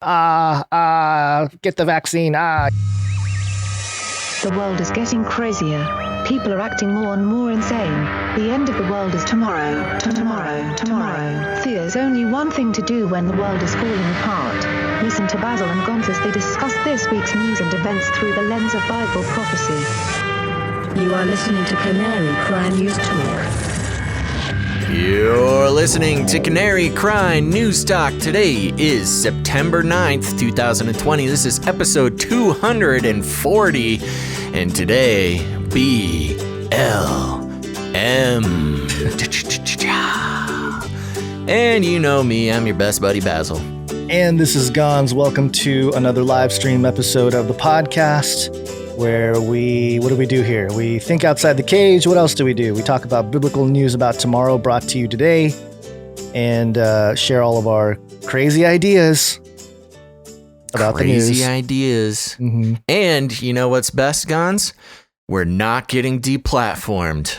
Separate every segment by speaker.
Speaker 1: Get the vaccine.
Speaker 2: The world is getting crazier. People are acting more and more insane. The end of the world is tomorrow. Tomorrow. There's only one thing to do when the world is falling apart. Listen to Basil and Gonz as they discuss this week's news and events through the lens of Bible prophecy.
Speaker 3: You are listening to Canary Crime News Talk.
Speaker 4: You're listening to Canary Crime News Talk. Today is September 9th, 2020. This is episode 240. And today, BLM. And you know me, I'm your best buddy, Basil.
Speaker 1: And this is Gonz. Welcome to another live stream episode of the podcast where what do we do here? We think outside the cage. What else do? We talk about biblical news about tomorrow brought to you today and share all of our crazy ideas about the news.
Speaker 4: Crazy ideas. Mm-hmm. And you know what's best, Gonz? We're not getting deplatformed.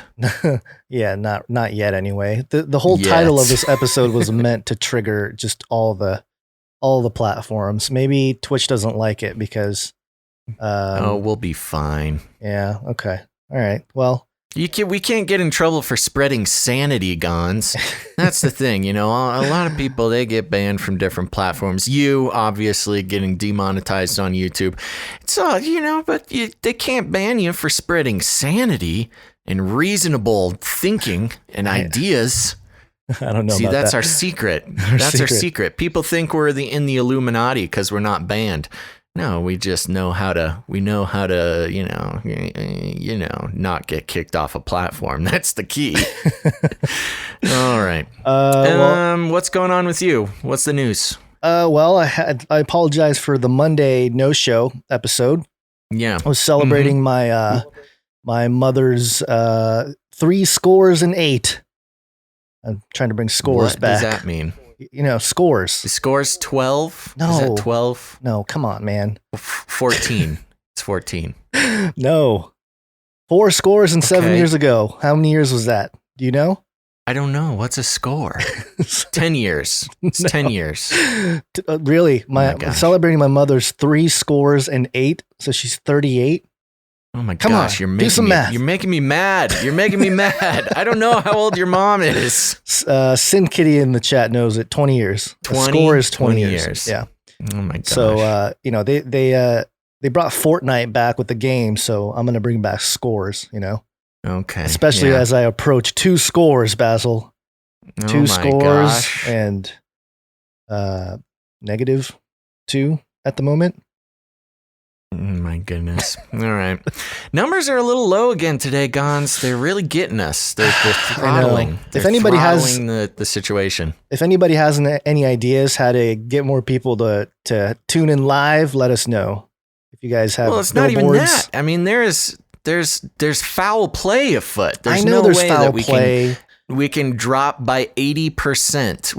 Speaker 1: Yeah, not yet anyway. The whole title of this episode was meant to trigger just all the platforms. Maybe Twitch doesn't like it because
Speaker 4: we'll be fine.
Speaker 1: Yeah, okay. All right. Well,
Speaker 4: we can't get in trouble for spreading sanity, Gonz. That's the thing, you know. A lot of people, they get banned from different platforms. You obviously getting demonetized on YouTube. It's all, you know, but they can't ban you for spreading sanity and reasonable thinking and ideas.
Speaker 1: I don't know.
Speaker 4: See,
Speaker 1: about
Speaker 4: that's
Speaker 1: that.
Speaker 4: our secret. Our secret. People think we're in the Illuminati because we're not banned. No, we just know how to. We know how to, you know, not get kicked off a platform. That's the key. All right. What's going on with you? What's the news?
Speaker 1: Well, I apologize for the Monday no-show episode.
Speaker 4: Yeah,
Speaker 1: I was celebrating my mother's 68. I'm trying to bring scores back.
Speaker 4: What does that mean?
Speaker 1: You know, scores.
Speaker 4: The score's 12?
Speaker 1: No.
Speaker 4: Is that 12?
Speaker 1: No, come on, man.
Speaker 4: 14. It's 14.
Speaker 1: No. 4 scores and 7 years ago. How many years was that? Do you know?
Speaker 4: I don't know. What's a score? 10 years. It's 10 years.
Speaker 1: Really? I'm celebrating my mother's 68, so she's 38.
Speaker 4: Oh my
Speaker 1: Come
Speaker 4: gosh,
Speaker 1: on, do some math.
Speaker 4: You're making me mad. I don't know how old your mom is.
Speaker 1: Sin Kitty in the chat knows it. 20 years.
Speaker 4: 20,
Speaker 1: the score is 20 years. Yeah.
Speaker 4: Oh my gosh.
Speaker 1: So, you know, they brought Fortnite back with the game, so I'm going to bring back scores, you know.
Speaker 4: Okay.
Speaker 1: Especially as I approach 2 scores, Basil. 2 scores and -2 at the moment.
Speaker 4: Oh my goodness. All right. Numbers are a little low again today, Gonz. They're really getting us. They're throttling.
Speaker 1: If anybody has
Speaker 4: the situation.
Speaker 1: If anybody has any ideas how to get more people to tune in live, let us know. If you guys have
Speaker 4: it's not even that. I mean, there's foul play afoot. There's no way that we can drop by 80%.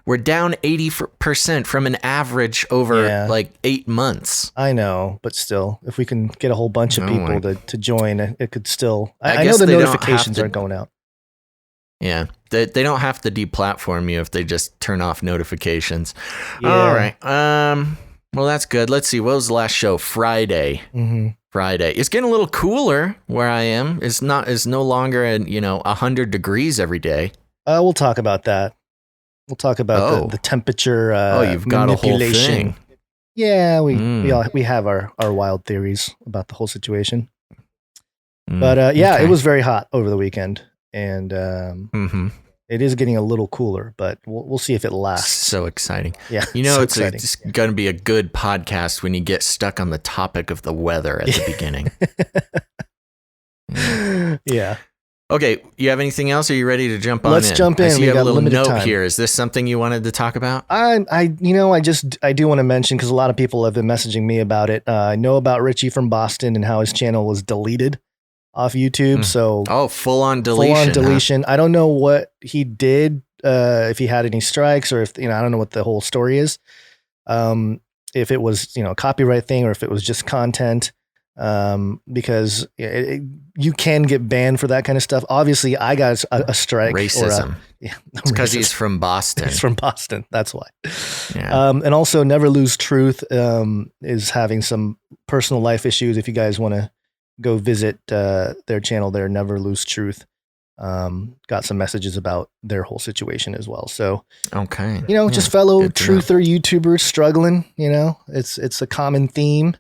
Speaker 4: We're down 80% from an average over like 8 months.
Speaker 1: I know, but still, if we can get a whole bunch of people to join, it could still. I know the notifications aren't going out.
Speaker 4: Yeah, they don't have to deplatform you if they just turn off notifications.
Speaker 1: Yeah.
Speaker 4: All right. Well, that's good. Let's see. What was the last show? Friday. Mm-hmm. Friday. It's getting a little cooler where I am. It's no longer 100 degrees every day.
Speaker 1: We'll talk about that. We'll talk about the temperature
Speaker 4: you've got
Speaker 1: manipulation.
Speaker 4: A whole thing.
Speaker 1: Yeah, we have our wild theories about the whole situation. But it was very hot over the weekend, and it is getting a little cooler, but we'll see if it lasts.
Speaker 4: So exciting.
Speaker 1: Yeah.
Speaker 4: You know, it's going to be a good podcast when you get stuck on the topic of the weather at the beginning.
Speaker 1: Yeah.
Speaker 4: Okay. You have anything else? Are you ready to jump on
Speaker 1: Let's jump in.
Speaker 4: I see you have a little note
Speaker 1: time
Speaker 4: here. Is this something you wanted to talk about?
Speaker 1: I do want to mention, because a lot of people have been messaging me about it. I know about Richie from Boston and how his channel was deleted off YouTube. So
Speaker 4: full on deletion.
Speaker 1: I don't know what he did, if he had any strikes, or if I don't know what the whole story is. If it was a copyright thing, or if it was just content. because you can get banned for that kind of stuff. Obviously, I got a strike.
Speaker 4: Racism. It's because he's from Boston.
Speaker 1: He's from Boston. That's why.
Speaker 4: Yeah.
Speaker 1: And also, Never Lose Truth is having some personal life issues. If you guys want to go visit their channel there, Never Lose Truth. Got some messages about their whole situation as well. So,
Speaker 4: okay.
Speaker 1: Just fellow truther YouTubers struggling, it's a common theme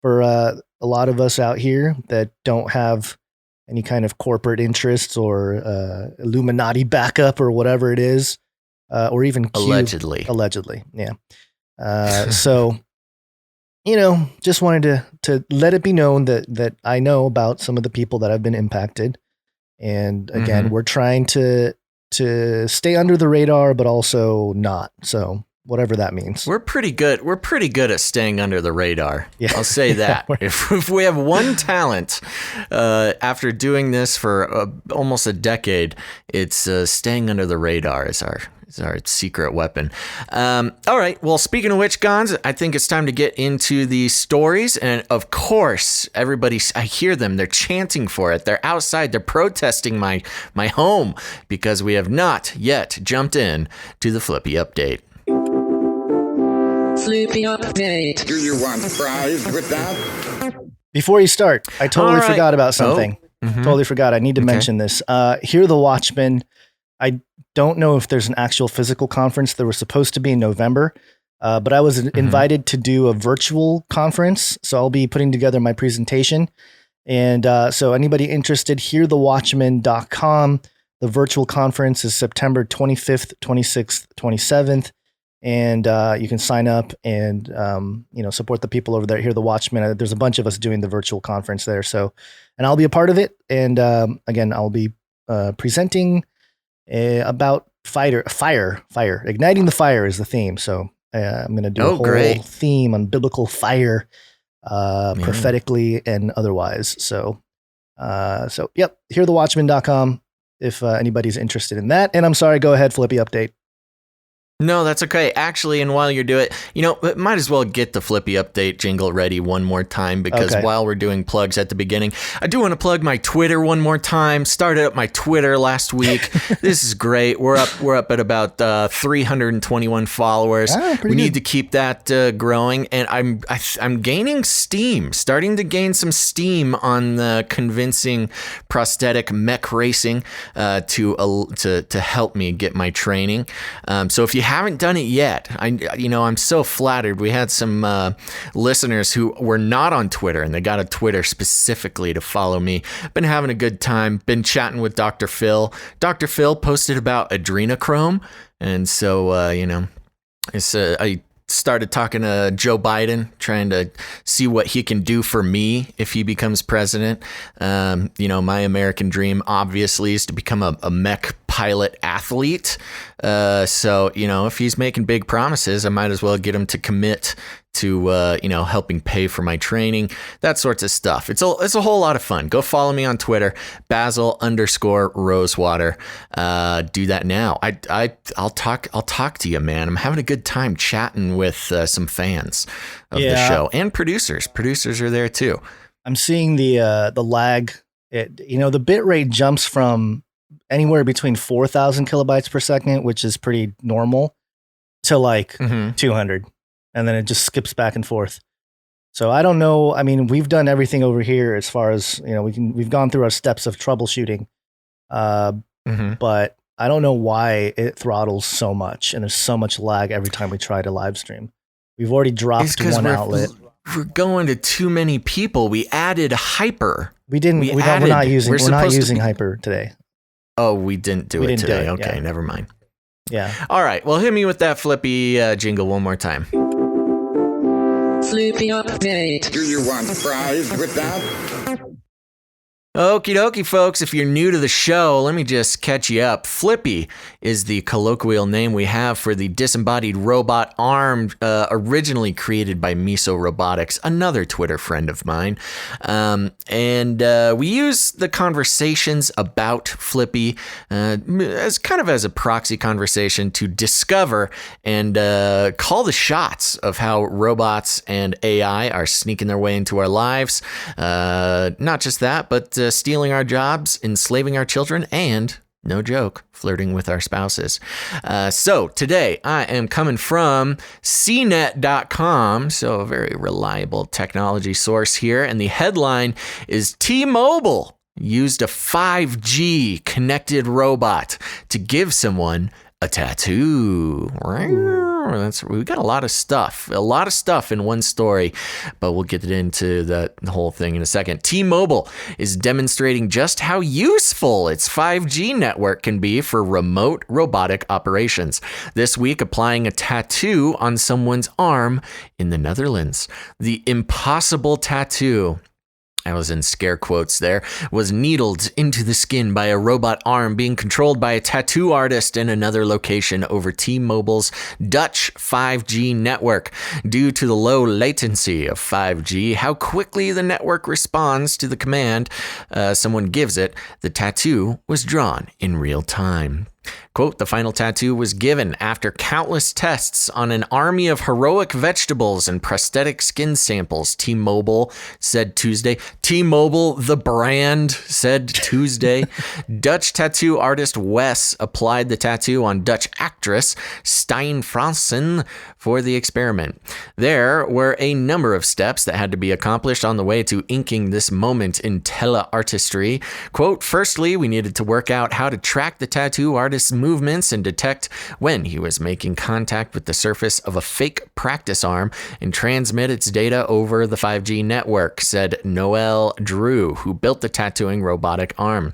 Speaker 1: for a lot of us out here that don't have any kind of corporate interests or Illuminati backup or whatever it is, or even allegedly. Yeah. So, just wanted to let it be known that I know about some of the people that have been impacted. And again, we're trying to stay under the radar, but also not. So whatever that means.
Speaker 4: We're pretty good. We're pretty good at staying under the radar. Yeah. I'll say that. if we have one talent after doing this for almost a decade, it's staying under the radar is our secret weapon. All right. Well, speaking of which, Gonz, I think it's time to get into the stories. And of course, I hear them. They're chanting for it. They're outside. They're protesting my home because we have not yet jumped in to the Flippy update.
Speaker 5: Flippy update.
Speaker 6: Do you want fries with that?
Speaker 1: Before you start, I totally forgot about something. Totally forgot. I need to mention this. Hear the Watchmen. I don't know if there's an actual physical conference. There was supposed to be in November, but I was invited to do a virtual conference. So I'll be putting together my presentation. And so anybody interested, hearthewatchmen.com. The virtual conference is September 25th, 26th, 27th. And you can sign up and, support the people over there. Hear the Watchmen. There's a bunch of us doing the virtual conference there. So, and I'll be a part of it. And again, I'll be presenting about fire. Igniting the fire is the theme. So I'm going to do a whole theme on biblical fire, prophetically and otherwise. So yep, hearthewatchmen.com if anybody's interested in that. And I'm sorry, go ahead, Flippy update.
Speaker 4: No, that's okay. Actually, and while you're doing it, might as well get the Flippy update jingle ready one more time because while we're doing plugs at the beginning, I do want to plug my Twitter one more time. Started up my Twitter last week. This is great. We're up at about 321 followers. We need to keep that growing, and I'm gaining steam, starting to gain some steam on the convincing prosthetic mech racing to help me get my training. So if you haven't done it yet, I'm so flattered. We had some listeners who were not on Twitter and they got a Twitter specifically to follow me. Been having a good time. Been chatting with Dr. Phil. Dr. Phil posted about adrenochrome. And so, I started talking to Joe Biden, trying to see what he can do for me if he becomes president. My American dream obviously is to become a mech pilot athlete. So, if he's making big promises, I might as well get him to commit to, helping pay for my training, that sorts of stuff. It's a whole lot of fun. Go follow me on Twitter, Basil_Rosewater. Do that now. I'll talk to you, man. I'm having a good time chatting with some fans of the show and producers. Producers are there too.
Speaker 1: I'm seeing the lag. The bit rate jumps from anywhere between 4,000 kilobytes per second, which is pretty normal, to like 200. And then it just skips back and forth. So I don't know. I mean, we've done everything over here as far as, we've gone through our steps of troubleshooting. But I don't know why it throttles so much and there's so much lag every time we try to live stream. We've already dropped one outlet.
Speaker 4: We're going to too many people. We added Hyper.
Speaker 1: We're not using Hyper today.
Speaker 4: Oh, we didn't do it today. Okay, never mind.
Speaker 1: Yeah.
Speaker 4: All right. Well, hit me with that Flippy jingle one more time.
Speaker 5: Flippy update.
Speaker 6: Do you want fries with that?
Speaker 4: Okie dokie, folks. If you're new to the show, let me just catch you up. Flippy is the colloquial name we have for the disembodied robot arm originally created by Miso Robotics, another Twitter friend of mine. We use the conversations about Flippy as kind of as a proxy conversation to discover and call the shots of how robots and AI are sneaking their way into our lives. Not just that, but stealing our jobs, enslaving our children, and, no joke, flirting with our spouses. So today I am coming from cnet.com, so a very reliable technology source here, and the headline is T-Mobile used a 5G connected robot to give someone a tattoo. We got a lot of stuff in one story, but we'll get into the whole thing in a second. T-Mobile is demonstrating just how useful its 5G network can be for remote robotic operations. This week, applying a tattoo on someone's arm in the Netherlands. The impossible tattoo, I was in scare quotes there, was needled into the skin by a robot arm being controlled by a tattoo artist in another location over T-Mobile's Dutch 5G network. Due to the low latency of 5G, how quickly the network responds to the command someone gives it, the tattoo was drawn in real time. Quote, the final tattoo was given after countless tests on an army of heroic vegetables and prosthetic skin samples, T-Mobile said Tuesday. T-Mobile, the brand, said Tuesday. Dutch tattoo artist Wes applied the tattoo on Dutch actress Stijn Fransen for the experiment. There were a number of steps that had to be accomplished on the way to inking this moment in teleartistry. Quote, firstly, we needed to work out how to track the tattoo artist's movements and detect when he was making contact with the surface of a fake practice arm and transmit its data over the 5G network, said Noel Drew, who built the tattooing robotic arm.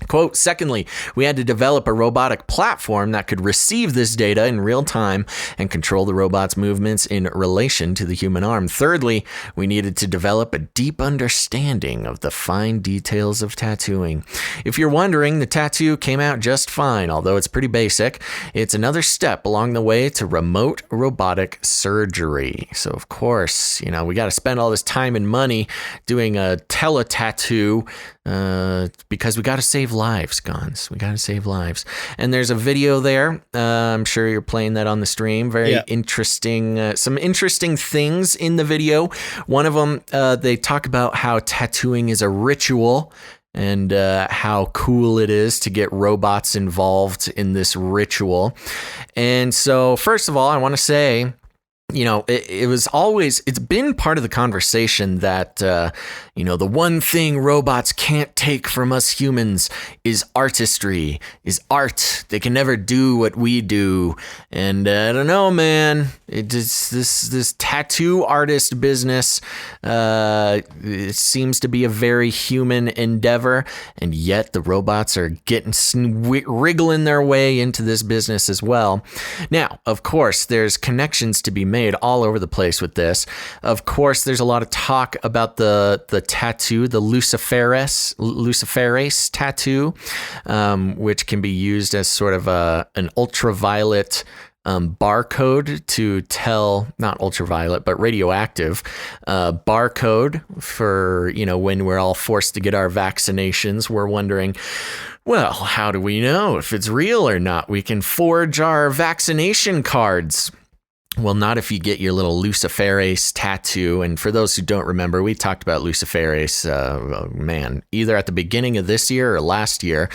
Speaker 4: Quote, secondly, we had to develop a robotic platform that could receive this data in real time and control the robot's movements in relation to the human arm. Thirdly, we needed to develop a deep understanding of the fine details of tattooing. If you're wondering, the tattoo came out just fine, although it's pretty basic. It's another step along the way to remote robotic surgery. So, of course, we got to spend all this time and money doing a tele-tattoo because we got to save lives, Gonz. We got to save lives. And there's a video there. I'm sure you're playing that on the stream. Very interesting. Some interesting things in the video. One of them, they talk about how tattooing is a ritual and how cool it is to get robots involved in this ritual. And so, first of all, I want to say, it's been part of the conversation that, the one thing robots can't take from us humans is artistry, is art. They can never do what we do. And I don't know, man, it's this tattoo artist business, it seems to be a very human endeavor. And yet the robots are wriggling their way into this business as well. Now, of course, there's connections to be made all over the place with this. Of course, there's a lot of talk about the tattoo, the Luciferase Tattoo, which can be used as sort of an ultraviolet barcode to tell, not ultraviolet, but radioactive barcode for, when we're all forced to get our vaccinations. We're wondering, well, how do we know if it's real or not? We can forge our vaccination cards. Well, not if you get your little Luciferase tattoo. And for those who don't remember, we talked about Luciferase, either at the beginning of this year or last year,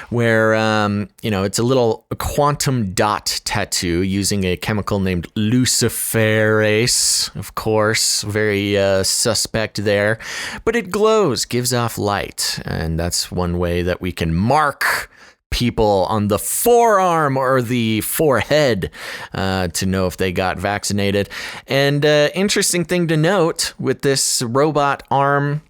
Speaker 4: where, it's a little quantum dot tattoo using a chemical named Luciferase, of course, very suspect there. But it glows, gives off light. And that's one way that we can mark people on the forearm or the forehead to know if they got vaccinated. And interesting thing to note with this robot arm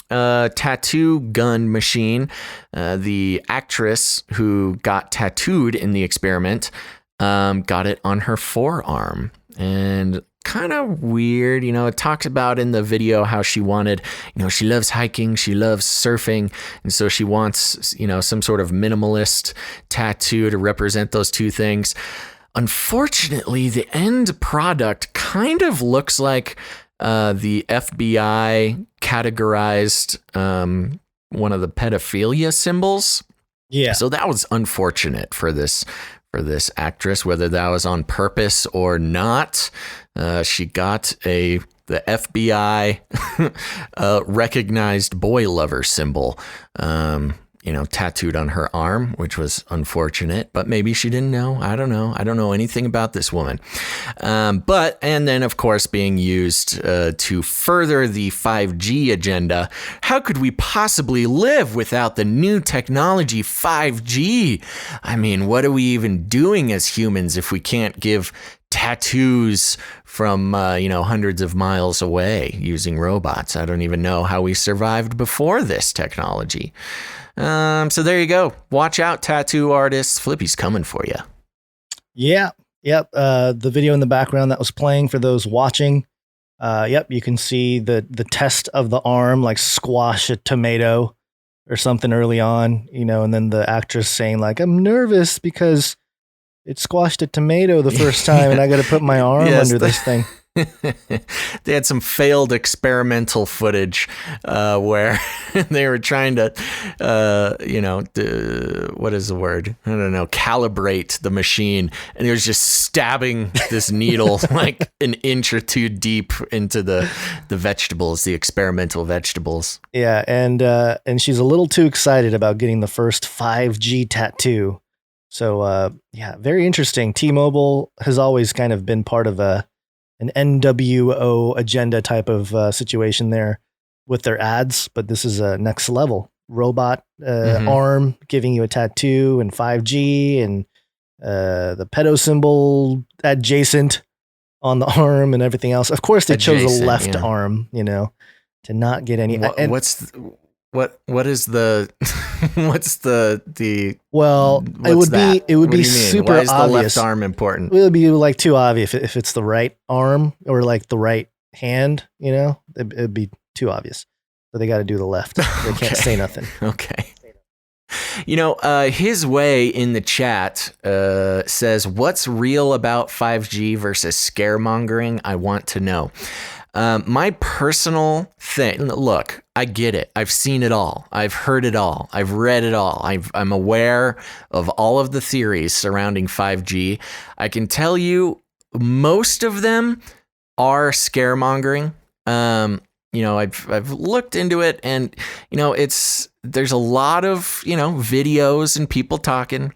Speaker 4: tattoo gun machine, the actress who got tattooed in the experiment got it on her forearm. And kind of weird. It talks about in the video how she wanted, she loves hiking, she loves surfing. And so she wants, some sort of minimalist tattoo to represent those two things. Unfortunately, the end product kind of looks like the FBI categorized one of the pedophilia symbols.
Speaker 1: Yeah.
Speaker 4: So that was unfortunate for this actress, whether that was on purpose or not. She got the FBI recognized boy lover symbol, tattooed on her arm, which was unfortunate, but maybe she didn't know. I don't know. I don't know anything about this woman. And then, of course, being used to further the 5G agenda. How could we possibly live without the new technology 5G? I mean, what are we even doing as humans if we can't give tattoos from, hundreds of miles away using robots? I don't even know how we survived before this technology. So there you go. Watch out, tattoo artists. Flippy's coming for you.
Speaker 1: Yeah. Yep. The video in the background that was playing for those watching. Yep. You can see the test of the arm, like squash a tomato or something early on, and then the actress saying like, I'm nervous because it squashed a tomato the first time and I got to put my arm under this thing.
Speaker 4: They had some failed experimental footage where they were trying to, what is the word? I don't know, calibrate the machine. And it was just stabbing this needle like an inch or two deep into the vegetables, the experimental vegetables.
Speaker 1: Yeah. And she's a little too excited about getting the first 5G tattoo. So, very interesting. T-Mobile has always kind of been part of an NWO agenda type of situation there with their ads, but this is a next level robot arm giving you a tattoo and 5G and the pedo symbol adjacent on the arm and everything else. Of course, they chose the left arm, to not get any.
Speaker 4: What is the what's the
Speaker 1: well, it would be super
Speaker 4: Why is
Speaker 1: obvious.
Speaker 4: The left arm important?
Speaker 1: It would be like too obvious if it's the right arm or like the right hand, it'd be too obvious. So they got to do the left. They can't say nothing.
Speaker 4: Okay. His way in the chat says, what's real about 5G versus scaremongering? I want to know. My personal thing, look, I get it. I've seen it all. I've heard it all. I've read it all. I'm aware of all of the theories surrounding 5G. I can tell you most of them are scaremongering. I've looked into it and, there's a lot of, videos and people talking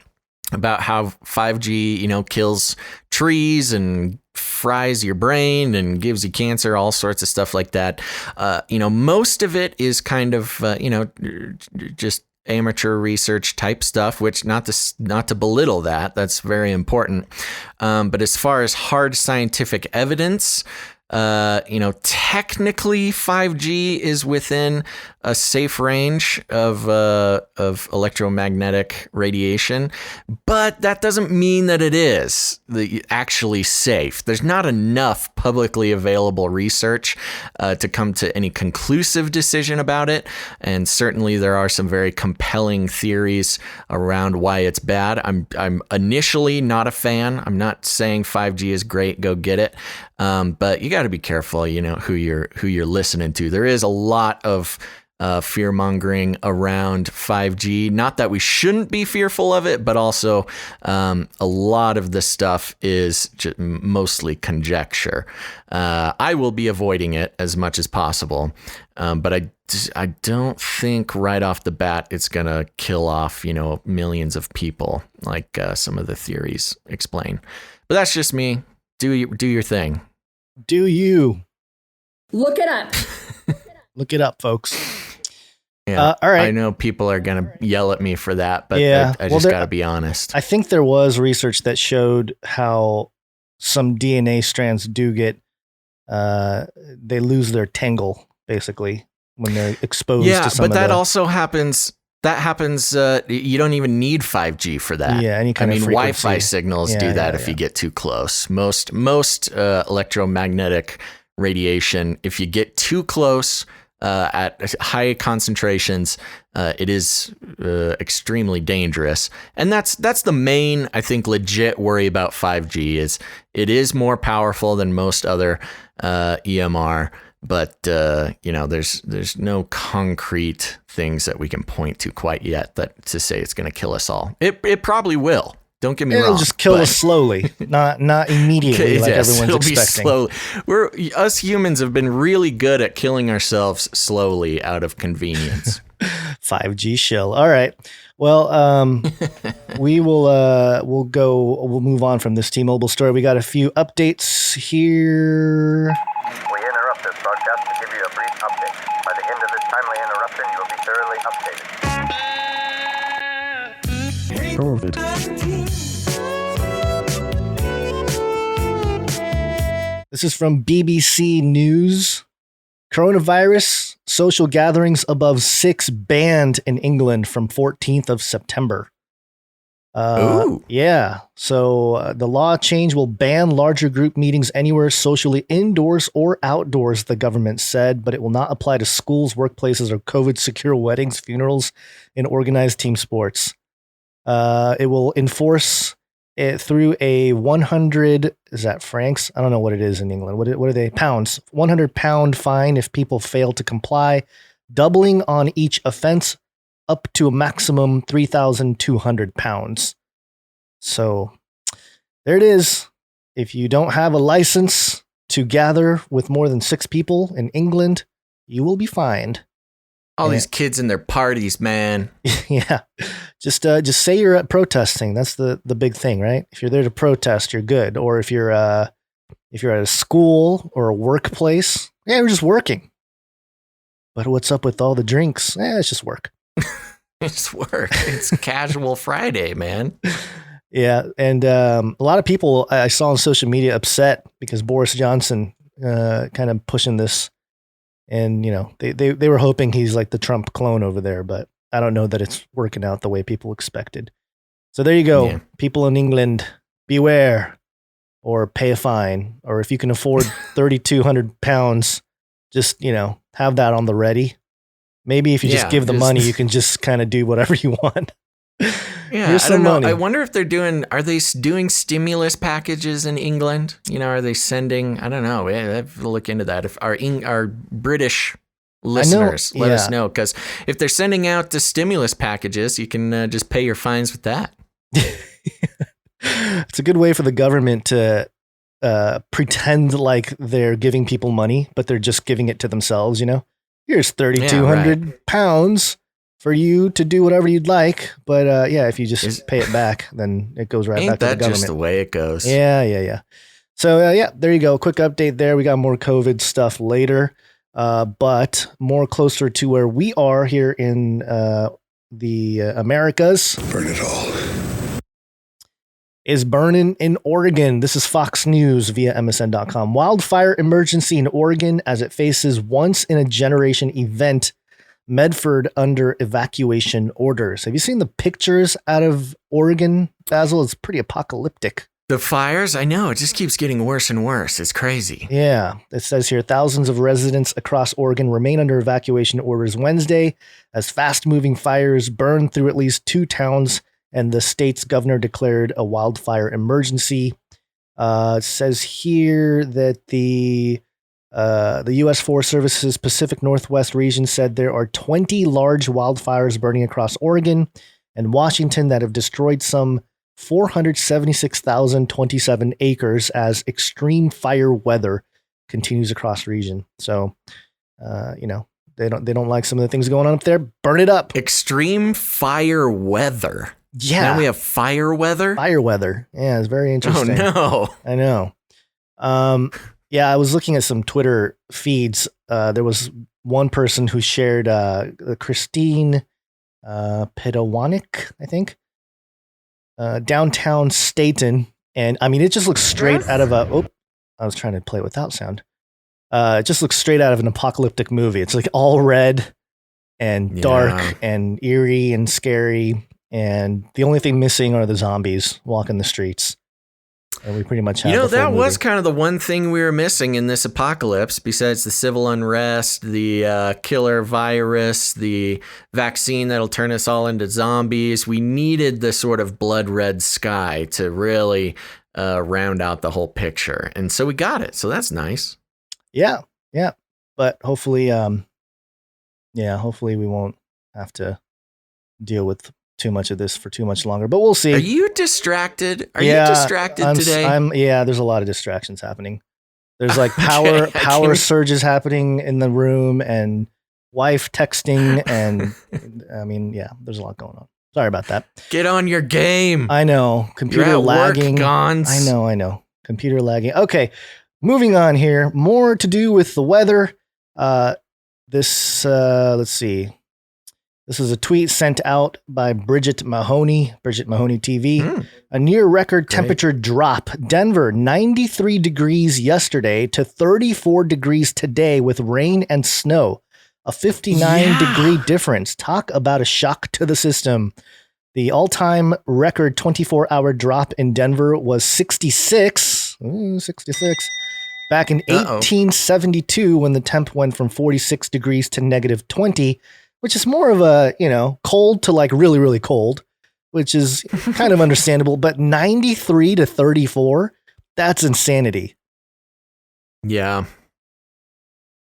Speaker 4: about how 5G, kills trees and fries your brain and gives you cancer, all sorts of stuff like that. Most of it is kind of, just amateur research type stuff, which not to belittle that. That's very important. But as far as hard scientific evidence, technically 5G is within a safe range of electromagnetic radiation, but that doesn't mean that it is actually safe. There's not enough publicly available research to come to any conclusive decision about it, and certainly there are some very compelling theories around why it's bad. I'm initially not a fan. I'm not saying 5G is great, go get it. But you got to be careful, who you're listening to. There is a lot of fear mongering around 5G. Not that we shouldn't be fearful of it, but also a lot of the stuff is just mostly conjecture. I will be avoiding it as much as possible, but I don't think right off the bat it's gonna kill off millions of people like some of the theories explain. But that's just me. Do your thing.
Speaker 1: Do you
Speaker 3: Look it up?
Speaker 1: Look it up, folks.
Speaker 4: Yeah,
Speaker 1: all right.
Speaker 4: I know people are going to yell at me for that, but
Speaker 1: Yeah.
Speaker 4: I just got to be honest.
Speaker 1: I think there was research that showed how some DNA strands do get, they lose their tangle basically when they're exposed to some
Speaker 4: but that also happens that happens. You don't even need 5G for that.
Speaker 1: Yeah, any kind of frequency.
Speaker 4: Wi-Fi signals do that if you get too close. Most electromagnetic radiation, if you get too close at high concentrations, it is extremely dangerous. And that's the main, I think, legit worry about 5G is it is more powerful than most other EMR. But, there's no concrete things that we can point to quite yet to say it's going to kill us all. It probably will. Don't get me wrong.
Speaker 1: It'll just kill us slowly, not immediately like everyone's expecting.
Speaker 4: It'll be slowly. Us humans have been really good at killing ourselves slowly out of convenience.
Speaker 1: 5G shill. All right. Well, we'll move on from this T-Mobile story. We got a few updates here.
Speaker 5: We interrupt this broadcast to give you a brief update. By the end of this timely interruption, you will be thoroughly updated.
Speaker 3: COVID.
Speaker 1: This is from BBC News. Coronavirus social gatherings above 6 banned in England from 14th of September. Yeah. So the law change will ban larger group meetings anywhere socially indoors or outdoors, the government said, but it will not apply to schools, workplaces, or COVID secure weddings, funerals, and organized team sports. It will enforce it through a 100, is that francs? I don't know what it is in England. What are they? Pounds. £100 fine if people fail to comply, doubling on each offense up to a maximum £3,200. So there it is. If you don't have a license to gather with more than 6 people in England, you will be fined.
Speaker 4: All these kids and their parties, man.
Speaker 1: Yeah. Just say you're at protesting. That's the big thing, right? If you're there to protest, you're good. Or if you're at a school or a workplace, yeah, we're just working. But what's up with all the drinks? It's just work.
Speaker 4: It's work. It's casual Friday, man.
Speaker 1: Yeah. And a lot of people I saw on social media upset because Boris Johnson kind of pushing this. And, they were hoping he's like the Trump clone over there, but I don't know that it's working out the way people expected. So there you go. Yeah. People in England, beware or pay a fine. Or if you can afford £3,200, just, have that on the ready. Maybe if you just give the money, you can just kind of do whatever you want.
Speaker 4: Yeah, here's some money. I wonder if are they doing stimulus packages in England? Are they sending, I don't know. I have to look into that. If our British listeners let us know, because if they're sending out the stimulus packages, you can just pay your fines with that.
Speaker 1: It's a good way for the government to pretend like they're giving people money, but they're just giving it to themselves, Here's £3,200 for you to do whatever you'd like. But if you just pay it back, then it goes right back to the government. Ain't that just
Speaker 4: the way it goes?
Speaker 1: Yeah. So, there you go. Quick update there. We got more COVID stuff later, but more closer to where we are here in the Americas.
Speaker 6: Burn it all.
Speaker 1: Is burning in Oregon. This is Fox News via MSN.com. Wildfire emergency in Oregon as it faces once-in-a-generation event. Medford under evacuation orders. Have you seen the pictures out of Oregon, Basil? It's pretty apocalyptic.
Speaker 4: The fires? I know. It just keeps getting worse and worse. It's crazy.
Speaker 1: Yeah. It says here, thousands of residents across Oregon remain under evacuation orders Wednesday as fast-moving fires burn through at least 2 towns, and the state's governor declared a wildfire emergency. It says here that the U.S. Forest Service's Pacific Northwest region said there are 20 large wildfires burning across Oregon and Washington that have destroyed some 476,027 acres as extreme fire weather continues across the region. So, they don't like some of the things going on up there. Burn it up.
Speaker 4: Extreme fire weather.
Speaker 1: Yeah.
Speaker 4: Now we have fire weather.
Speaker 1: Fire weather. Yeah, it's very interesting.
Speaker 4: Oh no.
Speaker 1: I know. Yeah, I was looking at some Twitter feeds. There was one person who shared Christine Pedowanik, I think, downtown Staten. And I mean, it just looks straight out of I was trying to play it without sound. It just looks straight out of an apocalyptic movie. It's like all red. and dark and eerie and scary. And the only thing missing are the zombies walking the streets. And we pretty much have
Speaker 4: that was kind of the one thing we were missing in this apocalypse, besides the civil unrest, the killer virus, the vaccine that'll turn us all into zombies. We needed the sort of blood red sky to really round out the whole picture. And so we got it. So that's nice.
Speaker 1: Yeah. But hopefully, hopefully we won't have to deal with too much of this for too much longer, but we'll see.
Speaker 4: Are you distracted? Are you distracted today?
Speaker 1: There's a lot of distractions happening. There's like power surges happening in the room and wife texting. And there's a lot going on. Sorry about that.
Speaker 4: Get on your game.
Speaker 1: I know. Computer lagging.
Speaker 4: Gonz.
Speaker 1: I know. Computer lagging. Okay. Moving on here. More to do with the weather. Let's see. This is a tweet sent out by Bridget Mahoney TV. A near record temperature drop. Denver, 93 degrees yesterday to 34 degrees today with rain and snow. A 59 degree difference. Talk about a shock to the system. The all-time record 24-hour drop in Denver was 66. 66. Back in 1872 when the temp went from 46 degrees to negative 20. Which is more of a, cold to like really, really cold, which is kind of understandable. But 93 to 34, that's insanity.
Speaker 4: Yeah.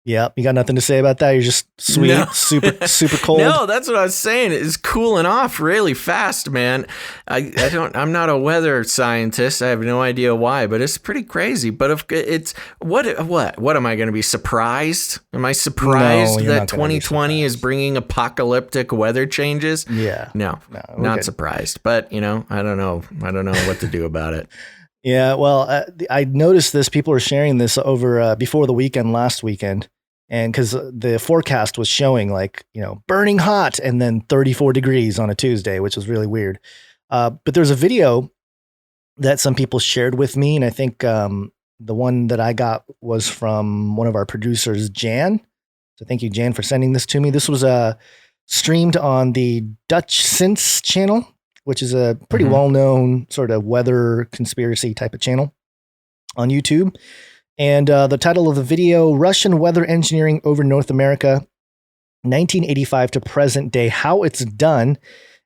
Speaker 1: Yeah. You got nothing to say about that? You're just sweet, super cold.
Speaker 4: No, that's what I was saying. It's cooling off really fast, man. I'm not a weather scientist. I have no idea why, but it's pretty crazy. But if it's what am I going to be surprised? Am I surprised that 2020 is bringing apocalyptic weather changes?
Speaker 1: Yeah.
Speaker 4: No, not surprised. But I don't know what to do about it.
Speaker 1: Yeah. Well, I noticed this. People are sharing this over before the weekend, last weekend. And because the forecast was showing burning hot and then 34 degrees on a Tuesday, which was really weird. But there's a video that some people shared with me. And I think the one that I got was from one of our producers, Jan. So thank you, Jan, for sending this to me. This was streamed on the Dutch Since channel, which is a pretty well-known sort of weather conspiracy type of channel on YouTube. And the title of the video, Russian Weather Engineering Over North America, 1985 to present day, how it's done.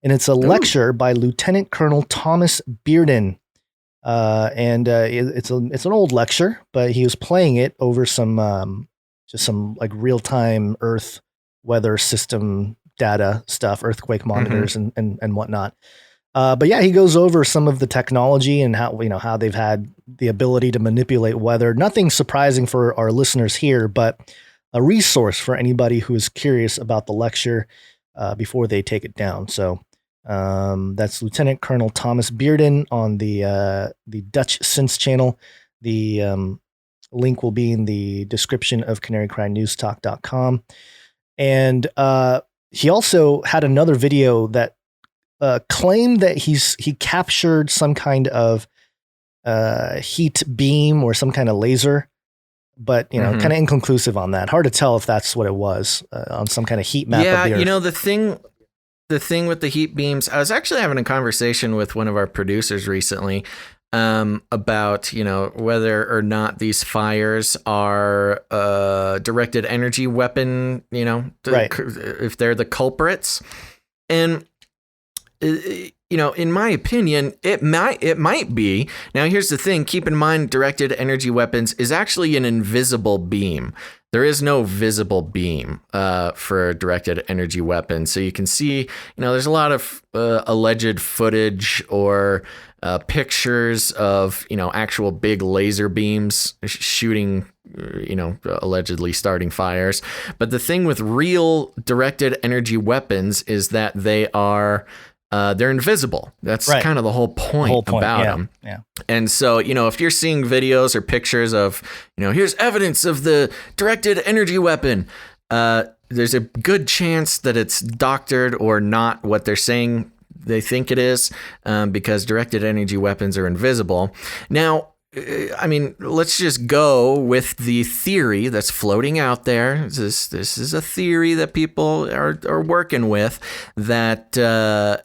Speaker 1: And it's a lecture by Lieutenant Colonel Thomas Bearden. It's an old lecture, but he was playing it over some like real-time Earth weather system data stuff, earthquake monitors and whatnot. But yeah, he goes over some of the technology and how they've had the ability to manipulate weather. Nothing surprising for our listeners here, but a resource for anybody who is curious about the lecture before they take it down. So that's Lieutenant Colonel Thomas Bearden on the Dutch Since channel. The link will be in the description of canarycrynewstalk.com. And he also had another video that claimed that he captured some kind of heat beam or some kind of laser, but kind of inconclusive on that. Hard to tell if that's what it was on some kind of heat map.
Speaker 4: Yeah,
Speaker 1: of the Earth.
Speaker 4: The thing with the heat beams. I was actually having a conversation with one of our producers recently about whether or not these fires are directed energy weapon. If they're the culprits, and in my opinion, it might be. Now, here's the thing. Keep in mind, directed energy weapons is actually an invisible beam. There is no visible beam for directed energy weapons. So you can see, there's a lot of alleged footage or pictures of, actual big laser beams shooting, allegedly starting fires. But the thing with real directed energy weapons is that they are they're invisible. That's kind of the whole point about them.
Speaker 1: Yeah.
Speaker 4: And so, if you're seeing videos or pictures of, here's evidence of the directed energy weapon, there's a good chance that it's doctored or not what they're saying they think it is, because directed energy weapons are invisible. Now, I mean, let's just go with the theory that's floating out there. This is a theory that people are working with, that there's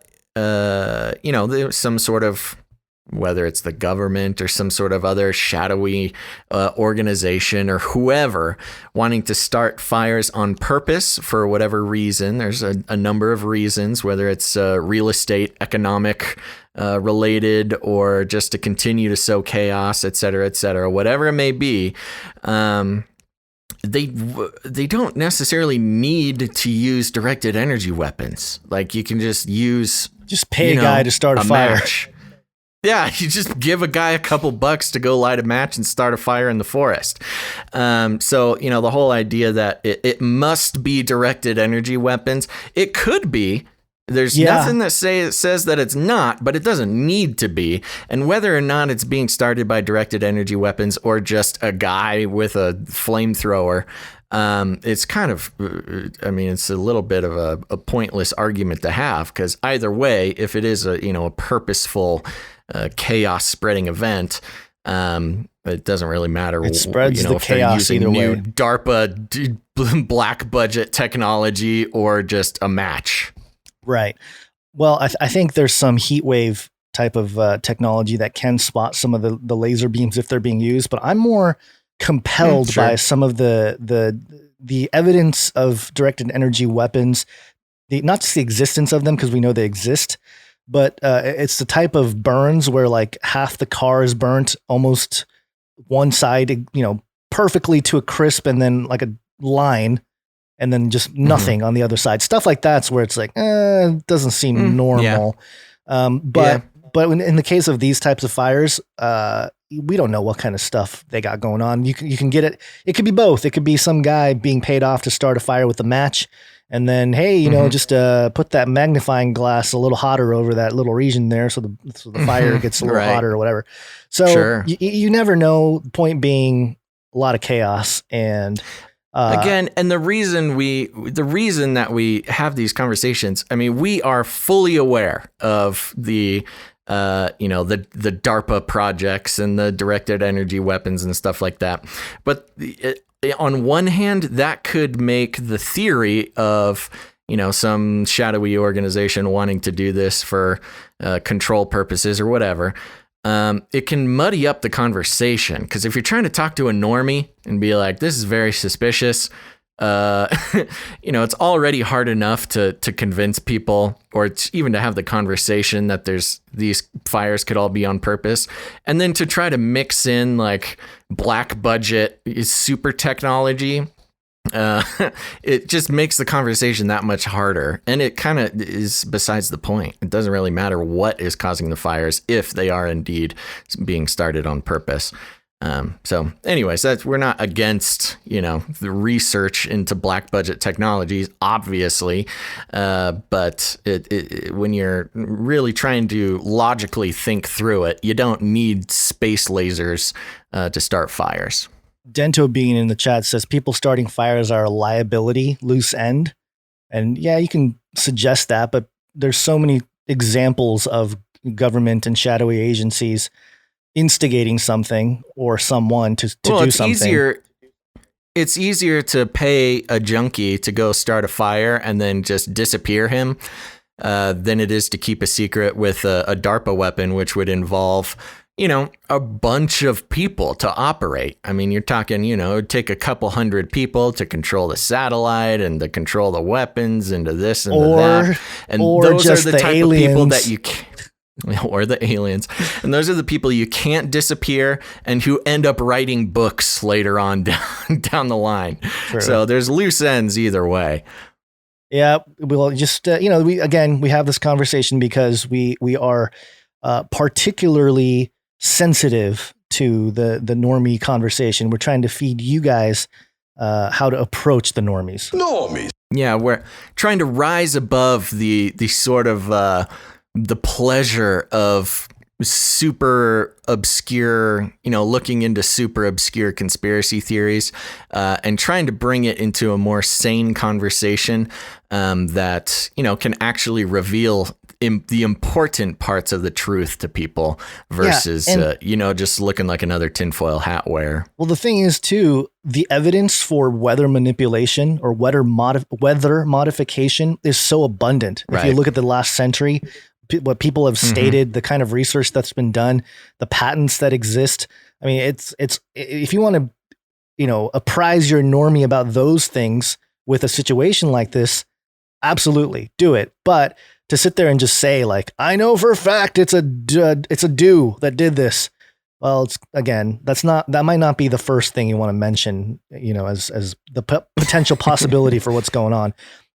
Speaker 4: some sort of, whether it's the government or some sort of other shadowy organization or whoever, wanting to start fires on purpose for whatever reason. There's a number of reasons, whether it's real estate, economic related, or just to continue to sow chaos, et cetera, whatever it may be. They don't necessarily need to use directed energy weapons. Like, you can just
Speaker 1: pay a guy to start a fire.
Speaker 4: Match. Yeah, you just give a guy a couple bucks to go light a match and start a fire in the forest. So, the whole idea that it must be directed energy weapons, it could be. There's nothing that says that it's not, but it doesn't need to be. And whether or not it's being started by directed energy weapons or just a guy with a flamethrower, it's kind of, it's a little bit of a pointless argument to have, because either way, if it is a purposeful chaos spreading event, it doesn't really matter.
Speaker 1: It spreads the
Speaker 4: if
Speaker 1: chaos
Speaker 4: they're using
Speaker 1: either
Speaker 4: new
Speaker 1: way.
Speaker 4: DARPA black budget technology or just a match.
Speaker 1: Right. Well, I think there's some heat wave type of technology that can spot some of the laser beams if they're being used, but I'm more compelled by some of the evidence of directed energy weapons, not just the existence of them, because we know they exist, but it's the type of burns where like half the car is burnt, almost one side, perfectly to a crisp, and then like a line, and then just nothing on the other side. Stuff like that's where it's like, it doesn't seem normal. But in the case of these types of fires, we don't know what kind of stuff they got going on. You can get it. It could be both. It could be some guy being paid off to start a fire with a match, and then, hey, just put that magnifying glass a little hotter over that little region there, so the fire gets a little hotter or whatever. So you never know. Point being, a lot of chaos. And
Speaker 4: again, and the reason that we have these conversations, we are fully aware of the DARPA projects and the directed energy weapons and stuff like that. But on one hand, that could make the theory of, some shadowy organization wanting to do this for control purposes or whatever, it can muddy up the conversation. Because if you're trying to talk to a normie and be like, this is very suspicious, it's already hard enough to convince people, or even to have the conversation that these fires could all be on purpose. And then to try to mix in like black budget super technology, it just makes the conversation that much harder. And it kind of is besides the point. It doesn't really matter what is causing the fires if they are indeed being started on purpose. So anyways, we're not against, the research into black budget technologies, obviously. But when you're really trying to logically think through it, you don't need space lasers to start fires.
Speaker 1: Dento Bean in the chat says people starting fires are a liability, loose end. And yeah, you can suggest that, but there's so many examples of government and shadowy agencies instigating something or someone to do something.
Speaker 4: It's easier to pay a junkie to go start a fire and then just disappear him than it is to keep a secret with a DARPA weapon, which would involve, a bunch of people to operate. You're talking, it would take a couple hundred people to control the satellite and to control the weapons and to this and to that. And those are the type aliens. Of people that you can't. Or the aliens. And those are the people you can't disappear and who end up writing books later on down the line. True. So there's loose ends either way.
Speaker 1: Yeah. We'll just, we have this conversation because we are particularly sensitive to the normie conversation. We're trying to feed you guys how to approach the normies.
Speaker 4: Yeah. We're trying to rise above the sort of, the pleasure of super obscure, looking into super obscure conspiracy theories, and trying to bring it into a more sane conversation that, can actually reveal the important parts of the truth to people versus, just looking like another tinfoil hat wearer.
Speaker 1: Well, the thing is, too, the evidence for weather manipulation or weather modification is so abundant. If you look at the last century, what people have stated, the kind of research that's been done, the patents that exist. I mean, it's if you want to, apprise your normie about those things with a situation like this, absolutely do it. But to sit there and just say like, I know for a fact it's a do that did this. Well, that might not be the first thing you want to mention, as the potential possibility for what's going on.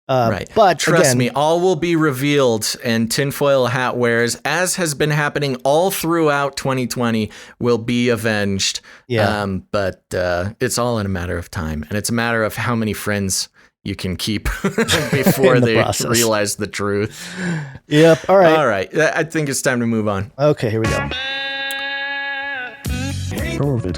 Speaker 4: Right. But trust me, all will be revealed, and tinfoil hat wearers, as has been happening all throughout 2020, will be avenged. Yeah. But it's all in a matter of time, and it's a matter of how many friends you can keep before they realize the truth.
Speaker 1: Yep. All right.
Speaker 4: I think it's time to move on.
Speaker 1: Okay, here we go.
Speaker 7: COVID.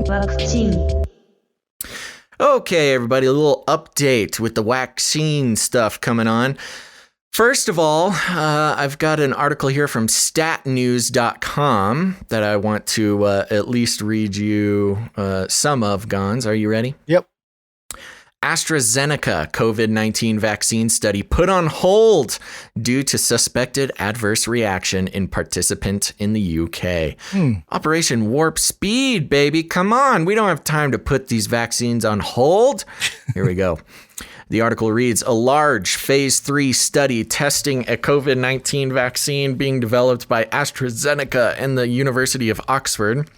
Speaker 3: Vaccine.
Speaker 4: Okay, everybody, a little update with the vaccine stuff coming on. First of all, I've got an article here from statnews.com that I want to at least read you some of, Gonz. Are you ready?
Speaker 1: Yep.
Speaker 4: AstraZeneca COVID-19 vaccine study put on hold due to suspected adverse reaction in participant in the UK. Operation Warp Speed, baby. Come on. We don't have time to put these vaccines on hold. Here we go. The article reads, a large phase 3 study testing a COVID-19 vaccine being developed by AstraZeneca and the University of Oxford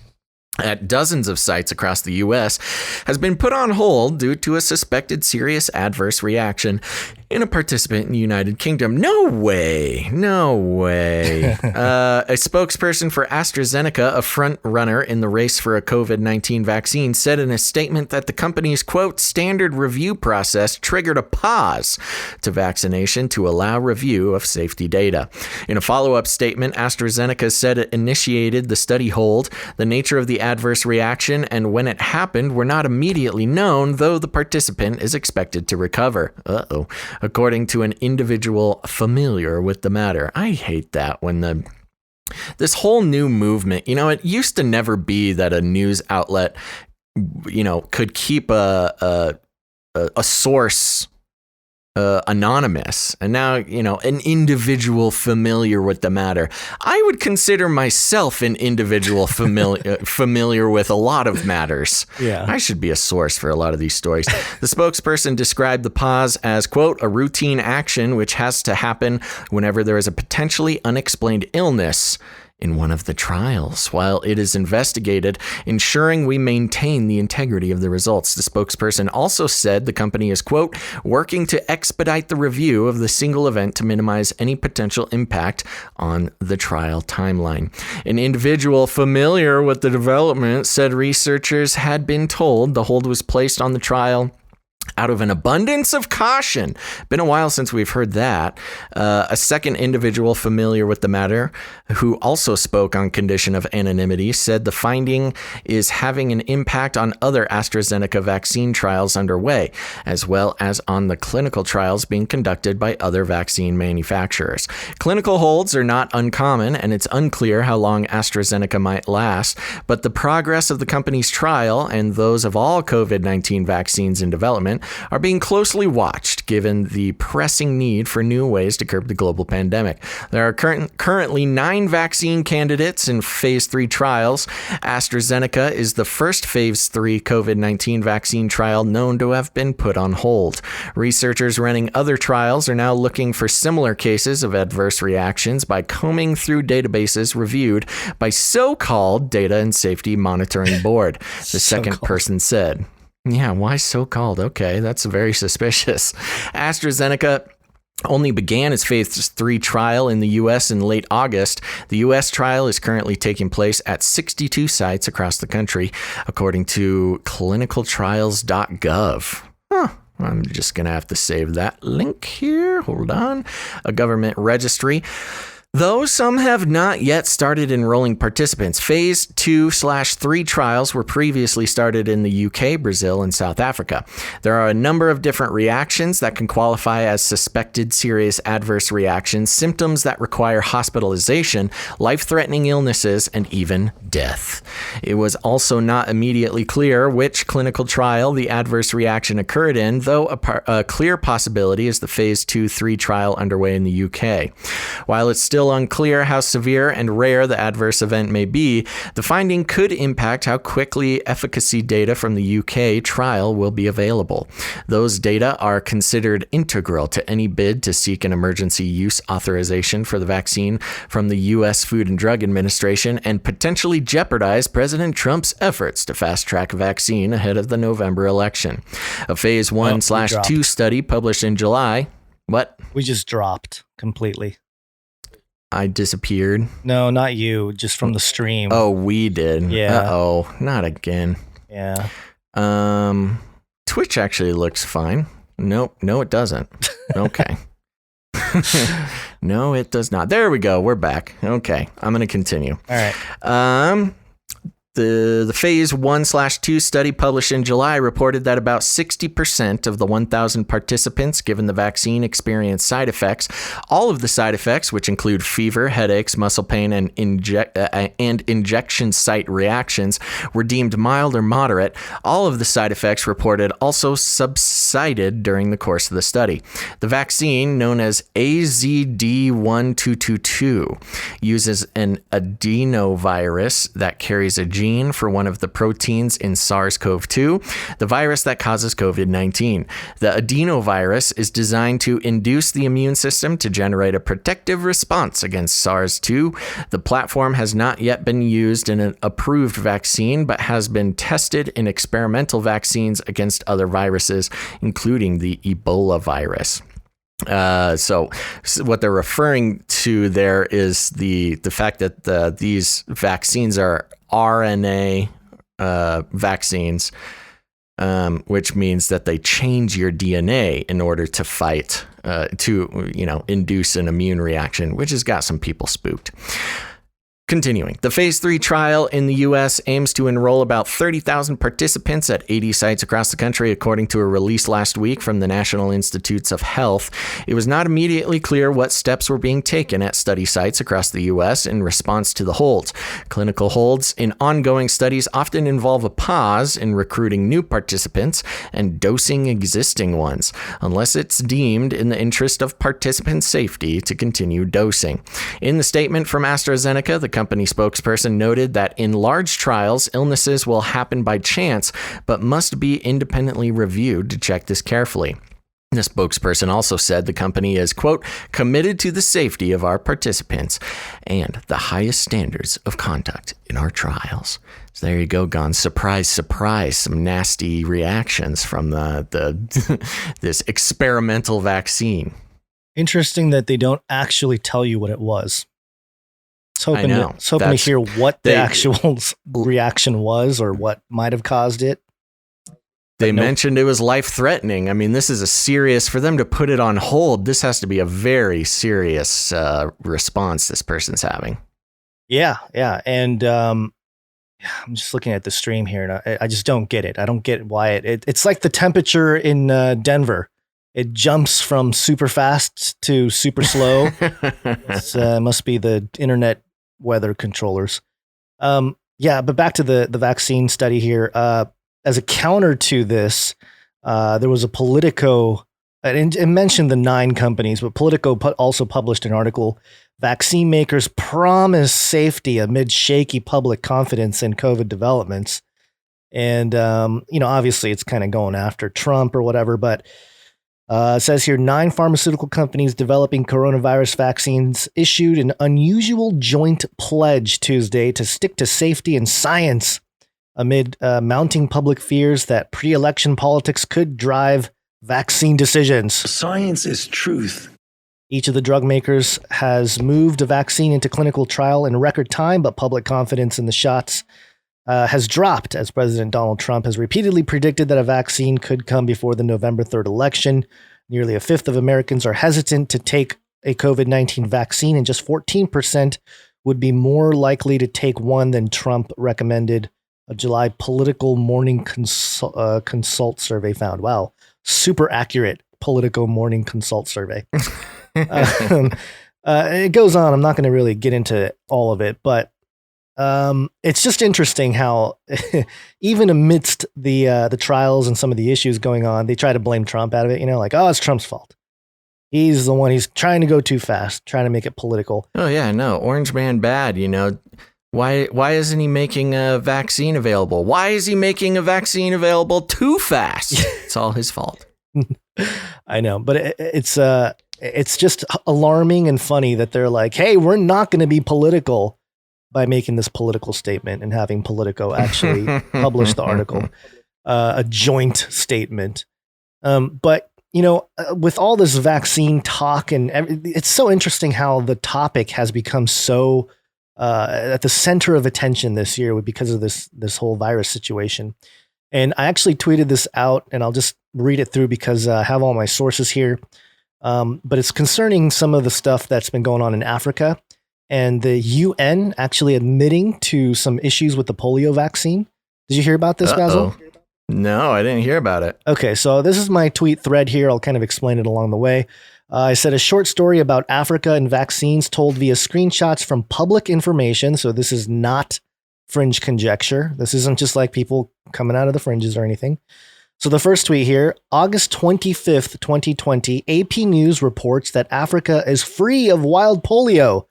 Speaker 4: at dozens of sites across the U.S. has been put on hold due to a suspected serious adverse reaction in a participant in the United Kingdom. No way. A spokesperson for AstraZeneca, a front runner in the race for a COVID-19 vaccine, said in a statement that the company's, quote, standard review process triggered a pause to vaccination to allow review of safety data. In a follow-up statement, AstraZeneca said it initiated the study hold. The nature of the adverse reaction and when it happened were not immediately known, though the participant is expected to recover. According to an individual familiar with the matter. I hate that when this whole new movement, it used to never be that a news outlet, could keep a source anonymous, and now an individual familiar with the matter. I would consider myself an individual familiar with a lot of matters. Yeah, I should be a source for a lot of these stories. The spokesperson described the pause as, quote, a routine action which has to happen whenever there is a potentially unexplained illness in one of the trials, while it is investigated, ensuring we maintain the integrity of the results. The spokesperson also said the company is, quote, working to expedite the review of the single event to minimize any potential impact on the trial timeline. An individual familiar with the development said researchers had been told the hold was placed on the trial out of an abundance of caution. Been a while since we've heard that. A second individual familiar with the matter, who also spoke on condition of anonymity, said the finding is having an impact on other AstraZeneca vaccine trials underway, as well as on the clinical trials being conducted by other vaccine manufacturers. Clinical holds are not uncommon, and it's unclear how long AstraZeneca might last, but the progress of the company's trial and those of all COVID-19 vaccines in development are being closely watched given the pressing need for new ways to curb the global pandemic. There are currently 9 vaccine candidates in phase 3 trials. AstraZeneca is the first phase 3 COVID-19 vaccine trial known to have been put on hold. Researchers running other trials are now looking for similar cases of adverse reactions by combing through databases reviewed by so-called Data and Safety Monitoring Board, the second person said. Yeah, why so-called? Okay, that's very suspicious. AstraZeneca only began its phase 3 trial in the U.S. in late August. The U.S. trial is currently taking place at 62 sites across the country, according to clinicaltrials.gov. I'm just going to have to save that link here. Hold on. A government registry. Though some have not yet started enrolling participants, phase 2/3 trials were previously started in the UK, Brazil, and South Africa. There are a number of different reactions that can qualify as suspected serious adverse reactions, symptoms that require hospitalization, life-threatening illnesses, and even death. It was also not immediately clear which clinical trial the adverse reaction occurred in, though a clear possibility is the phase 2/3 trial underway in the UK. While it's still unclear how severe and rare the adverse event may be, the finding could impact how quickly efficacy data from the UK trial will be available. Those data are considered integral to any bid to seek an emergency use authorization for the vaccine from the U.S. Food and Drug Administration and potentially jeopardize President Trump's efforts to fast-track vaccine ahead of the November election. A phase 1/2 study published in July. What?
Speaker 1: We just dropped completely.
Speaker 4: I disappeared.
Speaker 1: No, not you. Just from the stream.
Speaker 4: Oh, we did.
Speaker 1: Yeah.
Speaker 4: Uh-oh. Not again.
Speaker 1: Yeah.
Speaker 4: Twitch actually looks fine. Nope. No, it doesn't. Okay. No, it does not. There we go. We're back. Okay. I'm going to continue.
Speaker 1: All right.
Speaker 4: The phase 1/2 study published in July reported that about 60% of the 1,000 participants given the vaccine experienced side effects. All of the side effects, which include fever, headaches, muscle pain, and injection site reactions, were deemed mild or moderate. All of the side effects reported also subsided during the course of the study. The vaccine, known as AZD1222, uses an adenovirus that carries a gene for one of the proteins in SARS-CoV-2, the virus that causes COVID-19. The adenovirus is designed to induce the immune system to generate a protective response against SARS-2. The platform has not yet been used in an approved vaccine, but has been tested in experimental vaccines against other viruses, including the Ebola virus. So what they're referring to there is the fact that these vaccines are RNA vaccines, which means that they change your DNA in order to fight, induce an immune reaction, which has got some people spooked. Continuing, the phase 3 trial in the U.S. aims to enroll about 30,000 participants at 80 sites across the country, according to a release last week from the National Institutes of Health. It was not immediately clear what steps were being taken at study sites across the U.S. in response to the holds. Clinical holds in ongoing studies often involve a pause in recruiting new participants and dosing existing ones, unless it's deemed in the interest of participant safety to continue dosing. In the statement from AstraZeneca, the company spokesperson noted that in large trials, illnesses will happen by chance, but must be independently reviewed to check this carefully. The spokesperson also said the company is, quote, committed to the safety of our participants and the highest standards of conduct in our trials. So there you go, Gonz. Surprise, surprise. Some nasty reactions from this experimental vaccine.
Speaker 1: Interesting that they don't actually tell you what it was.
Speaker 4: I know.
Speaker 1: Hoping to hear what the actual reaction was or what might have caused it.
Speaker 4: They mentioned it was life-threatening. I mean, this is for them to put it on hold, this has to be a very serious response this person's having. Yeah.
Speaker 1: And I'm just looking at the stream here, and I just don't get it. I don't get why it's like the temperature in Denver. It jumps from super fast to super slow. It must be the internet weather controllers. But back to the vaccine study here. As a counter to this, there was a Politico, and it mentioned the 9 companies, but Politico also published an article, Vaccine Makers Promise Safety Amid Shaky Public Confidence in COVID Developments. And, obviously it's kind of going after Trump or whatever, but it says here 9 pharmaceutical companies developing coronavirus vaccines issued an unusual joint pledge Tuesday to stick to safety and science amid mounting public fears that pre-election politics could drive vaccine decisions.
Speaker 6: Science is truth.
Speaker 1: Each of the drug makers has moved a vaccine into clinical trial in record time, but public confidence in the shots has dropped as President Donald Trump has repeatedly predicted that a vaccine could come before the November 3rd election. Nearly a fifth of Americans are hesitant to take a COVID-19 vaccine, and just 14% would be more likely to take one than Trump recommended. A July Political Morning Consult survey found. Wow, super accurate Politico Morning Consult survey. It goes on. I'm not going to really get into all of it, but it's just interesting how even amidst the trials and some of the issues going on, they try to blame Trump out of it. You know, like, oh, it's Trump's fault. He's the one. He's trying to go too fast, trying to make it political.
Speaker 4: Oh yeah, no, Orange Man bad. You know, why isn't he making a vaccine available? Why is he making a vaccine available too fast? It's all his fault.
Speaker 1: I know, but it's just alarming and funny that they're like, hey, we're not going to be political by making this political statement and having Politico actually publish the article, a joint statement. But you know, with all this vaccine talk and it's so interesting how the topic has become so at the center of attention this year because of this whole virus situation. And I actually tweeted this out, and I'll just read it through because I have all my sources here. But it's concerning some of the stuff that's been going on in Africa and the UN actually admitting to some issues with the polio vaccine. Did you hear about this, Basil?
Speaker 4: No, I didn't hear about it.
Speaker 1: Okay, so this is my tweet thread here. I'll kind of explain it along the way. I said a short story about Africa and vaccines told via screenshots from public information. So this is not fringe conjecture. This isn't just like people coming out of the fringes or anything. So the first tweet here, August 25th, 2020, AP News reports that Africa is free of wild polio.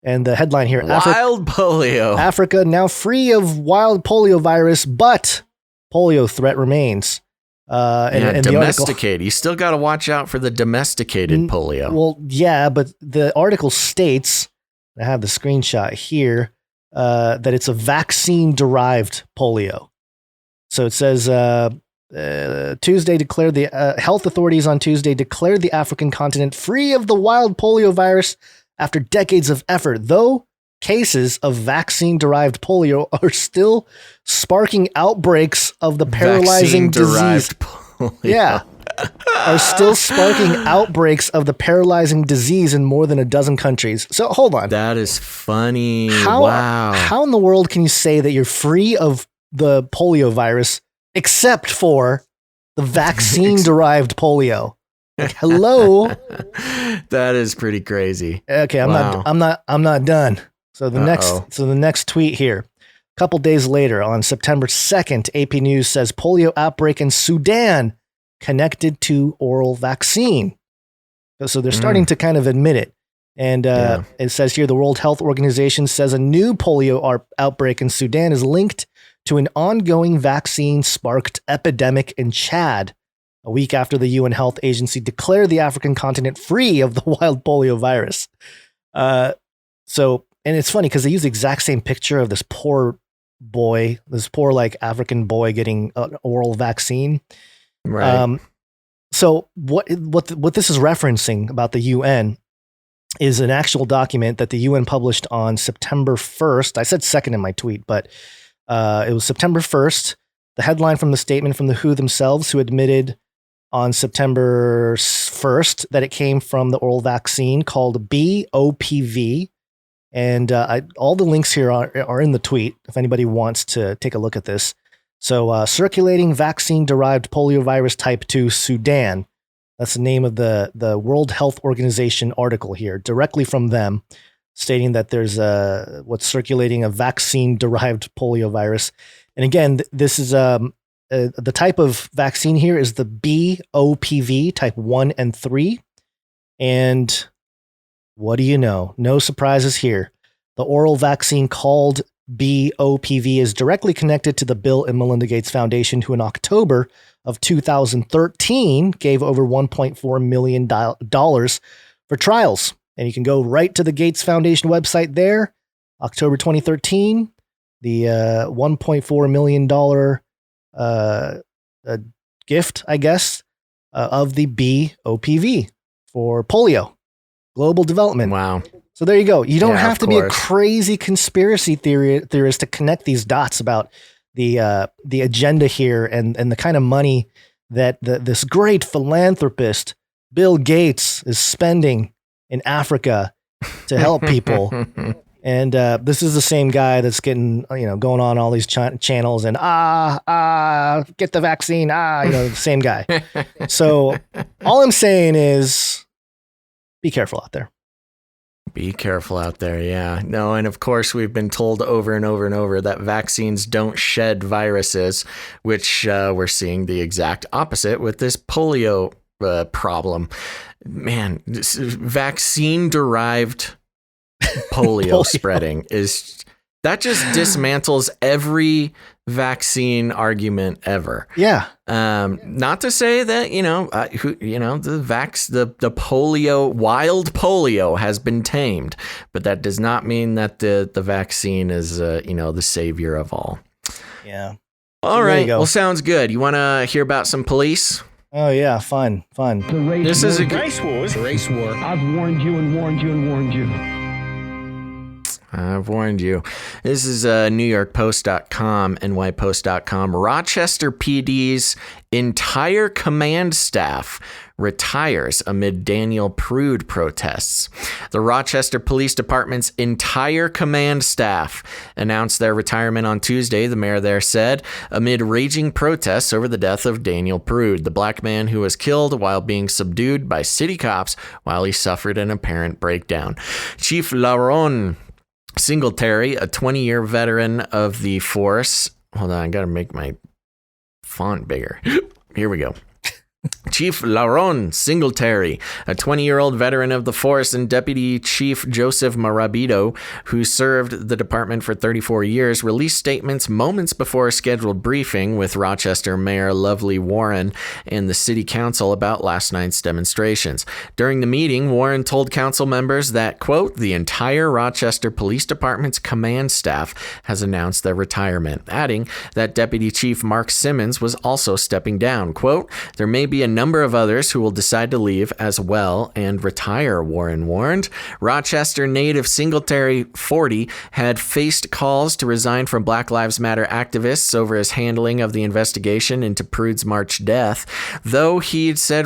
Speaker 1: And the headline here,
Speaker 4: polio.
Speaker 1: Africa now free of wild polio virus, but polio threat remains. And
Speaker 4: domesticated. You still got to watch out for the domesticated polio.
Speaker 1: Well, yeah, but the article states, I have the screenshot here, that it's a vaccine-derived polio. So it says, Tuesday declared the health authorities on Tuesday declared the African continent free of the wild polio virus after decades of effort, though cases of vaccine-derived polio are still sparking outbreaks of the paralyzing disease. Yeah, are still sparking outbreaks of the paralyzing disease in more than a dozen countries. So hold on.
Speaker 4: That is funny.
Speaker 1: Wow. How in the world can you say that you're free of the polio virus except for the vaccine-derived polio? Like, hello.
Speaker 4: That is pretty crazy.
Speaker 1: Okay, I'm not done. So the next tweet here. A couple days later, on September 2nd, AP News says polio outbreak in Sudan connected to oral vaccine. So they're starting to kind of admit it. And it says here the World Health Organization says a new polio outbreak in Sudan is linked to an ongoing vaccine-sparked epidemic in Chad, a week after the UN Health Agency declared the African continent free of the wild polio virus. And it's funny because they use the exact same picture of this poor boy, like African boy getting an oral vaccine.
Speaker 4: Right.
Speaker 1: So what this is referencing about the UN is an actual document that the UN published on September 1st. I said second in my tweet, but it was September 1st. The headline from the statement from the WHO themselves, who admitted on September 1st that it came from the oral vaccine called BOPV. And all the links here are in the tweet if anybody wants to take a look at this. So circulating vaccine-derived poliovirus type 2 Sudan. That's the name of the World Health Organization article here, directly from them, stating that there's what's circulating a vaccine-derived poliovirus. And again, this is the type of vaccine here is the BOPV type 1 and 3. And what do you know? No surprises here. The oral vaccine called BOPV is directly connected to the Bill and Melinda Gates Foundation, who in October of 2013 gave over $1.4 million for trials. And you can go right to the Gates Foundation website there. October 2013, the $1.4 million gift, I guess, of the BOPV for polio. Global development.
Speaker 4: Wow.
Speaker 1: So there you go. You don't have to be a crazy conspiracy theorist to connect these dots about the agenda here and the kind of money that this great philanthropist, Bill Gates, is spending in Africa to help people. And this is the same guy that's getting, going on all these channels and get the vaccine. The same guy. So all I'm saying is be careful out there.
Speaker 4: Be careful out there. Yeah. No. And of course, we've been told over and over and over that vaccines don't shed viruses, which we're seeing the exact opposite with this polio problem. Man, vaccine derived polio spreading that just dismantles every vaccine argument ever.
Speaker 1: Yeah.
Speaker 4: Not to say that, the polio, wild polio has been tamed, but that does not mean that the vaccine is, the savior of all.
Speaker 1: Yeah.
Speaker 4: All right. Well, sounds good. You want to hear about some police?
Speaker 1: Oh yeah. Fun.
Speaker 4: This is a
Speaker 7: race war.
Speaker 6: I've warned you and warned you and warned you.
Speaker 4: I've warned you. This is NewYorkPost.com, NYPost.com. Rochester PD's entire command staff retires amid Daniel Prude protests. The Rochester Police Department's entire command staff announced their retirement on Tuesday, the mayor there said, amid raging protests over the death of Daniel Prude, the black man who was killed while being subdued by city cops while he suffered an apparent breakdown. Chief Laron Singletary, a 20-year veteran of the force. Hold on, I got to make my font bigger. Here we go. Chief Laron Singletary, a 20-year-old veteran of the force, and Deputy Chief Joseph Marabito, who served the department for 34 years, released statements moments before a scheduled briefing with Rochester Mayor Lovely Warren and the city council about last night's demonstrations. During the meeting, Warren told council members that, quote, the entire Rochester Police Department's command staff has announced their retirement, adding that Deputy Chief Mark Simmons was also stepping down. Quote, there may be a number of others who will decide to leave as well and retire, Warren warned. Rochester native Singletary, 40, had faced calls to resign from Black Lives Matter activists over his handling of the investigation into Prude's March death, though he'd said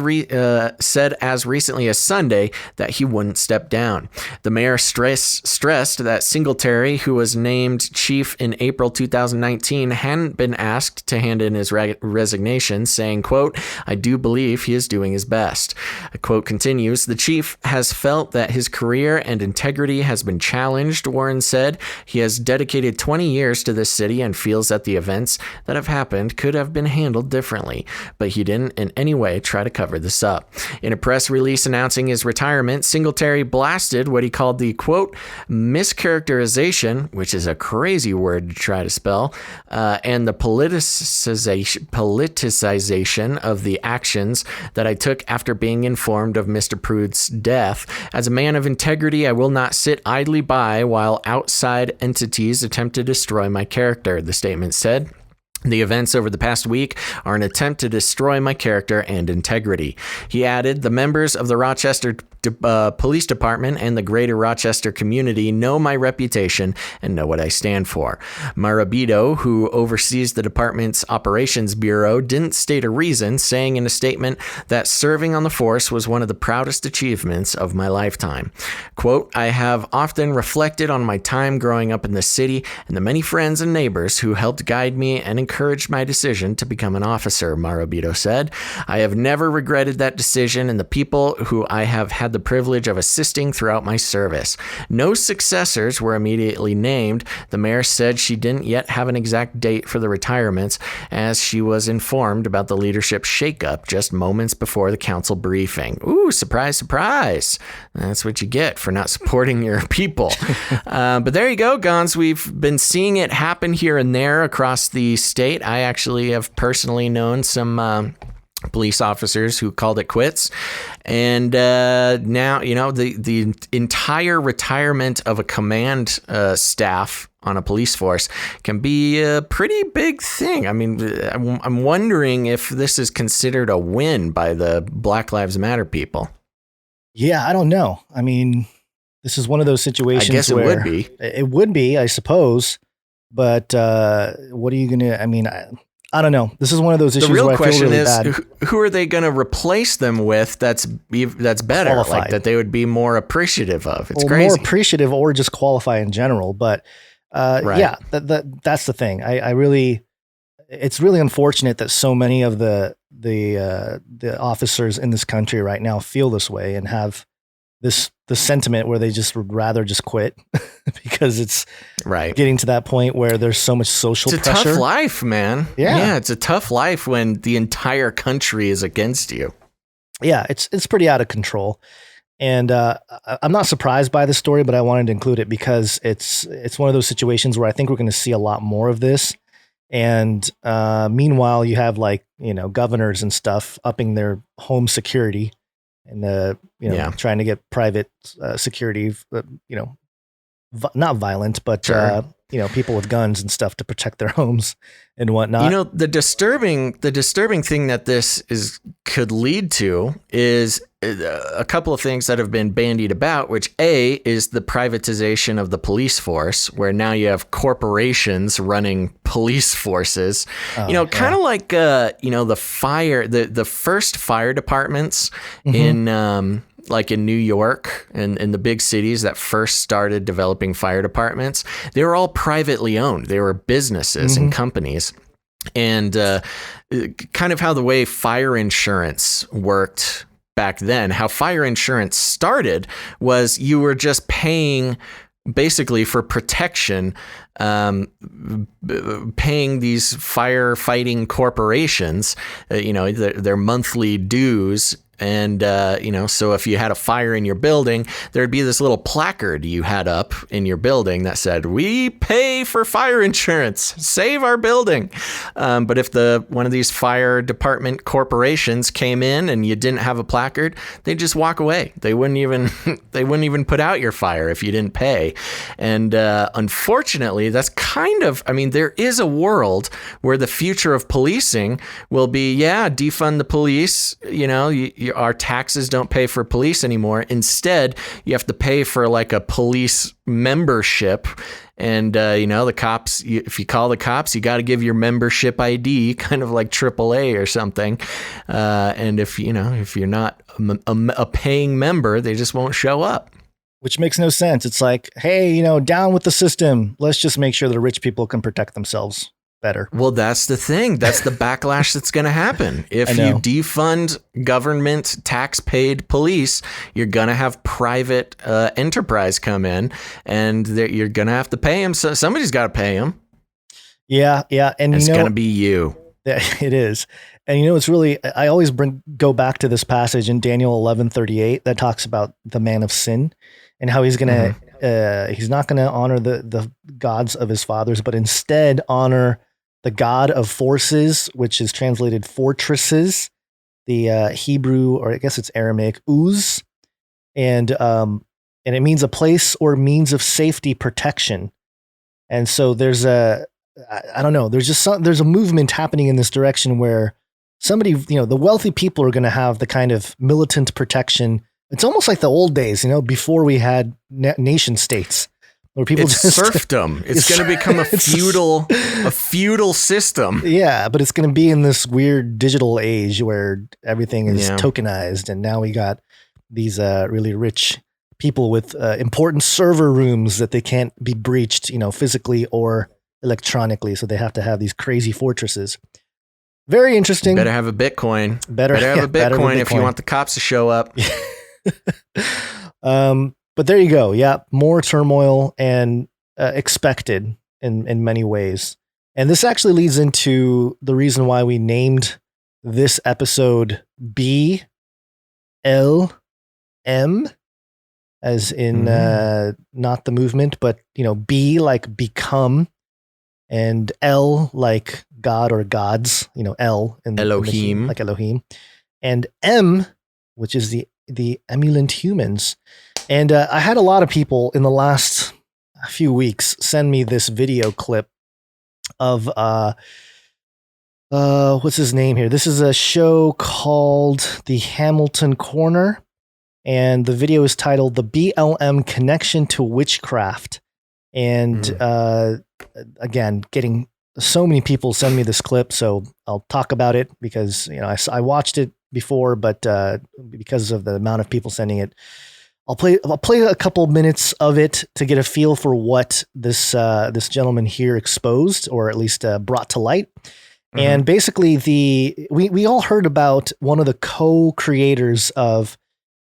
Speaker 4: as recently as Sunday that he wouldn't step down. The mayor stressed that Singletary, who was named chief in April 2019, hadn't been asked to hand in his resignation, saying, quote, I do believe he is doing his best. The quote continues, the chief has felt that his career and integrity has been challenged, Warren said. He has dedicated 20 years to this city and feels that the events that have happened could have been handled differently, but he didn't in any way try to cover this up. In a press release announcing his retirement, Singletary blasted what he called the, quote, mischaracterization, which is a crazy word to try to spell, and the politicization of the actions that I took after being informed of Mr. Prude's death. As a man of integrity, I will not sit idly by while outside entities attempt to destroy my character, the statement said. The events over the past week are an attempt to destroy my character and integrity. He added, the members of the Rochester Police Department and the greater Rochester community know my reputation and know what I stand for. Marabito, who oversees the department's operations bureau, didn't state a reason, saying in a statement that serving on the force was one of the proudest achievements of my lifetime. Quote, I have often reflected on my time growing up in the city and the many friends and neighbors who helped guide me and encouraged my decision to become an officer, Marabito said. I have never regretted that decision and the people who I have had the privilege of assisting throughout my service. No successors were immediately named. The mayor said she didn't yet have an exact date for the retirements, as she was informed about the leadership shakeup just moments before the council briefing. Ooh, surprise, surprise. That's what you get for not supporting your people. But there you go, Gonz. We've been seeing it happen here and there across the state. I actually have personally known some police officers who called it quits. And now, the entire retirement of a command staff on a police force can be a pretty big thing. I mean, I'm wondering if this is considered a win by the Black Lives Matter people.
Speaker 1: Yeah, I don't know. I mean, this is one of those situations
Speaker 4: I guess
Speaker 1: where
Speaker 4: it would be.
Speaker 1: It would be, I suppose. But what are you going to, I don't know. This is one of those issues
Speaker 4: The real
Speaker 1: where I feel
Speaker 4: question
Speaker 1: really
Speaker 4: is,
Speaker 1: bad.
Speaker 4: who are they going to replace them with that's better,
Speaker 1: Qualified.
Speaker 4: like that they would be more appreciative of? It's
Speaker 1: Or
Speaker 4: crazy.
Speaker 1: more appreciative, or just qualify in general. But
Speaker 4: Right.
Speaker 1: yeah, that's the thing. I really, it's really unfortunate that so many of the officers in this country right now feel this way and have the sentiment where they just would rather just quit because it's
Speaker 4: Right.
Speaker 1: getting to that point where there's so much social
Speaker 4: It's a
Speaker 1: pressure.
Speaker 4: tough life, man.
Speaker 1: Yeah.
Speaker 4: It's a tough life when the entire country is against you.
Speaker 1: Yeah, it's pretty out of control. And I'm not surprised by this story, but I wanted to include it because it's one of those situations where I think we're going to see a lot more of this. And meanwhile, you have governors and stuff upping their home security and trying to get private security. Not violent, but
Speaker 4: Sure.
Speaker 1: people with guns and stuff to protect their homes and whatnot.
Speaker 4: The disturbing thing that this could lead to is a couple of things that have been bandied about, which A is the privatization of the police force, where now you have corporations running police forces. Kind of like the first fire departments in like in New York and in the big cities that first started developing fire departments, they were all privately owned. They were businesses and companies. And kind of how the way fire insurance worked back then, how fire insurance started was you were just paying basically for protection, paying these firefighting corporations, their monthly dues. And, so if you had a fire in your building, there'd be this little placard you had up in your building that said, "We pay for fire insurance, save our building." But if one of these fire department corporations came in and you didn't have a placard, they'd just walk away. They wouldn't even put out your fire if you didn't pay. And unfortunately, that's there is a world where the future of policing will be, defund the police, our taxes don't pay for police anymore. Instead, you have to pay for like a police membership. And, the cops, if you call the cops, you got to give your membership ID, kind of like AAA or something. And if you're not a paying member, they just won't show up.
Speaker 1: Which makes no sense. It's like, hey, down with the system. Let's just make sure the rich people can protect themselves better.
Speaker 4: Well, that's the thing. That's the backlash that's going to happen. If you defund government tax-paid police, you're going to have private enterprise come in, and you're going to have to pay them. So somebody's got to pay them.
Speaker 1: Yeah. And
Speaker 4: it's going to be you.
Speaker 1: It is. And it's really, I always go back to this passage in Daniel 11:38 that talks about the man of sin and how he's going to, he's not going to honor the gods of his fathers, but instead honor the God of forces, which is translated fortresses, the Hebrew, or I guess it's Aramaic, Uz, and it means a place or means of safety protection. And so there's I don't know, there's a movement happening in this direction where somebody, the wealthy people are going to have the kind of militant protection. It's almost like the old days, before we had nation states. Where people
Speaker 4: it's
Speaker 1: just
Speaker 4: serfdom. It's going to become a feudal system.
Speaker 1: Yeah, but it's going to be in this weird digital age where everything is tokenized, and now we got these really rich people with important server rooms that they can't be breached, physically or electronically. So they have to have these crazy fortresses. Very interesting.
Speaker 4: Better have a Bitcoin.
Speaker 1: Better have a
Speaker 4: Bitcoin if you want the cops to show up.
Speaker 1: But there you go. Yeah. More turmoil and expected in many ways. And this actually leads into the reason why we named this episode BLM, as in not the movement, but B like become, and L like God or gods, L in
Speaker 4: Elohim,
Speaker 1: like Elohim, and M, which is the emulant humans. And I had a lot of people in the last few weeks send me this video clip of what's his name here? This is a show called The Hamilton Corner, and the video is titled "The BLM Connection to Witchcraft." And again, getting so many people send me this clip, so I'll talk about it because I watched it before, but because of the amount of people sending it, I'll play a couple minutes of it to get a feel for what this gentleman here exposed, or at least brought to light. Mm-hmm. And basically, we all heard about one of the co-creators of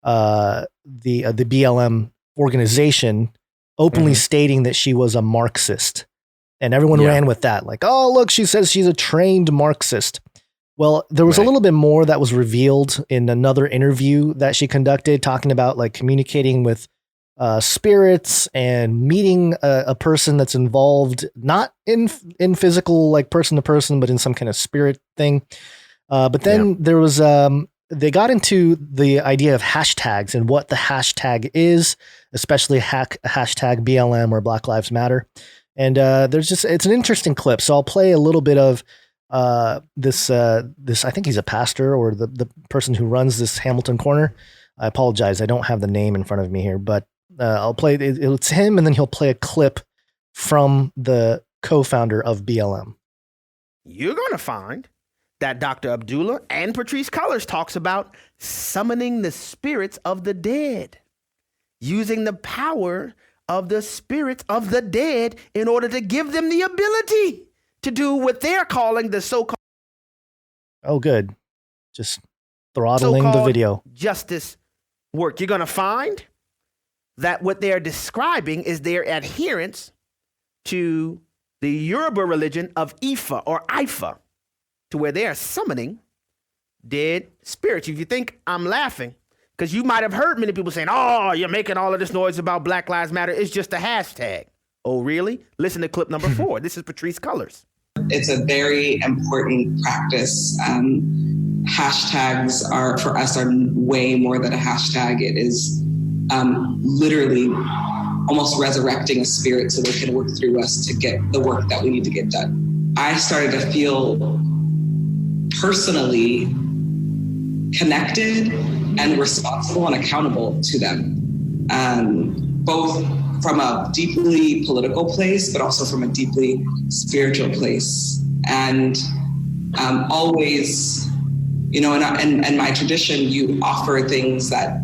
Speaker 1: the BLM organization openly stating that she was a Marxist, and everyone ran with that, like, oh, look, she says she's a trained Marxist. Well, there was a little bit more that was revealed in another interview that she conducted, talking about like communicating with spirits and meeting a person that's involved, not in physical, like person to person, but in some kind of spirit thing. But then there was, they got into the idea of hashtags and what the hashtag is, especially hashtag BLM or Black Lives Matter. And it's an interesting clip. So I'll play a little bit of this, I think he's a pastor or the person who runs this Hamilton Corner. I apologize, I don't have the name in front of me here, but I'll play it's him, and then he'll play a clip from the co-founder of BLM.
Speaker 7: You're going to find that Dr. Abdullah and Patrice Cullors talks about summoning the spirits of the dead, using the power of the spirits of the dead in order to give them the ability to do what they're calling the so-called...
Speaker 1: Oh, good. Just throttling the video.
Speaker 7: Justice work. You're going to find that what they're describing is their adherence to the Yoruba religion of Ifa or Ifa, to where they are summoning dead spirits. If you think I'm laughing, because you might have heard many people saying, oh, you're making all of this noise about Black Lives Matter, it's just a hashtag. Oh, really? Listen to clip number 4. This is Patrice Cullors.
Speaker 8: It's a very important practice. Hashtags for us are way more than a hashtag. It is literally almost resurrecting a spirit so they can work through us to get the work that we need to get done. I started to feel personally connected and responsible and accountable to them, both from a deeply political place, but also from a deeply spiritual place. And always, in my tradition, you offer things that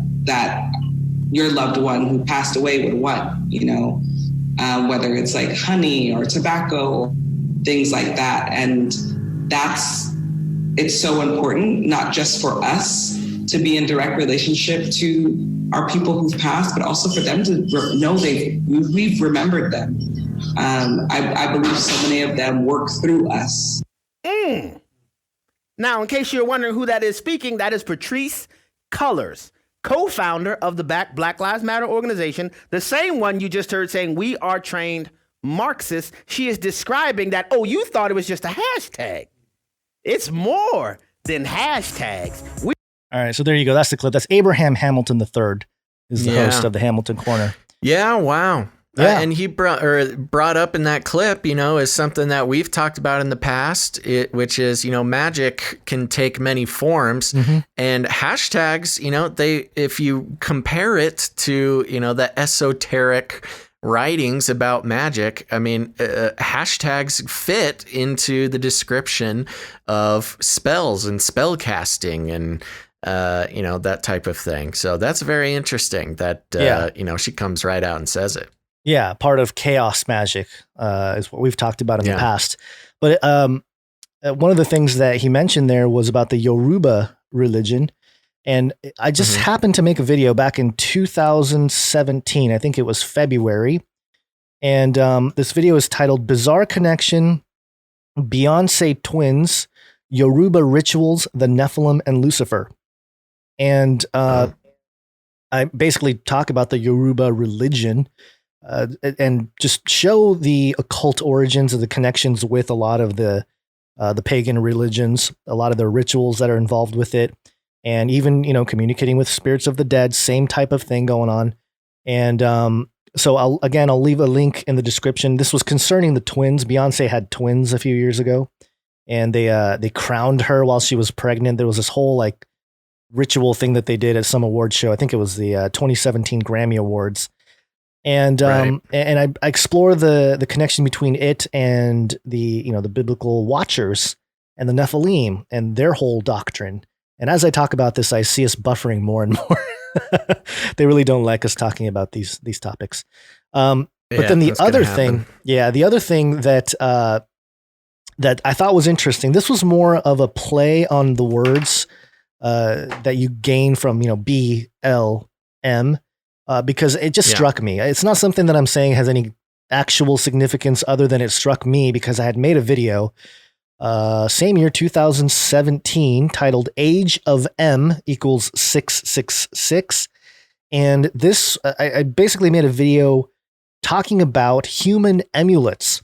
Speaker 8: your loved one who passed away would want, whether it's like honey or tobacco, things like that. And it's so important, not just for us to be in direct relationship to our people who've passed, but also for them to know we've remembered them. I believe so many of them work through us.
Speaker 7: Now, in case you're wondering who that is speaking, that is Patrice Cullors, co-founder of the Black Lives Matter organization, the same one you just heard saying we are trained Marxists. She is describing that, oh, you thought it was just a hashtag. It's more than hashtags.
Speaker 1: All right, so there you go. That's the clip. That's Abraham Hamilton III is the host of the Hamilton Corner.
Speaker 4: Yeah, wow.
Speaker 1: Yeah.
Speaker 4: And he brought up in that clip, is something that we've talked about in the past, which is, magic can take many forms, and hashtags, if you compare it to, the esoteric writings about magic, hashtags fit into the description of spells and spell casting and, that type of thing. So that's very interesting that, she comes right out and says it.
Speaker 1: Yeah, part of chaos magic is what we've talked about in the past. But one of the things that he mentioned there was about the Yoruba religion. And I just happened to make a video back in 2017. I think it was February. And this video is titled Bizarre Connection, Beyonce Twins, Yoruba Rituals, the Nephilim, and Lucifer. And I basically talk about the Yoruba religion and just show the occult origins of the connections with a lot of the pagan religions, a lot of the rituals that are involved with it, and even, communicating with spirits of the dead, same type of thing going on. And so I'll leave a link in the description. This was concerning the twins. Beyonce had twins a few years ago, and they crowned her while she was pregnant. There was this whole ritual thing that they did at some award show. I think it was the 2017 Grammy Awards. And
Speaker 4: Right.
Speaker 1: and I explore the connection between it and the the biblical watchers and the Nephilim and their whole doctrine. And as I talk about this, I see us buffering more and more. They really don't like us talking about these topics. But
Speaker 4: Yeah,
Speaker 1: then the
Speaker 4: that's gonna
Speaker 1: other
Speaker 4: happen.
Speaker 1: thing, the other thing that that I thought was interesting. This was more of a play on the words that you gain from BLM. Because it just
Speaker 4: Yeah.
Speaker 1: struck me. It's not something that I'm saying has any actual significance other than it struck me because I had made a video, same year, 2017, titled Age of M equals 666. And this, I basically made a video talking about human emulets.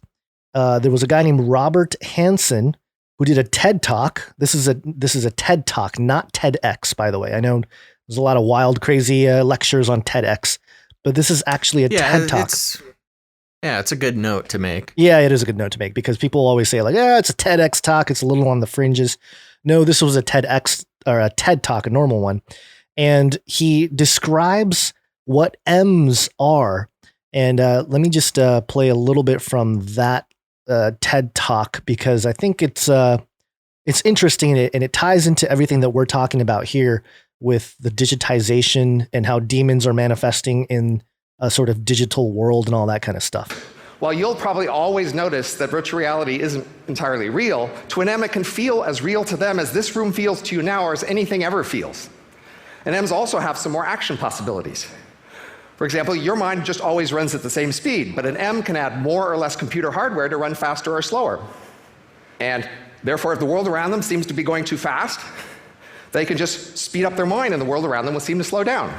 Speaker 1: There was a guy named Robert Hansen who did a TED Talk. This is a TED Talk, not TEDx, by the way. I know there's a lot of wild, crazy lectures on TEDx, but this is actually a TED Talk.
Speaker 4: It's a good note to make.
Speaker 1: Yeah, it is a good note to make because people always say like, it's a TEDx talk. It's a little on the fringes. No, this was a TEDx or a TED Talk, a normal one. And he describes what M's are. And let me just play a little bit from that TED Talk because I think it's interesting and it ties into everything that we're talking about here with the digitization and how demons are manifesting in a sort of digital world and all that kind of stuff.
Speaker 9: While you'll probably always notice that virtual reality isn't entirely real, to an M it can feel as real to them as this room feels to you now or as anything ever feels. And M's also have some more action possibilities. For example, your mind just always runs at the same speed, but an M can add more or less computer hardware to run faster or slower. And therefore, if the world around them seems to be going too fast, they can just speed up their mind and the world around them will seem to slow down.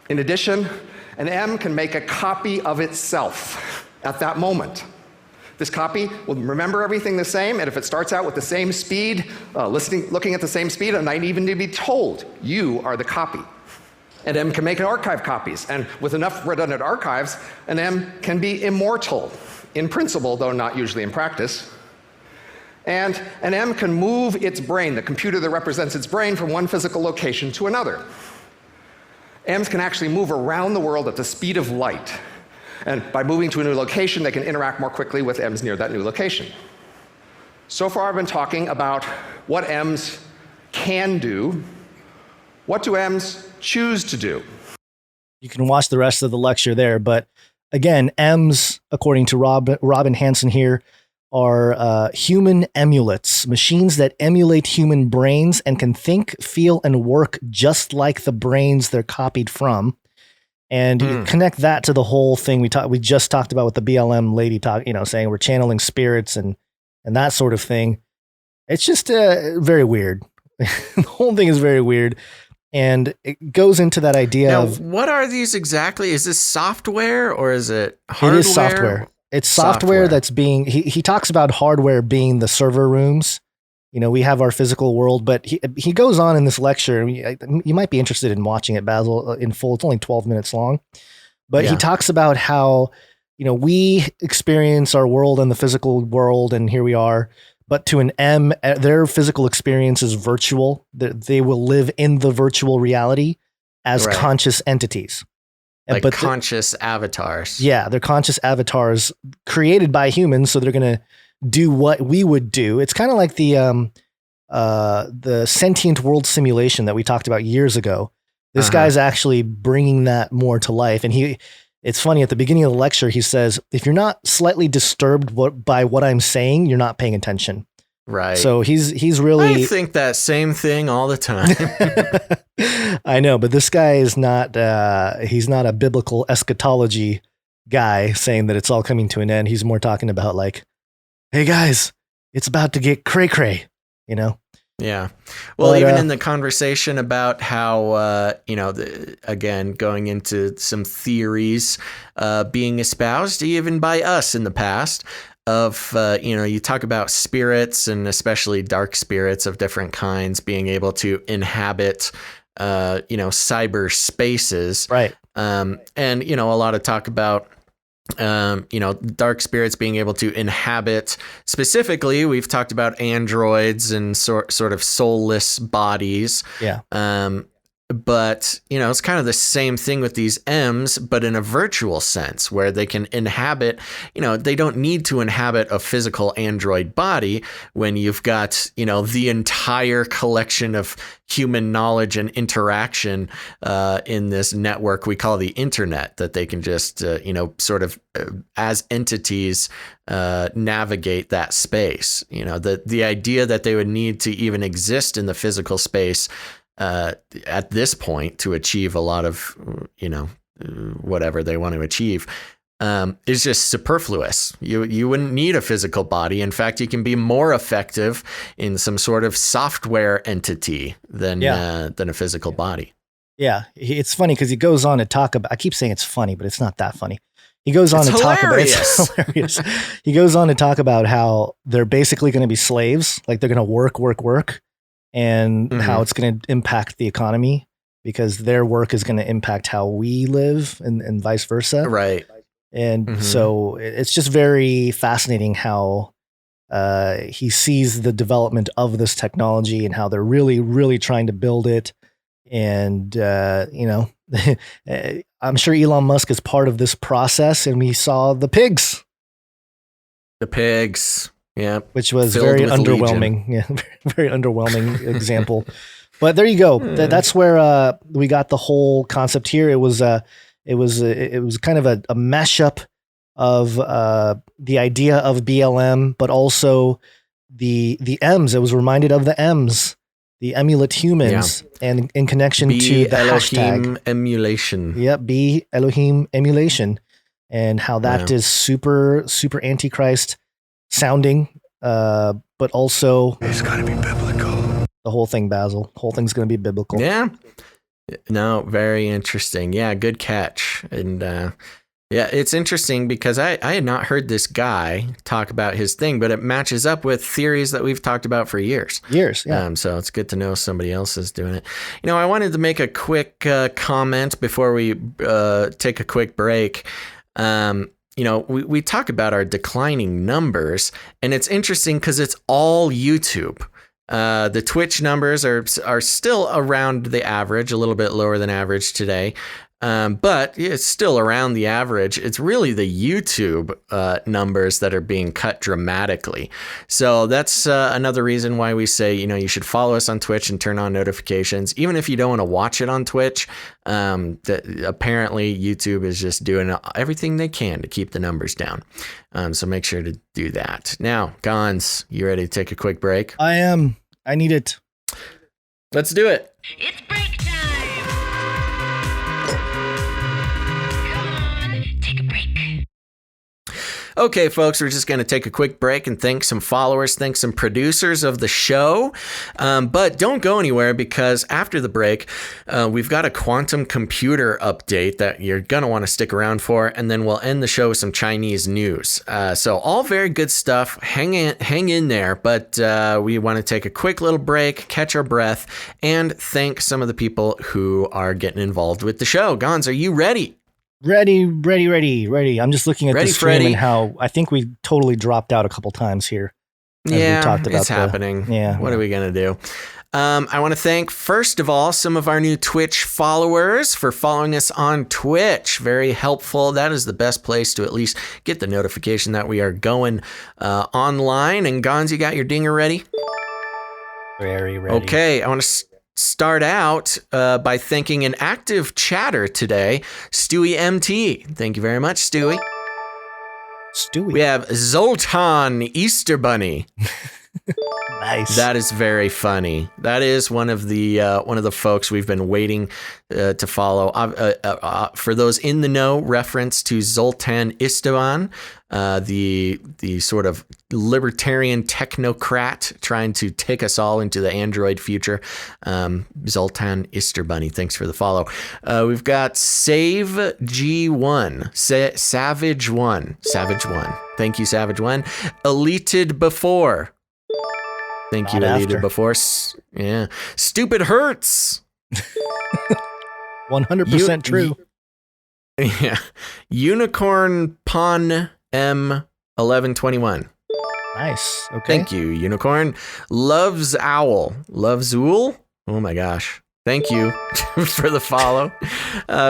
Speaker 9: In addition, an M can make a copy of itself at that moment. This copy will remember everything the same, and if it starts out with the same speed, looking at the same speed, and might even be told, you are the copy. An M can make archive copies, and with enough redundant archives, an M can be immortal, in principle, though not usually in practice. And an M can move its brain, the computer that represents its brain, from one physical location to another. M's can actually move around the world at the speed of light. And by moving to a new location, they can interact more quickly with M's near that new location. So far, I've been talking about what M's can do. What do M's choose to do?
Speaker 1: You can watch the rest of the lecture there. But again, M's, according to Robin Hansen here, are human emulets, machines that emulate human brains and can think, feel, and work just like the brains they're copied from. And you connect that to the whole thing we just talked about with the BLM lady saying we're channeling spirits and that sort of thing. It's just very weird. The whole thing is very weird. And it goes into that idea
Speaker 4: Now,
Speaker 1: of
Speaker 4: what are these exactly? Is this software or is it hardware?
Speaker 1: It is software. It's software that's being, he talks about hardware being the server rooms. We have our physical world, but he goes on in this lecture. You might be interested in watching it, Basil, in full. It's only 12 minutes long. But he talks about how, we experience our world and the physical world, and here we are. But to an M, their physical experience is virtual. They will live in the virtual reality as conscious entities.
Speaker 4: Like conscious avatars.
Speaker 1: Yeah, they're conscious avatars created by humans, so they're going to do what we would do. It's kind of like the sentient world simulation that we talked about years ago. This guy's actually bringing that more to life. And it's funny, at the beginning of the lecture, he says, if you're not slightly disturbed by what I'm saying, you're not paying attention.
Speaker 4: Right.
Speaker 1: So he's really...
Speaker 4: I think that same thing all the time.
Speaker 1: I know, but this guy is not, he's not a biblical eschatology guy saying that it's all coming to an end. He's more talking about like, hey guys, it's about to get cray-cray,
Speaker 4: Yeah. Well,
Speaker 1: But,
Speaker 4: even in the conversation about how, again, going into some theories being espoused, even by us in the past, of, you talk about spirits and especially dark spirits of different kinds being able to inhabit, cyber spaces.
Speaker 1: Right.
Speaker 4: And, a lot of talk about, dark spirits being able to inhabit. Specifically, we've talked about androids and sort of soulless bodies.
Speaker 1: Yeah.
Speaker 4: But, it's kind of the same thing with these M's, but in a virtual sense where they can inhabit, they don't need to inhabit a physical android body when you've got, the entire collection of human knowledge and interaction in this network we call the internet, that they can just, sort of as entities navigate that space. The idea that they would need to even exist in the physical space at this point to achieve a lot of, whatever they want to achieve, is just superfluous. You wouldn't need a physical body. In fact, you can be more effective in some sort of software entity than a physical body.
Speaker 1: Yeah, it's funny because he goes on to talk about. I keep saying it's funny, but it's not that funny. He goes on
Speaker 4: It's
Speaker 1: to talk about.
Speaker 4: hilarious.
Speaker 1: It's hilarious. He goes on to talk about how they're basically going to be slaves, like they're going to work, and how it's going to impact the economy because their work is going to impact how we live, and vice versa.
Speaker 4: Right.
Speaker 1: And so it's just very fascinating how he sees the development of this technology and how they're really, really trying to build it. And, I'm sure Elon Musk is part of this process, and we saw the pigs.
Speaker 4: The pigs. Yeah.
Speaker 1: Which was
Speaker 4: Filled
Speaker 1: very
Speaker 4: with
Speaker 1: underwhelming. Yeah. Very underwhelming example. But there you go. That's where we got the whole concept here. It was kind of a mashup of the idea of BLM, but also the M's. It was reminded of the M's, the emulate humans, and in connection to the hashtag
Speaker 4: emulation.
Speaker 1: Yep, be Elohim emulation, and how that is super, super antichrist sounding, but also
Speaker 10: it's got to be biblical.
Speaker 1: The whole thing, Basil. The whole thing's going to be biblical.
Speaker 4: Yeah. No, very interesting. Yeah, good catch. And it's interesting because I had not heard this guy talk about his thing, but it matches up with theories that we've talked about for years.
Speaker 1: Yeah.
Speaker 4: So it's good to know somebody else is doing it. I wanted to make a quick comment before we take a quick break. We talk about our declining numbers, and it's interesting because it's all YouTube. The Twitch numbers are still around the average, a little bit lower than average today. But it's still around the average. It's really the YouTube numbers that are being cut dramatically. So that's another reason why we say, you should follow us on Twitch and turn on notifications. Even if you don't want to watch it on Twitch, apparently YouTube is just doing everything they can to keep the numbers down. So make sure to do that. Now, Gonz, you ready to take a quick break?
Speaker 1: I am. I need it.
Speaker 4: Let's do it.
Speaker 11: It's break time. Come on, take a break.
Speaker 4: Okay, folks, we're just going to take a quick break and thank some followers, thank some producers of the show. But don't go anywhere because after the break, we've got a quantum computer update that you're going to want to stick around for. And then we'll end the show with some Chinese news. So all very good stuff. Hang in there. But we want to take a quick little break, catch our breath, and thank some of the people who are getting involved with the show. Gonz, are you ready?
Speaker 1: Ready. I'm just looking at the stream and how I think we totally dropped out a couple times here.
Speaker 4: Yeah,
Speaker 1: we talked about
Speaker 4: it's happening.
Speaker 1: Yeah.
Speaker 4: What are we going to do? I want to thank, first of all, some of our new Twitch followers for following us on Twitch. Very helpful. That is the best place to at least get the notification that we are going online. And Gonz, you got your dinger ready?
Speaker 1: Very ready.
Speaker 4: Okay, I want to start out by thanking an active chatter today, Stewie MT. Thank you very much, Stewie. We have Zoltan Easter Bunny.
Speaker 1: Nice.
Speaker 4: That is very funny. That is one of the folks we've been waiting to follow. For those in the know, reference to Zoltan Esteban, the sort of libertarian technocrat trying to take us all into the Android future. Zoltan Easterbunny, thanks for the follow. We've got Save G1, Savage One. Thank you, Savage One. Elated Before. Thank you, Elated Before. Yeah. Stupid Hurts.
Speaker 1: 100% true.
Speaker 4: Yeah. Unicorn Pon M1121.
Speaker 1: Nice. Okay.
Speaker 4: Thank you, Unicorn. Loves Owl. Oh my gosh. Thank you for the follow.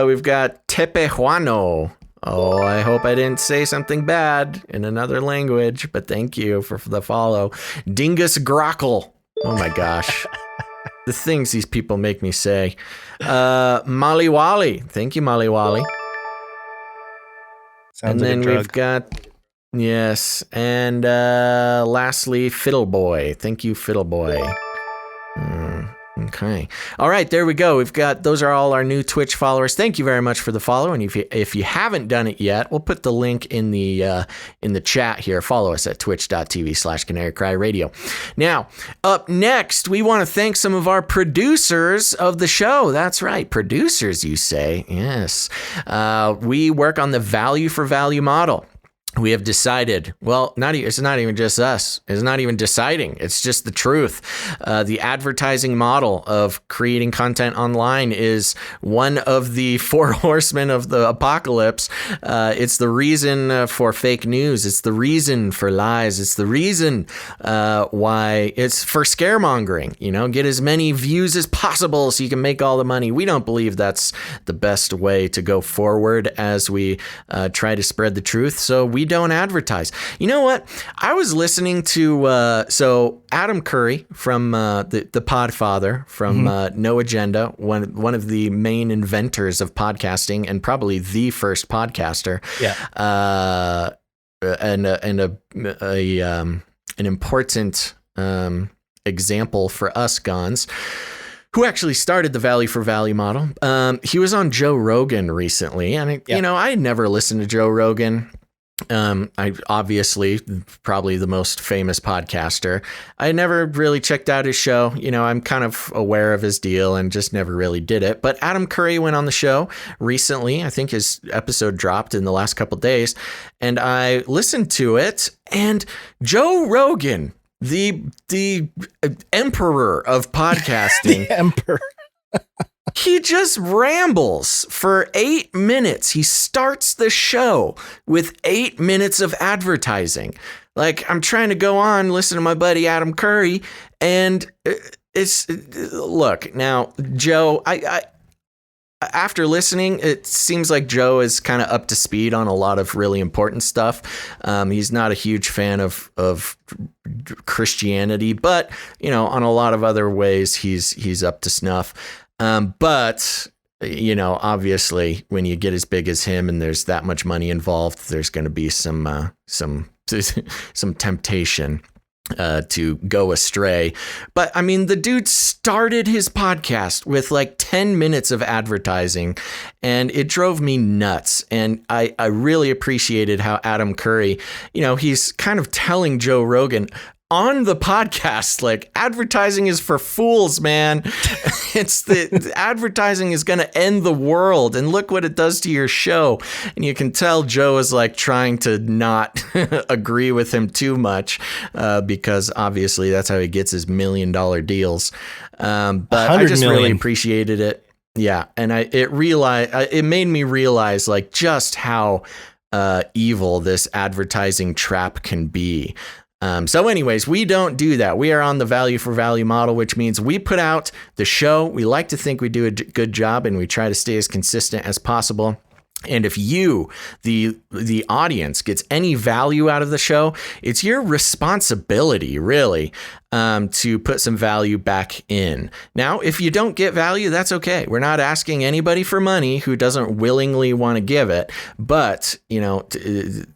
Speaker 4: We've got Tepehuano. Oh, I hope I didn't say something bad in another language, but thank you for the follow. Dingus Grockle. Oh my gosh. The things these people make me say. Maliwali. Thank you, Maliwali.
Speaker 1: Sounds
Speaker 4: and
Speaker 1: like
Speaker 4: then
Speaker 1: a drug.
Speaker 4: we've got, yes. And lastly, Fiddleboy. Thank you, Fiddleboy. Okay. All right, there we go. Those are all our new Twitch followers. Thank you very much for the follow. And if you haven't done it yet, we'll put the link in the chat here. Follow us at twitch.tv/CanaryCryRadio. Now, up next, we want to thank some of our producers of the show. That's right. Producers, you say. Yes. We work on the value for value model. We have decided, well, it's not even just us. It's not even deciding. It's just the truth. The advertising model of creating content online is one of the 4 horsemen of the apocalypse. It's the reason for fake news. It's the reason for lies. It's the reason why it's for scaremongering. Get as many views as possible so you can make all the money. We don't believe that's the best way to go forward as we try to spread the truth. So we don't advertise. You know what? I was listening to Adam Curry from the Podfather from No Agenda, one of the main inventors of podcasting and probably the first podcaster.
Speaker 1: Yeah.
Speaker 4: And an important example for us, Gonz, who actually started the value for value model. He was on Joe Rogan recently, and I had never listened to Joe Rogan. I obviously probably the most famous podcaster. I never really checked out his show. I'm kind of aware of his deal and just never really did it. But Adam Curry went on the show recently. I think his episode dropped in the last couple of days, and I listened to it. And Joe Rogan, the emperor of podcasting,
Speaker 1: the emperor.
Speaker 4: He just rambles for 8 minutes. He starts the show with 8 minutes of advertising. Like, I'm trying to go on, listen to my buddy Adam Curry, and look, now, Joe, I after listening, it seems like Joe is kind of up to speed on a lot of really important stuff. He's not a huge fan of Christianity, but, on a lot of other ways, he's up to snuff. But, obviously when you get as big as him and there's that much money involved, there's going to be some temptation to go astray. But I mean, the dude started his podcast with like 10 minutes of advertising, and it drove me nuts. And I really appreciated how Adam Curry, he's kind of telling Joe Rogan on the podcast, like, advertising is for fools, man. It's the advertising is going to end the world, and look what it does to your show. And you can tell Joe is like trying to not agree with him too much, because obviously that's how he gets his $1 million deals. But I just really appreciated it. Yeah. And it made me realize like just how evil this advertising trap can be. So anyways, we don't do that. We are on the value for value model, which means we put out the show. We like to think we do a good job, and we try to stay as consistent as possible. And if you, the audience, gets any value out of the show, it's your responsibility, really, to put some value back in. Now, if you don't get value, that's okay. We're not asking anybody for money who doesn't willingly want to give it. But,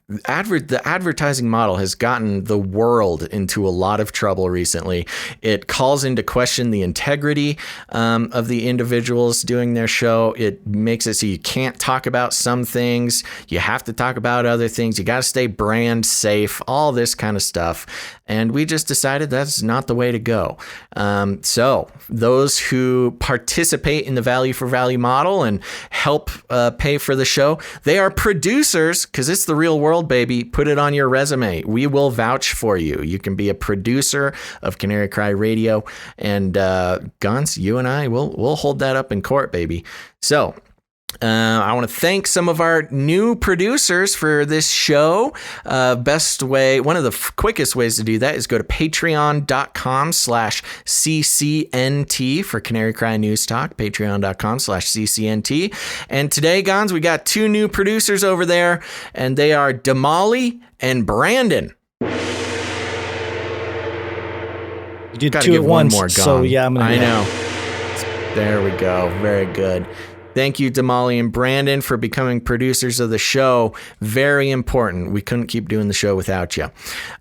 Speaker 4: the advertising model has gotten the world into a lot of trouble recently. It calls into question the integrity of the individuals doing their show. It makes it so you can't talk about some things. You have to talk about other things. You got to stay brand safe, all this kind of stuff. And we just decided that's not the way to go. So those who participate in the value for value model and help pay for the show, they are producers, because it's the real world, baby. Put it on your resume. We will vouch for you. You can be a producer of Canary Cry Radio, and Gonz, you and I will hold that up in court, baby. So I want to thank some of our new producers for this show. One of the quickest ways to do that is go to patreon.com/CCNT for Canary Cry News Talk, patreon.com/CCNT. And today, Gonz, we got 2 new producers over there, and they are Damali and Brandon.
Speaker 1: You did
Speaker 4: Gotta
Speaker 1: 2
Speaker 4: give
Speaker 1: at
Speaker 4: one
Speaker 1: once,
Speaker 4: more,
Speaker 1: so
Speaker 4: Gonz.
Speaker 1: yeah, I'm gonna.
Speaker 4: I know. There we go. Very good. Thank you, Damali and Brandon, for becoming producers of the show. Very important. We couldn't keep doing the show without you.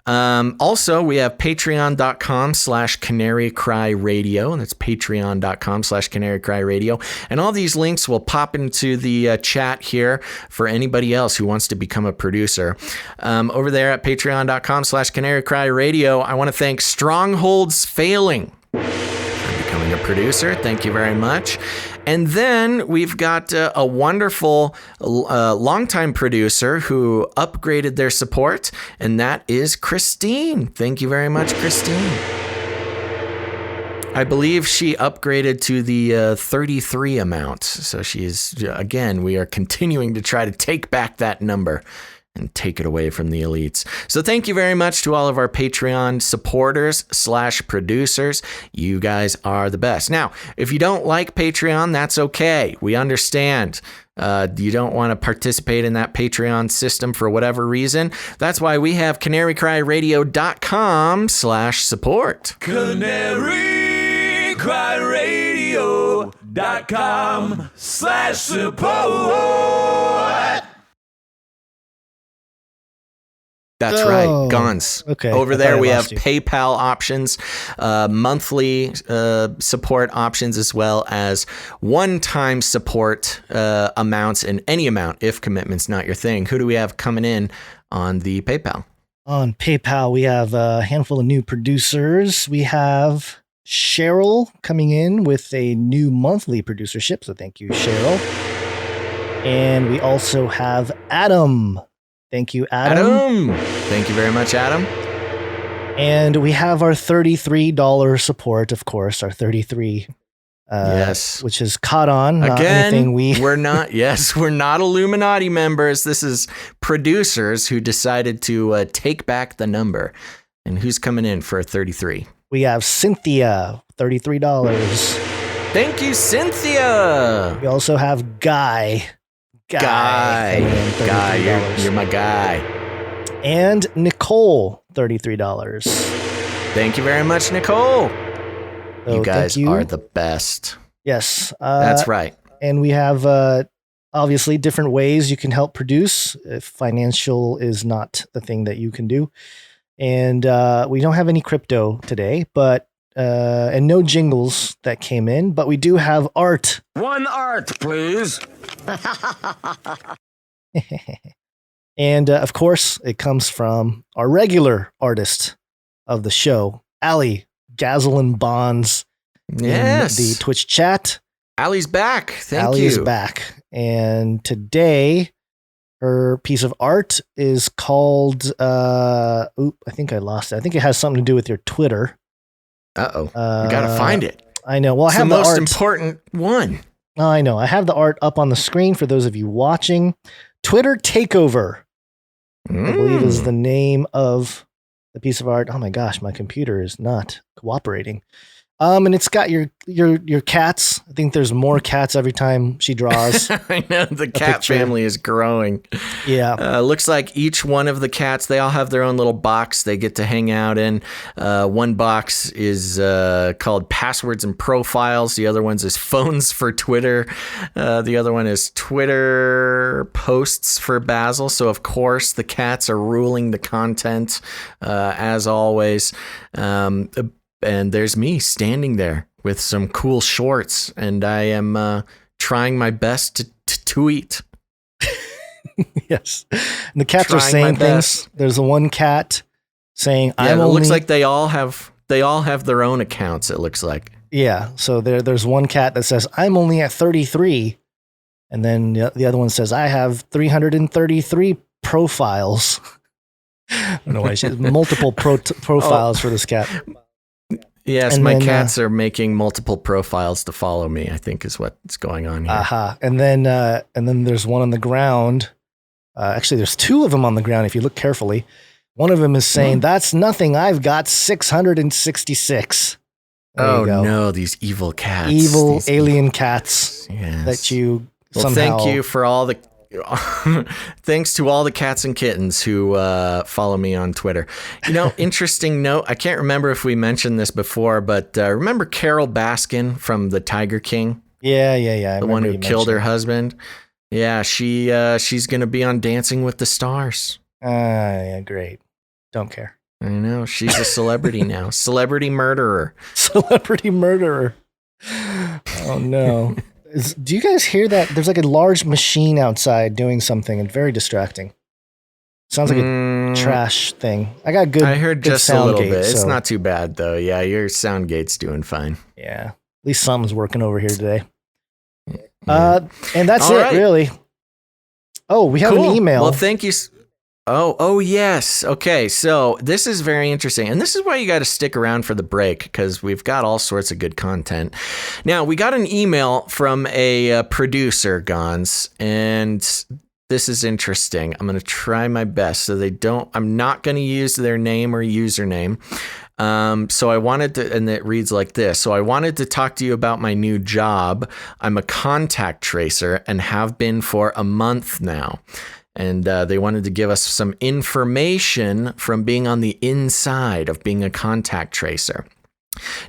Speaker 4: Also, we have patreon.com/Canary Cry Radio, and that's patreon.com/Canary Cry Radio. And all these links will pop into the chat here for anybody else who wants to become a producer. Over there at patreon.com/Canary Cry Radio, I want to thank Strongholds Failing for becoming a producer. Thank you very much. And then we've got a wonderful longtime producer who upgraded their support, and that is Christine. Thank you very much, Christine. I believe she upgraded to the 33 amount. So she's, again, we are continuing to try to take back that number and take it away from the elites. So thank you very much to all of our Patreon supporters/producers. You guys are the best. Now, if you don't like Patreon, that's okay. We understand. You don't want to participate in that Patreon system for whatever reason. That's why we have canarycryradio.com/support.
Speaker 12: canarycryradio.com/support.
Speaker 4: That's right, Gonz.
Speaker 1: Okay.
Speaker 4: Over there, we have
Speaker 1: you.
Speaker 4: PayPal options, monthly support options, as well as one-time support amounts in any amount if commitment's not your thing. Who do we have coming in on the PayPal?
Speaker 1: On PayPal, we have a handful of new producers. We have Cheryl coming in with a new monthly producership, so thank you, Cheryl. And we also have Adam. Thank you, Adam.
Speaker 4: Thank you very much, Adam.
Speaker 1: And we have our $33 support, of course, our 33.
Speaker 4: Yes.
Speaker 1: Which is caught on.
Speaker 4: Again, we're not Illuminati members. This is producers who decided to take back the number. And who's coming in for a 33?
Speaker 1: We have Cynthia, $33.
Speaker 4: Thank you, Cynthia.
Speaker 1: We also have Guy,
Speaker 4: you're my guy. And
Speaker 1: Nicole, $33.
Speaker 4: Thank you very much, Nicole.
Speaker 1: So
Speaker 4: you guys are the best.
Speaker 1: Yes.
Speaker 4: That's right.
Speaker 1: And we have obviously different ways you can help produce if financial is not the thing that you can do. And we don't have any crypto today, but and no jingles that came in, but we do have art.
Speaker 12: One art, please.
Speaker 1: And of course, it comes from our regular artist of the show, Allie Gazlin Bonds.
Speaker 4: Yes.
Speaker 1: In the Twitch chat.
Speaker 4: Allie's back. Thank you.
Speaker 1: Allie is back. And today, her piece of art is called, I think I lost it. I think it has something to do with your Twitter.
Speaker 4: Uh-oh. You got to find it.
Speaker 1: I know. Well, I have
Speaker 4: the most
Speaker 1: art.
Speaker 4: important one.
Speaker 1: I know. I have the art up on the screen for those of you watching. Twitter Takeover, I believe, is the name of the piece of art. Oh my gosh, my computer is not cooperating. And it's got your cats. I think there's more cats every time she draws.
Speaker 4: I know the cat family is growing.
Speaker 1: Yeah.
Speaker 4: Looks like each one of the cats, they all have their own little box they get to hang out in. One box is called Passwords and Profiles. The other one's is Phones for Twitter. The other one is Twitter Posts for Basil. So, of course, the cats are ruling the content, as always. And there's me standing there with some cool shorts, and I am trying my best to tweet.
Speaker 1: Yes. And the cats are saying things. There's the one cat saying,
Speaker 4: it looks like they all have their own accounts, it looks like.
Speaker 1: Yeah. So there's one cat that says, I'm only at 33. And then the other one says, I have 333 profiles. I don't know why she has multiple profiles for this cat.
Speaker 4: Yes,
Speaker 1: And
Speaker 4: my
Speaker 1: then,
Speaker 4: cats are making multiple profiles to follow me, I think is what's going on here.
Speaker 1: Aha. And then there's one on the ground. Actually, there's two of them on the ground if you look carefully. One of them is saying, "That's nothing. I've got 666." There
Speaker 4: Oh
Speaker 1: you go.
Speaker 4: no, these evil cats.
Speaker 1: Evil
Speaker 4: These
Speaker 1: alien cats that you
Speaker 4: Well,
Speaker 1: somehow...
Speaker 4: thank you for all the... Thanks to all the cats and kittens who follow me on Twitter. You know, interesting note. I can't remember if we mentioned this before, but remember Carol Baskin from The Tiger King?
Speaker 1: Yeah.
Speaker 4: The one who killed her husband? Yeah, she's going to be on Dancing with the Stars.
Speaker 1: Yeah, great. Don't care.
Speaker 4: I know. She's a celebrity now. Celebrity murderer.
Speaker 1: Celebrity murderer. Oh, no. Do you guys hear that? There's like a large machine outside doing something and very distracting. Sounds like a trash thing. I got good.
Speaker 4: I heard
Speaker 1: good
Speaker 4: just a
Speaker 1: sound
Speaker 4: little
Speaker 1: gate,
Speaker 4: bit. It's
Speaker 1: so-
Speaker 4: not too bad, though. Yeah, your sound gate's doing fine.
Speaker 1: Yeah. At least something's working over here today. And that's
Speaker 4: All
Speaker 1: it,
Speaker 4: right.
Speaker 1: really. Oh, we have an email.
Speaker 4: Well, thank you. Oh, yes. Okay, so this is very interesting. And this is why you got to stick around for the break, because we've got all sorts of good content. Now, we got an email from a producer, Gonz, and this is interesting. I'm going to try my best so I'm not going to use their name or username. So I wanted to, and it reads like this. So I wanted to talk to you about my new job. I'm a contact tracer and have been for a month now. And they wanted to give us some information from being on the inside of being a contact tracer.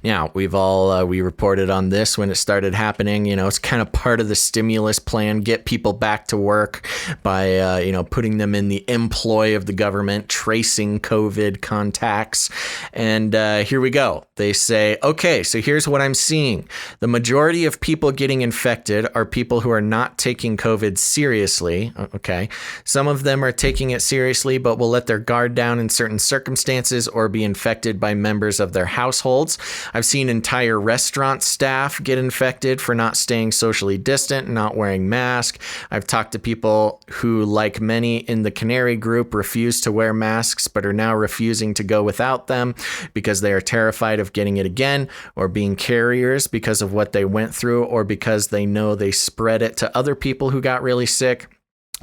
Speaker 4: Now, we reported on this when it started happening. You know, it's kind of part of the stimulus plan, get people back to work by, putting them in the employ of the government, tracing COVID contacts. And here we go. They say, okay, so here's what I'm seeing. The majority of people getting infected are people who are not taking COVID seriously. Okay. Some of them are taking it seriously, but will let their guard down in certain circumstances or be infected by members of their households. I've seen entire restaurant staff get infected for not staying socially distant and not wearing masks. I've talked to people who, like many in the Canary group, refuse to wear masks but are now refusing to go without them because they are terrified of getting it again or being carriers because of what they went through or because they know they spread it to other people who got really sick.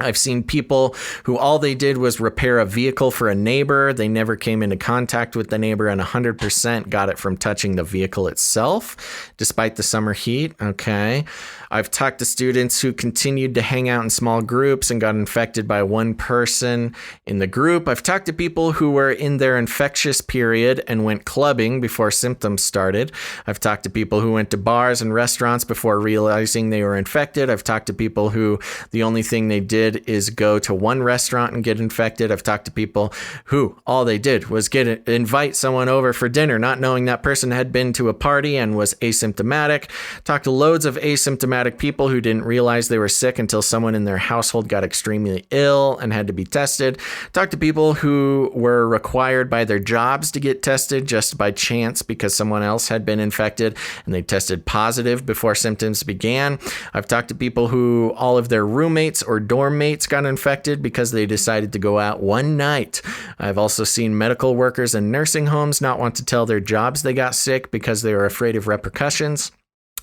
Speaker 4: I've seen people who all they did was repair a vehicle for a neighbor. They never came into contact with the neighbor and 100% got it from touching the vehicle itself, despite the summer heat. Okay. I've talked to students who continued to hang out in small groups and got infected by one person in the group. I've talked to people who were in their infectious period and went clubbing before symptoms started. I've talked to people who went to bars and restaurants before realizing they were infected. I've talked to people who the only thing they did is go to one restaurant and get infected. I've talked to people who all they did was invite someone over for dinner, not knowing that person had been to a party and was asymptomatic. Talked to loads of asymptomatic people who didn't realize they were sick until someone in their household got extremely ill and had to be tested. Talked to people who were required by their jobs to get tested just by chance because someone else had been infected and they tested positive before symptoms began. I've talked to people who all of their roommates or dorm mates got infected because they decided to go out one night. I've also seen medical workers in nursing homes not want to tell their jobs they got sick because they were afraid of repercussions.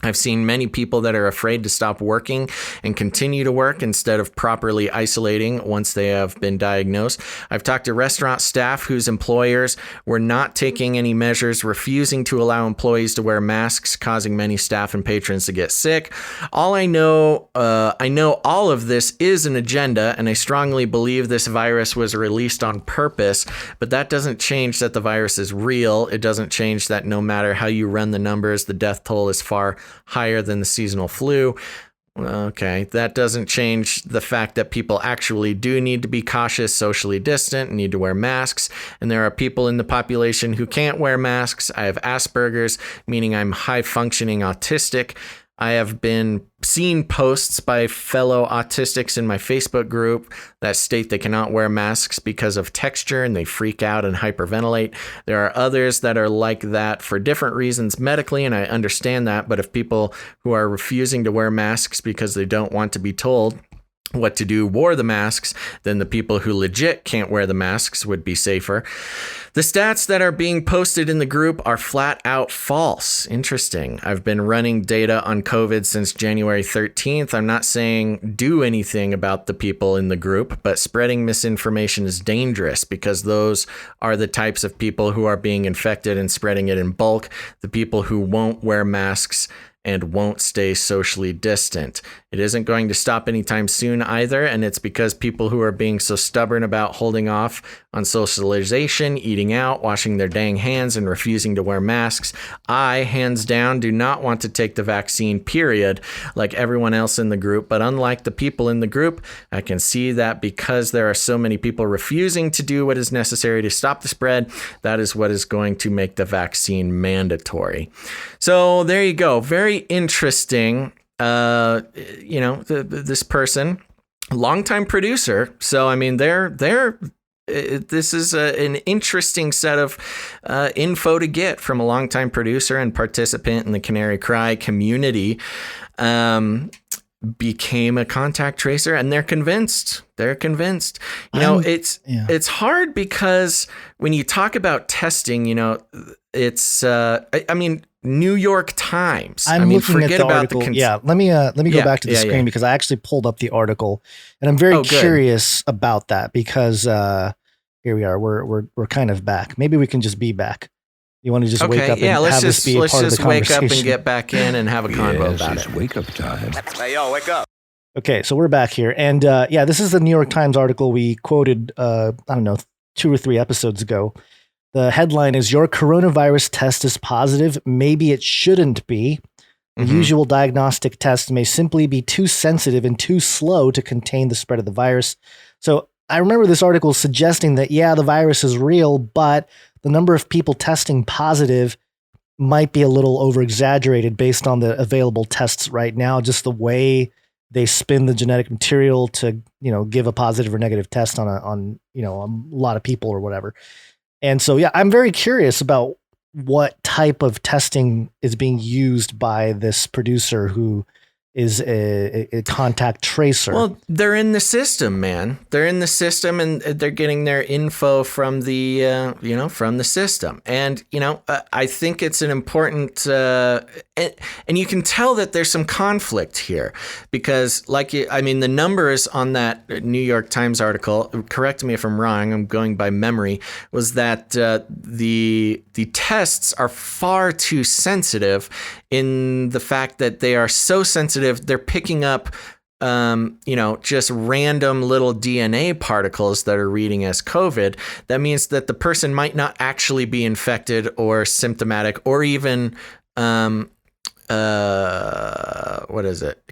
Speaker 4: I've seen many people that are afraid to stop working and continue to work instead of properly isolating once they have been diagnosed. I've talked to restaurant staff whose employers were not taking any measures, refusing to allow employees to wear masks, causing many staff and patrons to get sick. I know all of this is an agenda, and I strongly believe this virus was released on purpose, but that doesn't change that the virus is real. It doesn't change that no matter how you run the numbers, the death toll is far higher than the seasonal flu. Okay, that doesn't change the fact that people actually do need to be cautious, socially distant, and need to wear masks. And there are people in the population who can't wear masks. I have Asperger's, meaning I'm high functioning autistic. I have been seen posts by fellow autistics in my Facebook group that state they cannot wear masks because of texture and they freak out and hyperventilate. There are others that are like that for different reasons medically, and I understand that. But if people who are refusing to wear masks because they don't want to be told, what to do wore the masks, then the people who legit can't wear the masks would be safer. The stats that are being posted in the group are flat out false. Interesting. I've been running data on COVID since January 13th. I'm not saying do anything about the people in the group, but spreading misinformation is dangerous because those are the types of people who are being infected and spreading it in bulk, the people who won't wear masks and won't stay socially distant. It isn't going to stop anytime soon either, and it's because people who are being so stubborn about holding off on socialization, eating out, washing their dang hands, and refusing to wear masks. I, hands down, do not want to take the vaccine, period, like everyone else in the group, but unlike the people in the group, I can see that because there are so many people refusing to do what is necessary to stop the spread, that is what is going to make the vaccine mandatory. So there you go. Very interesting. This person, longtime producer. So, I mean, this is an interesting set of info to get from a longtime producer and participant in the Canary Cry community. Became a contact tracer, and they're convinced. It's hard because when you talk about testing, it's New York Times.
Speaker 1: Looking at the article. Let me go back to the screen because I actually pulled up the article, and I'm very curious about that because here we are. We're kind of back. Maybe we can just be back. You want to just wake up and have this be a part of the conversation?
Speaker 4: Let's just wake up and get back in and have a convo about it.
Speaker 12: Wake up time.
Speaker 5: Hey, yo, wake up.
Speaker 1: Okay, so we're back here. And this is the New York Times article we quoted, 2 or 3 episodes ago. The headline is, "Your coronavirus test is positive. Maybe it shouldn't be. The usual diagnostic test may simply be too sensitive and too slow to contain the spread of the virus." So I remember this article suggesting that, the virus is real, but the number of people testing positive might be a little over-exaggerated based on the available tests right now, just the way they spin the genetic material to, give a positive or negative test on a lot of people or whatever. And so, I'm very curious about what type of testing is being used by this producer who is a contact tracer.
Speaker 4: Well, they're in the system, man. They're in the system, and they're getting their info from the, from the system. And, I think it's an important, and you can tell that there's some conflict here because the numbers on that New York Times article, correct me if I'm wrong, I'm going by memory, was that the tests are far too sensitive in the fact that they are so sensitive, they're picking up, just random little DNA particles that are reading as COVID. That means that the person might not actually be infected or symptomatic or even,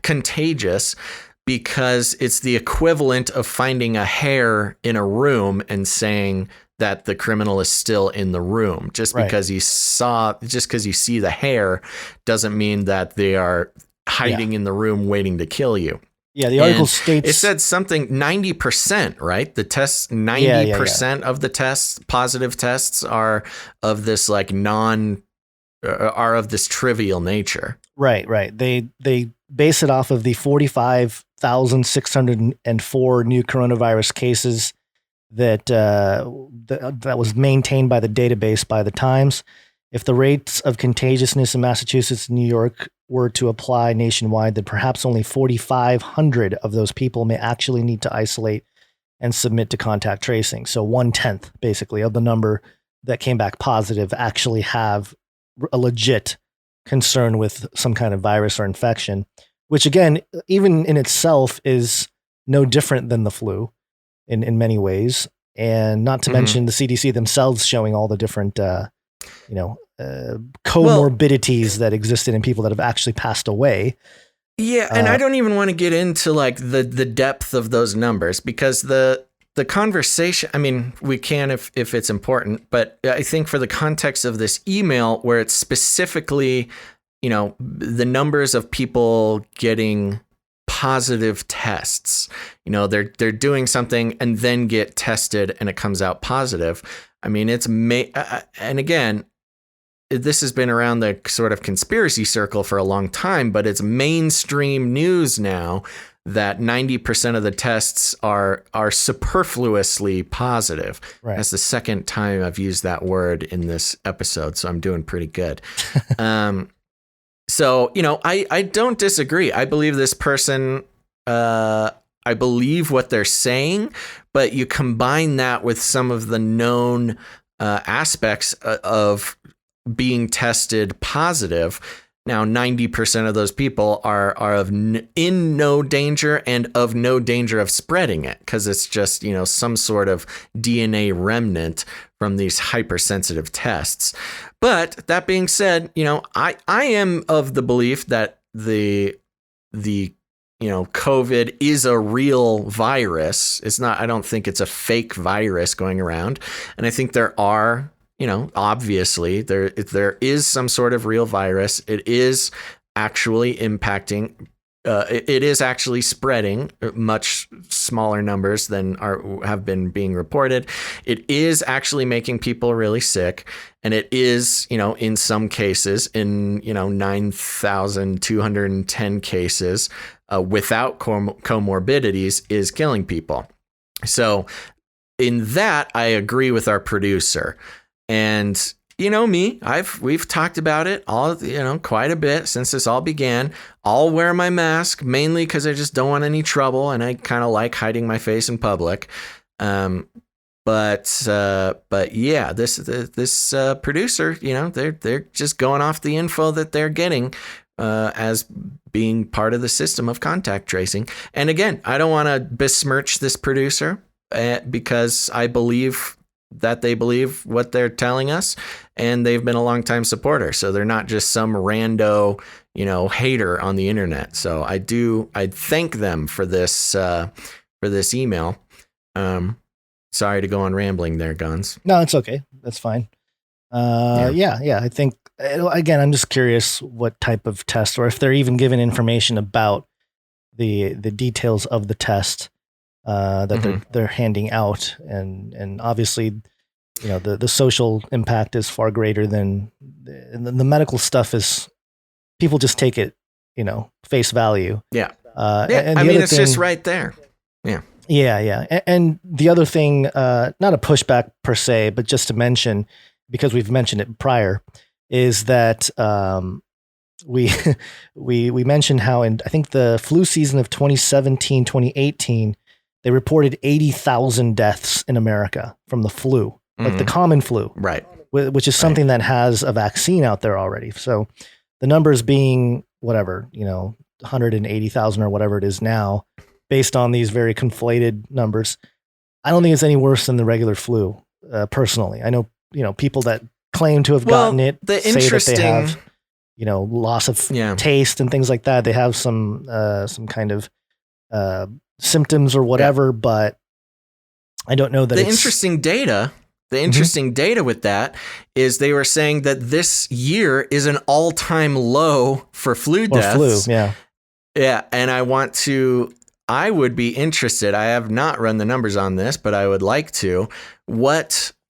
Speaker 4: contagious, because it's the equivalent of finding a hair in a room and saying that the criminal is still in the room. Just because you see the hair doesn't mean that they are hiding in the room waiting to kill you.
Speaker 1: Yeah, the article states...
Speaker 4: It said something, 90%, right? The tests, 90% of the tests, positive tests, are of this are of this trivial nature. Right.
Speaker 1: They base it off of the 45,604 new coronavirus cases that was maintained by the database by the Times. If the rates of contagiousness in Massachusetts and New York were to apply nationwide, then perhaps only 4,500 of those people may actually need to isolate and submit to contact tracing. So 1/10, basically, of the number that came back positive actually have a legit concern with some kind of virus or infection, which again, even in itself is no different than the flu in many ways. And not to mention the CDC themselves showing all the different, comorbidities that existed in people that have actually passed away.
Speaker 4: Yeah. And I don't even want to get into the depth of those numbers because the conversation, we can if it's important, but I think for the context of this email where it's specifically, the numbers of people getting positive tests, they're doing something and then get tested and it comes out positive. And again, this has been around the sort of conspiracy circle for a long time, but it's mainstream news now that 90% of the tests are superfluously positive.
Speaker 1: Right.
Speaker 4: That's the second time I've used that word in this episode, so I'm doing pretty good. So, I don't disagree. I believe this person, I believe what they're saying, but you combine that with some of the known aspects of being tested positive. Now, 90% of those people are in no danger and of no danger of spreading it, because it's just, some sort of DNA remnant from these hypersensitive tests. But that being said, I am of the belief that the COVID is a real virus. It's not, I don't think it's a fake virus going around. And I think there are, obviously there is some sort of real virus. It is actually impacting, it is actually spreading much smaller numbers than have been being reported. It is actually making people really sick. And it is, in some cases, in, 9,210 cases, without comorbidities, is killing people. So in that, I agree with our producer. And me, we've talked about it all, quite a bit since this all began. I'll wear my mask mainly because I just don't want any trouble, and I kind of like hiding my face in public. But yeah, this producer, they're just going off the info that they're getting as being part of the system of contact tracing. And again, I don't want to besmirch this producer because I believe that they believe what they're telling us, and they've been a longtime supporter. So they're not just some rando, hater on the internet. So I thank them for this email. Sorry to go on rambling there, Gonz.
Speaker 1: No, it's okay. That's fine. Yeah. I think, again, I'm just curious what type of test, or if they're even given information about the details of the test that they're handing out. And obviously, the social impact is far greater than the medical stuff is, people just take it, face value.
Speaker 4: Yeah.
Speaker 1: And
Speaker 4: it's just right there. Yeah.
Speaker 1: Yeah. And the other thing, not a pushback per se, but just to mention, because we've mentioned it prior, is that we mentioned how in, I think, the flu season of 2017, 2018, they reported 80,000 deaths in America from the flu, like the common flu,
Speaker 4: right?
Speaker 1: Which is something that has a vaccine out there already. So the numbers being whatever, 180,000 or whatever it is now, based on these very conflated numbers, I don't think it's any worse than the regular flu. Personally, I know, people that claim to have gotten it say that they have, loss of taste and things like that. They have some kind of symptoms or whatever, but I don't know that
Speaker 4: the interesting data with that is they were saying that this year is an all-time low for flu deaths.
Speaker 1: Yeah.
Speaker 4: And I would be interested. I have not run the numbers on this, but I would like to.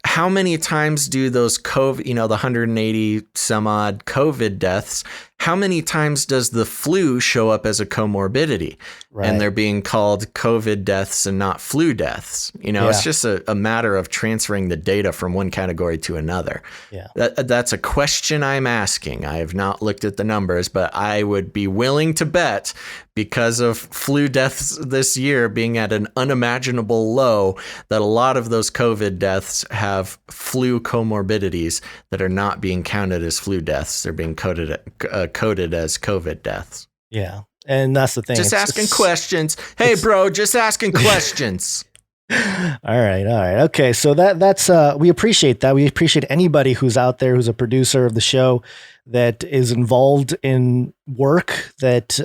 Speaker 4: How many times do those COVID, the 180 some odd COVID deaths, how many times does the flu show up as a comorbidity? Right. And they're being called COVID deaths and not flu deaths. It's just a matter of transferring the data from one category to another.
Speaker 1: Yeah.
Speaker 4: That's a question I'm asking. I have not looked at the numbers, but I would be willing to bet, because of flu deaths this year being at an unimaginable low, that a lot of those COVID deaths have flu comorbidities that are not being counted as flu deaths. They're being coded as COVID deaths.
Speaker 1: Yeah. And that's the thing.
Speaker 4: Just asking questions. Hey, bro, just asking questions.
Speaker 1: All right. Okay. So that's we appreciate that. We appreciate anybody who's out there, who's a producer of the show, that is involved in work, that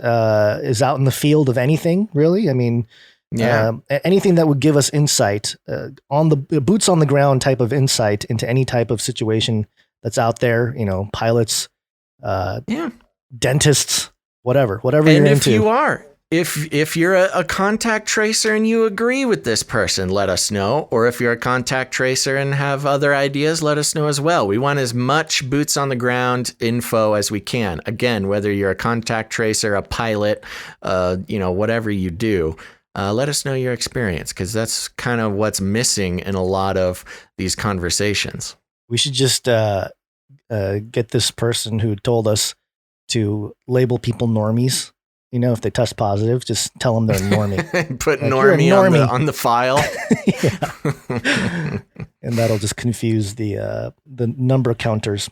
Speaker 1: is out in the field of anything, really. I mean, anything that would give us insight, on the boots on the ground type of insight into any type of situation that's out there, pilots, dentists, whatever
Speaker 4: and
Speaker 1: you're
Speaker 4: if
Speaker 1: into.
Speaker 4: If you're a contact tracer and you agree with this person, let us know. Or if you're a contact tracer and have other ideas, let us know as well. We want as much boots on the ground info as we can. Again, whether you're a contact tracer, a pilot, whatever you do, let us know your experience, because that's kind of what's missing in a lot of these conversations.
Speaker 1: We should just get this person who told us to label people normies. If they test positive, just tell them they're normie.
Speaker 4: Put normie on the file.
Speaker 1: And that'll just confuse the number counters.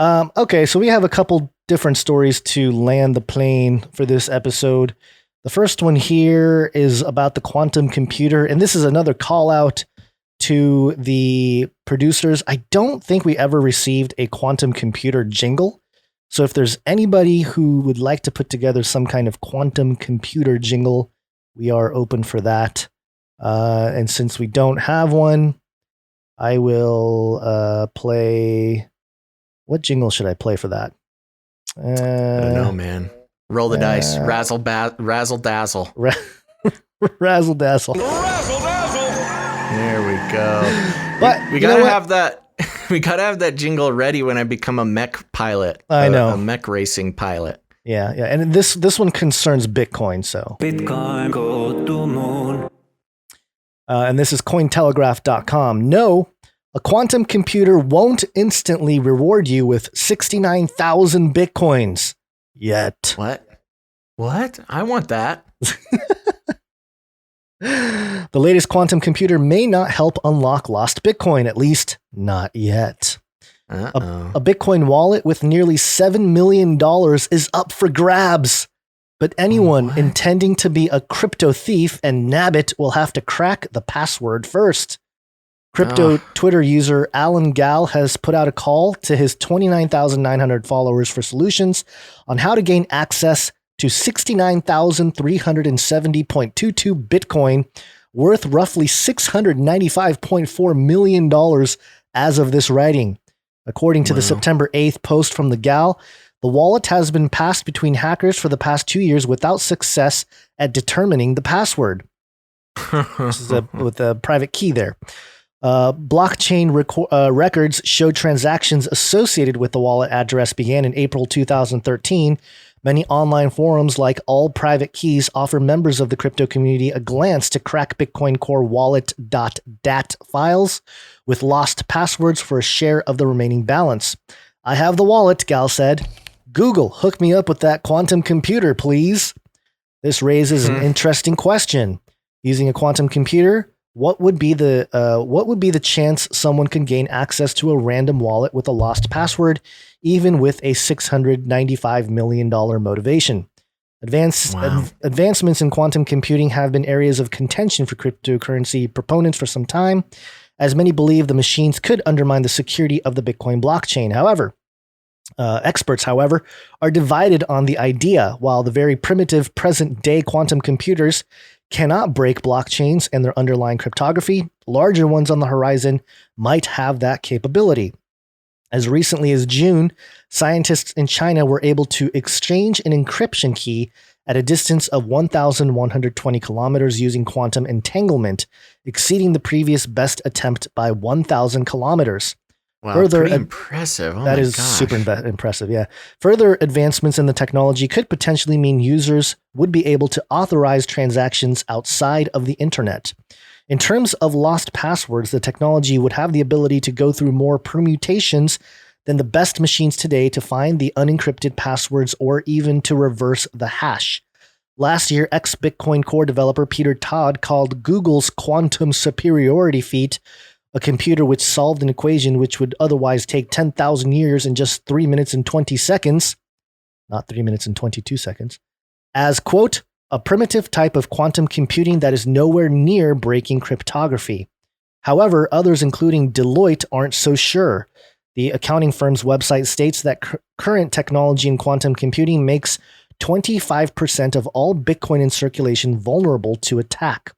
Speaker 1: Okay, so we have a couple different stories to land the plane for this episode. The first one here is about the quantum computer, and this is another call out to the producers. I don't think we ever received a quantum computer jingle. So if there's anybody who would like to put together some kind of quantum computer jingle, we are open for that. And since we don't have one, I will play... What jingle should I play for that?
Speaker 4: I don't know, man. Roll the dice. Razzle dazzle.
Speaker 1: Razzle dazzle.
Speaker 4: Razzle dazzle. There we go.
Speaker 1: But
Speaker 4: we gotta have that. We gotta have that jingle ready when I become a mech pilot.
Speaker 1: I know,
Speaker 4: a mech racing pilot.
Speaker 1: Yeah. And this one concerns Bitcoin. So
Speaker 12: Bitcoin go to moon.
Speaker 1: And this is Cointelegraph.com. No, a quantum computer won't instantly reward you with 69,000 Bitcoins yet.
Speaker 4: What? I want that.
Speaker 1: The latest quantum computer may not help unlock lost Bitcoin, at least not yet. A Bitcoin wallet with nearly $7 million is up for grabs, but anyone intending to be a crypto thief and nab it will have to crack the password first. Crypto Twitter user Alan Gal has put out a call to his 29,900 followers for solutions on how to gain access to 69,370.22 Bitcoin, worth roughly $695.4 million as of this writing. According to the September 8th post from the Gal, the wallet has been passed between hackers for the past 2 years without success at determining the password. This is with a private key there. Blockchain records show transactions associated with the wallet address began in April 2013. Many online forums like All Private Keys offer members of the crypto community a glance to crack Bitcoin Core wallet.dat files with lost passwords for a share of the remaining balance. I have the wallet, Gal said. Google, hook me up with that quantum computer, please. This raises an interesting question. Using a quantum computer, what would be the chance someone can gain access to a random wallet with a lost password, even with a $695 million motivation? Advancements in quantum computing have been areas of contention for cryptocurrency proponents for some time, as many believe the machines could undermine the security of the Bitcoin blockchain. Experts, however, are divided on the idea. While the very primitive present-day quantum computers cannot break blockchains and their underlying cryptography, larger ones on the horizon might have that capability. As recently as June, scientists in China were able to exchange an encryption key at a distance of 1,120 kilometers using quantum entanglement, exceeding the previous best attempt by 1,000 kilometers.
Speaker 4: Wow, pretty impressive. Oh
Speaker 1: that is super impressive, yeah. Further advancements in the technology could potentially mean users would be able to authorize transactions outside of the internet. In terms of lost passwords, the technology would have the ability to go through more permutations than the best machines today to find the unencrypted passwords or even to reverse the hash. Last year, ex-Bitcoin Core developer Peter Todd called Google's quantum superiority feat a computer which solved an equation which would otherwise take 10,000 years in just 3 minutes and 20 seconds, not 3 minutes and 22 seconds, as, quote, a primitive type of quantum computing that is nowhere near breaking cryptography. However, others, including Deloitte, aren't so sure. The accounting firm's website states that current technology in quantum computing makes 25% of all Bitcoin in circulation vulnerable to attack.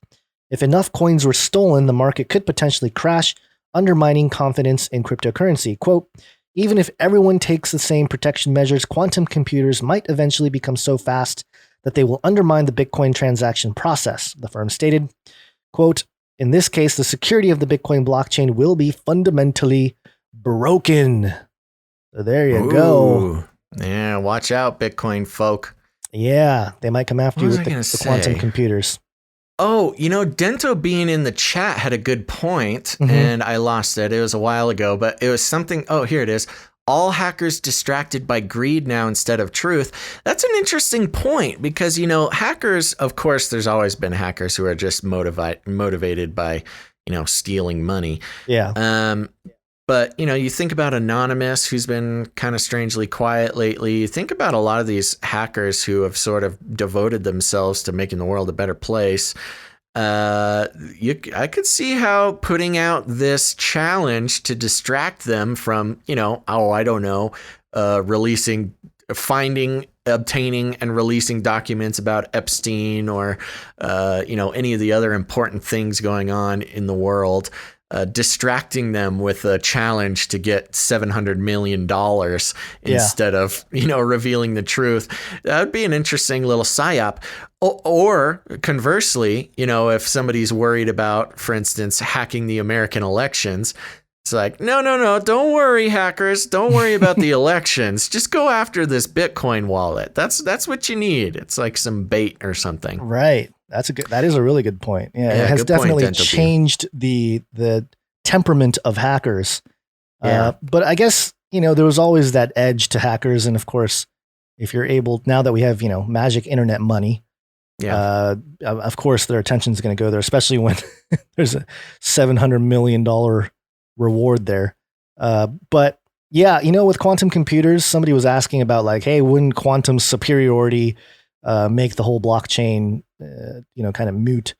Speaker 1: If enough coins were stolen, the market could potentially crash, undermining confidence in cryptocurrency. Quote, even if everyone takes the same protection measures, quantum computers might eventually become so fast that they will undermine the Bitcoin transaction process. The firm stated, quote, in this case, the security of the Bitcoin blockchain will be fundamentally broken. So there you go.
Speaker 4: Yeah, watch out, Bitcoin folk.
Speaker 1: Yeah, they might come after you with the quantum computers.
Speaker 4: Oh, Dento being in the chat had a good point, and I lost it. It was a while ago, but it was something. Oh, here it is. All hackers distracted by greed now instead of truth. That's an interesting point because, hackers, of course, there's always been hackers who are just motivated by, stealing money.
Speaker 1: Yeah.
Speaker 4: But, you think about Anonymous, who's been kind of strangely quiet lately. You think about a lot of these hackers who have sort of devoted themselves to making the world a better place. I could see how putting out this challenge to distract them from, finding, obtaining, and releasing documents about Epstein or, any of the other important things going on in the world. Distracting them with a challenge to get $700 million instead of, revealing the truth. That would be an interesting little psyop. Or conversely, if somebody's worried about, for instance, hacking the American elections, it's like, no, don't worry, hackers. Don't worry about the elections. Just go after this Bitcoin wallet. That's what you need. It's like some bait or something.
Speaker 1: Right. That is a really good point. Yeah, it has definitely changed the temperament of hackers. But I guess, there was always that edge to hackers. And of course, if you're able, now that we have, magic internet money, of course their attention is going to go there, especially when there's a $700 million reward there. But yeah, with quantum computers, somebody was asking about like, hey, wouldn't quantum superiority make the whole blockchain, kind of moot?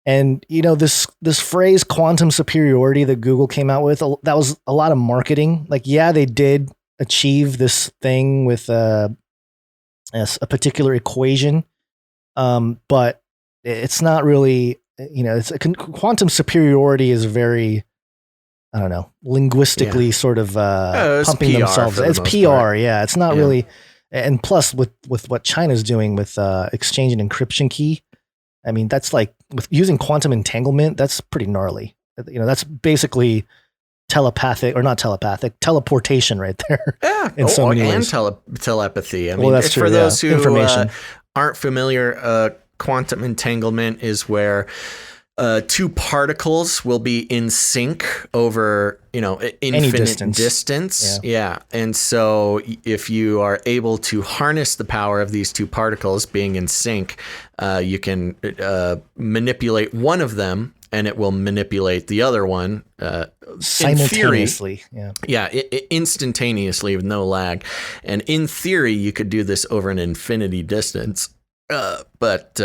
Speaker 1: And, this phrase quantum superiority that Google came out with, that was a lot of marketing. Like, yeah, they did achieve this thing with a particular equation. But it's not really, quantum superiority is very, I don't know, linguistically sort of pumping themselves. It's PR. Part. Yeah. It's not really. And plus with what China's doing with exchange and encryption key, I mean, that's like with using quantum entanglement, that's pretty gnarly. That's basically teleportation right there.
Speaker 4: Yeah.
Speaker 1: In so many ways.
Speaker 4: Telepathy. I mean, that's true, for those who aren't familiar, quantum entanglement is where two particles will be in sync over, infinite distance. Yeah. And so if you are able to harness the power of these two particles being in sync, you can manipulate one of them and it will manipulate the other one
Speaker 1: simultaneously.
Speaker 4: Instantaneously with no lag. And in theory, you could do this over an infinity distance. But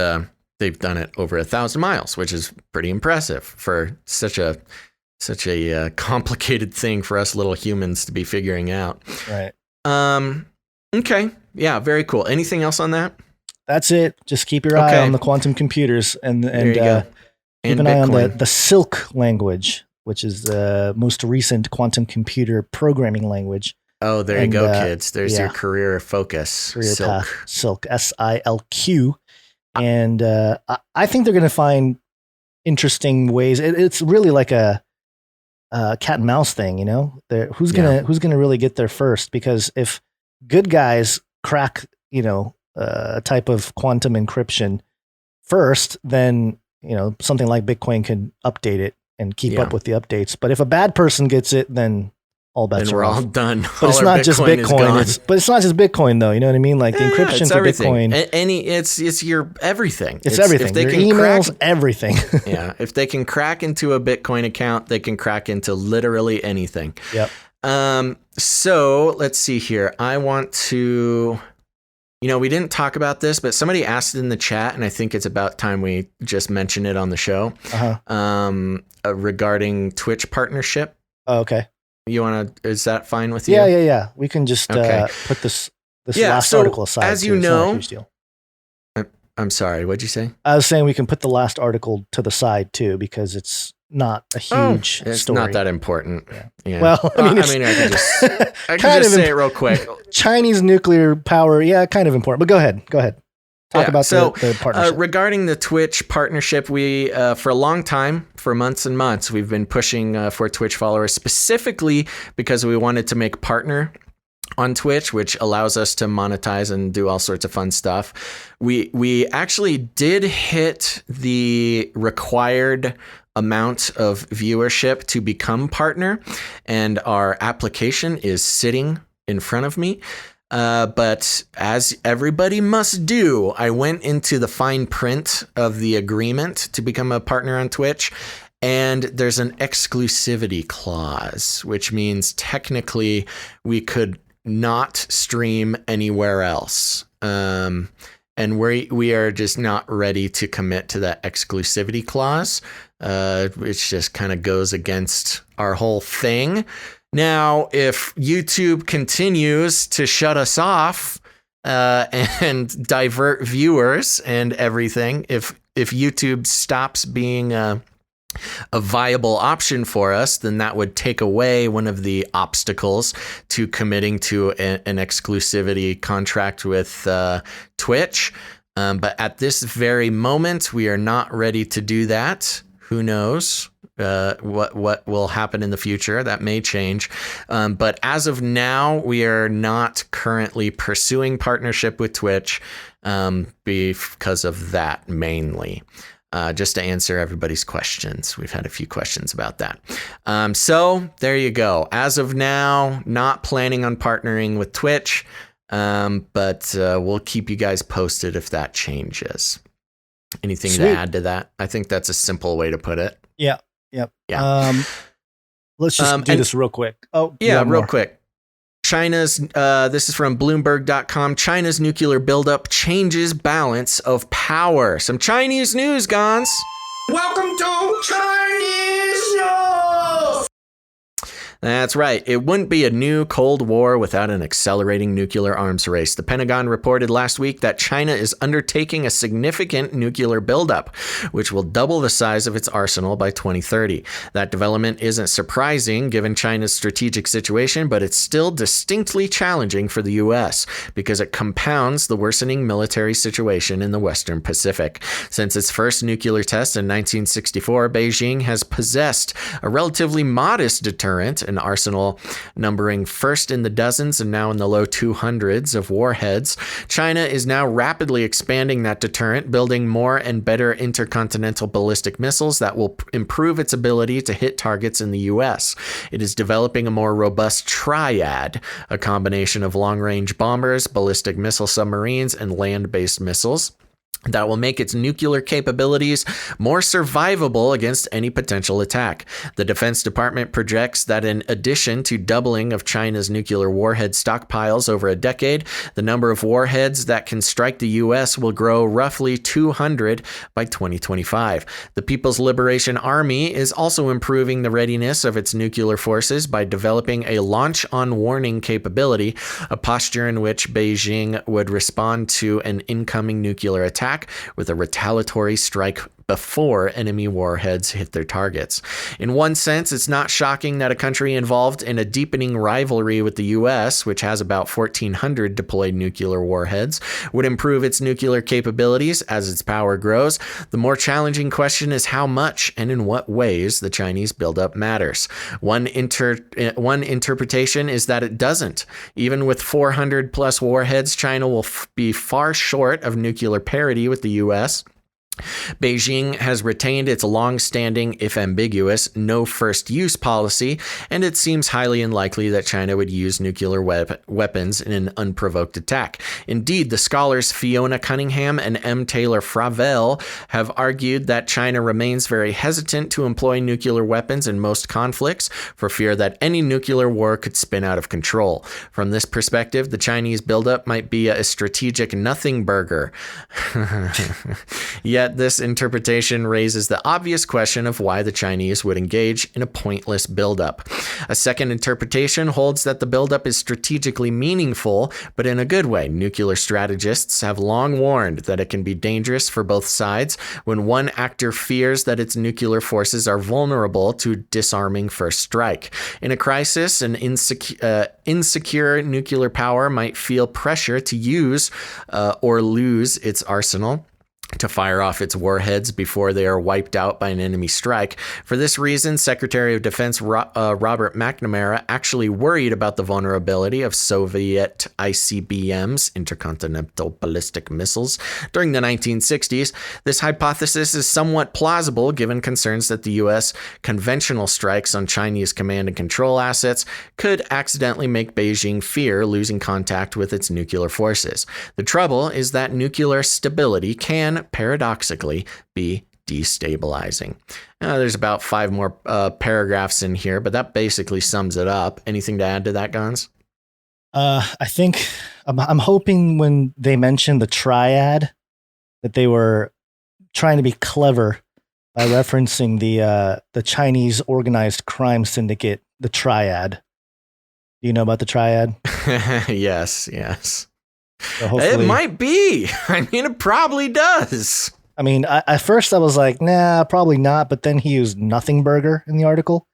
Speaker 4: they've done it over 1,000 miles, which is pretty impressive for such a complicated thing for us little humans to be figuring out.
Speaker 1: Right.
Speaker 4: Okay. Yeah. Very cool. Anything else on that?
Speaker 1: That's it. Just keep your eye on the quantum computers and keep an eye on the Silk language, which is the most recent quantum computer programming language.
Speaker 4: Oh, there you go, kids. There's your career focus.
Speaker 1: Silk. Path. Silk. SILQ. And I think they're going to find interesting ways. It's really like a cat and mouse thing, who's gonna really get there first? Because if good guys crack, a type of quantum encryption first, then something like Bitcoin can update it and keep up with the updates. But if a bad person gets it, then all bets are off.
Speaker 4: All done.
Speaker 1: But it's not just Bitcoin. But it's not just Bitcoin, though. You know what I mean? Like the encryption for Bitcoin.
Speaker 4: It's your everything.
Speaker 1: It's everything. If they can emails, everything.
Speaker 4: Yeah. If they can crack into a Bitcoin account, they can crack into literally anything.
Speaker 1: Yep.
Speaker 4: So let's see here. I want to. We didn't talk about this, but somebody asked it in the chat, and I think it's about time we just mention it on the show. Regarding Twitch partnership.
Speaker 1: Oh, okay.
Speaker 4: Is that fine with you?
Speaker 1: Yeah. We can just put this last article aside.
Speaker 4: As you know, I'm sorry, what'd you say?
Speaker 1: I was saying we can put the last article to the side too, because it's not a huge story.
Speaker 4: It's not that important. Yeah.
Speaker 1: Well, I can just say it real quick. Chinese nuclear power, kind of important. But go ahead. Talk about the partnership.
Speaker 4: Regarding the Twitch partnership, we, for a long time, for months and months, we've been pushing for Twitch followers, specifically because we wanted to make partner on Twitch, which allows us to monetize and do all sorts of fun stuff. We actually did hit the required amount of viewership to become partner, and our application is sitting in front of me. But as everybody must do, I went into the fine print of the agreement to become a partner on Twitch, and there's an exclusivity clause, which means technically we could not stream anywhere else. And we are just not ready to commit to that exclusivity clause, which just kind of goes against our whole thing. Now, if YouTube continues to shut us off and divert viewers and everything, if YouTube stops being a viable option for us, then that would take away one of the obstacles to committing to an exclusivity contract with Twitch. But at this very moment, we are not ready to do that. Who knows what will happen in the future? That may change. But as of now, we are not currently pursuing partnership with Twitch because of that mainly. Just to answer everybody's questions. We've had a few questions about that. So there you go. As of now, not planning on partnering with Twitch, but we'll keep you guys posted if that changes. Anything to add to that? I think that's a simple way to put it.
Speaker 1: Yeah. Yep. Yeah. Let's just do this real quick. Oh,
Speaker 4: yeah, real quick. China's, this is from Bloomberg.com. China's nuclear buildup changes balance of power. Some Chinese news, Gonz.
Speaker 7: Welcome to Chinese News!
Speaker 4: That's right. It wouldn't be a new Cold War without an accelerating nuclear arms race. The Pentagon reported last week that China is undertaking a significant nuclear buildup, which will double the size of its arsenal by 2030. That development isn't surprising given China's strategic situation, but it's still distinctly challenging for the U.S. because it compounds the worsening military situation in the Western Pacific. Since its first nuclear test in 1964, Beijing has possessed a relatively modest deterrent, an arsenal numbering first in the dozens and now in the low 200s of warheads. China is now rapidly expanding that deterrent, building more and better intercontinental ballistic missiles that will improve its ability to hit targets in the U.S. It is developing a more robust triad, a combination of long-range bombers, ballistic missile submarines, and land-based missiles that will make its nuclear capabilities more survivable against any potential attack. The Defense Department projects that in addition to doubling of China's nuclear warhead stockpiles over a decade, the number of warheads that can strike the U.S. will grow roughly 200 by 2025. The People's Liberation Army is also improving the readiness of its nuclear forces by developing a launch-on-warning capability, a posture in which Beijing would respond to an incoming nuclear attack with a retaliatory strike before enemy warheads hit their targets. In one sense, it's not shocking that a country involved in a deepening rivalry with the U.S., which has about 1,400 deployed nuclear warheads, would improve its nuclear capabilities as its power grows. The more challenging question is how much and in what ways the Chinese buildup matters. One interpretation is that it doesn't. Even with 400 plus warheads, China will be far short of nuclear parity with the U.S. Beijing has retained its long-standing, if ambiguous, no first use policy, and it seems highly unlikely that China would use nuclear weapons in an unprovoked attack. Indeed, the scholars Fiona Cunningham and M. Taylor Fravel have argued that China remains very hesitant to employ nuclear weapons in most conflicts for fear that any nuclear war could spin out of control. From this perspective, the Chinese buildup might be a strategic nothing burger. Yet this interpretation raises the obvious question of why the Chinese would engage in a pointless buildup. A second interpretation holds that the buildup is strategically meaningful, but in a good way. Nuclear strategists have long warned that it can be dangerous for both sides when one actor fears that its nuclear forces are vulnerable to disarming first strike. In a crisis, an insecure nuclear power might feel pressure to use or lose its arsenal, to fire off its warheads before they are wiped out by an enemy strike. For this reason, Secretary of Defense Robert McNamara actually worried about the vulnerability of Soviet ICBMs, intercontinental ballistic missiles, during the 1960s. This hypothesis is somewhat plausible given concerns that the U.S. conventional strikes on Chinese command and control assets could accidentally make Beijing fear losing contact with its nuclear forces. The trouble is that nuclear stability can paradoxically be destabilizing. There's about 5 more paragraphs in here, but that basically sums it up. Anything to add to that, Gonz?
Speaker 1: I think I'm hoping when they mentioned the triad that they were trying to be clever by referencing the Chinese organized crime syndicate, the triad. Do you know about the triad?
Speaker 4: Yes.
Speaker 1: So
Speaker 4: it might be. I mean, it probably does.
Speaker 1: I mean, at first I was like, nah, probably not. But then he used nothing burger in the article.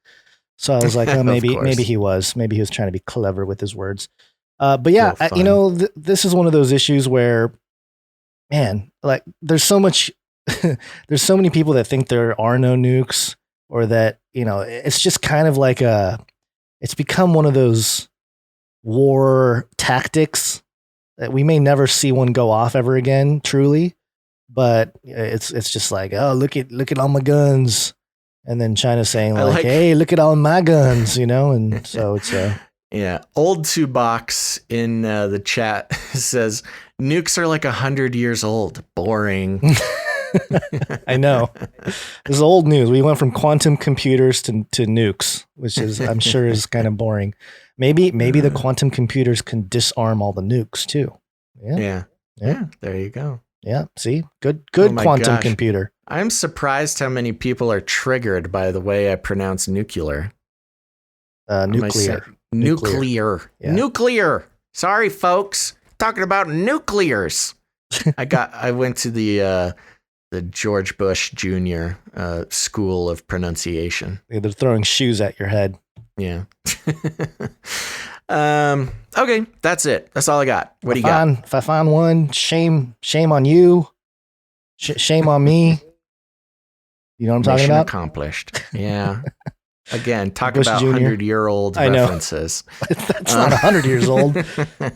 Speaker 1: So I was like, oh, maybe he was trying to be clever with his words. But yeah, this is one of those issues where, man, like there's so much, there's so many people that think there are no nukes, or that, it's just kind of like it's become one of those war tactics that we may never see one go off ever again, truly, but it's just like, oh, look at all my guns, and then China saying like, hey, look at all my guns, and so it's
Speaker 4: yeah. Old Two Box in the chat says nukes are like 100 years old. Boring.
Speaker 1: I know. This is old news. We went from quantum computers to nukes, which is, I'm sure, is kind of boring. Maybe the quantum computers can disarm all the nukes too.
Speaker 4: Yeah. There you go.
Speaker 1: Yeah. See, good quantum computer.
Speaker 4: I'm surprised how many people are triggered by the way I pronounce nuclear.
Speaker 1: Nuclear.
Speaker 4: Yeah. Nuclear. Sorry, folks. Talking about nuclears. I went to the George Bush Jr. School of Pronunciation.
Speaker 1: Yeah, they're throwing shoes at your head.
Speaker 4: Yeah. Okay, that's it. That's all I got. What do you got?
Speaker 1: If I find one, shame on you. Shame on me. You know what I'm talking about?
Speaker 4: Accomplished. Yeah. Again, talk
Speaker 1: Bush
Speaker 4: about
Speaker 1: Jr.
Speaker 4: 100-year-old references.
Speaker 1: That's not 100 years old.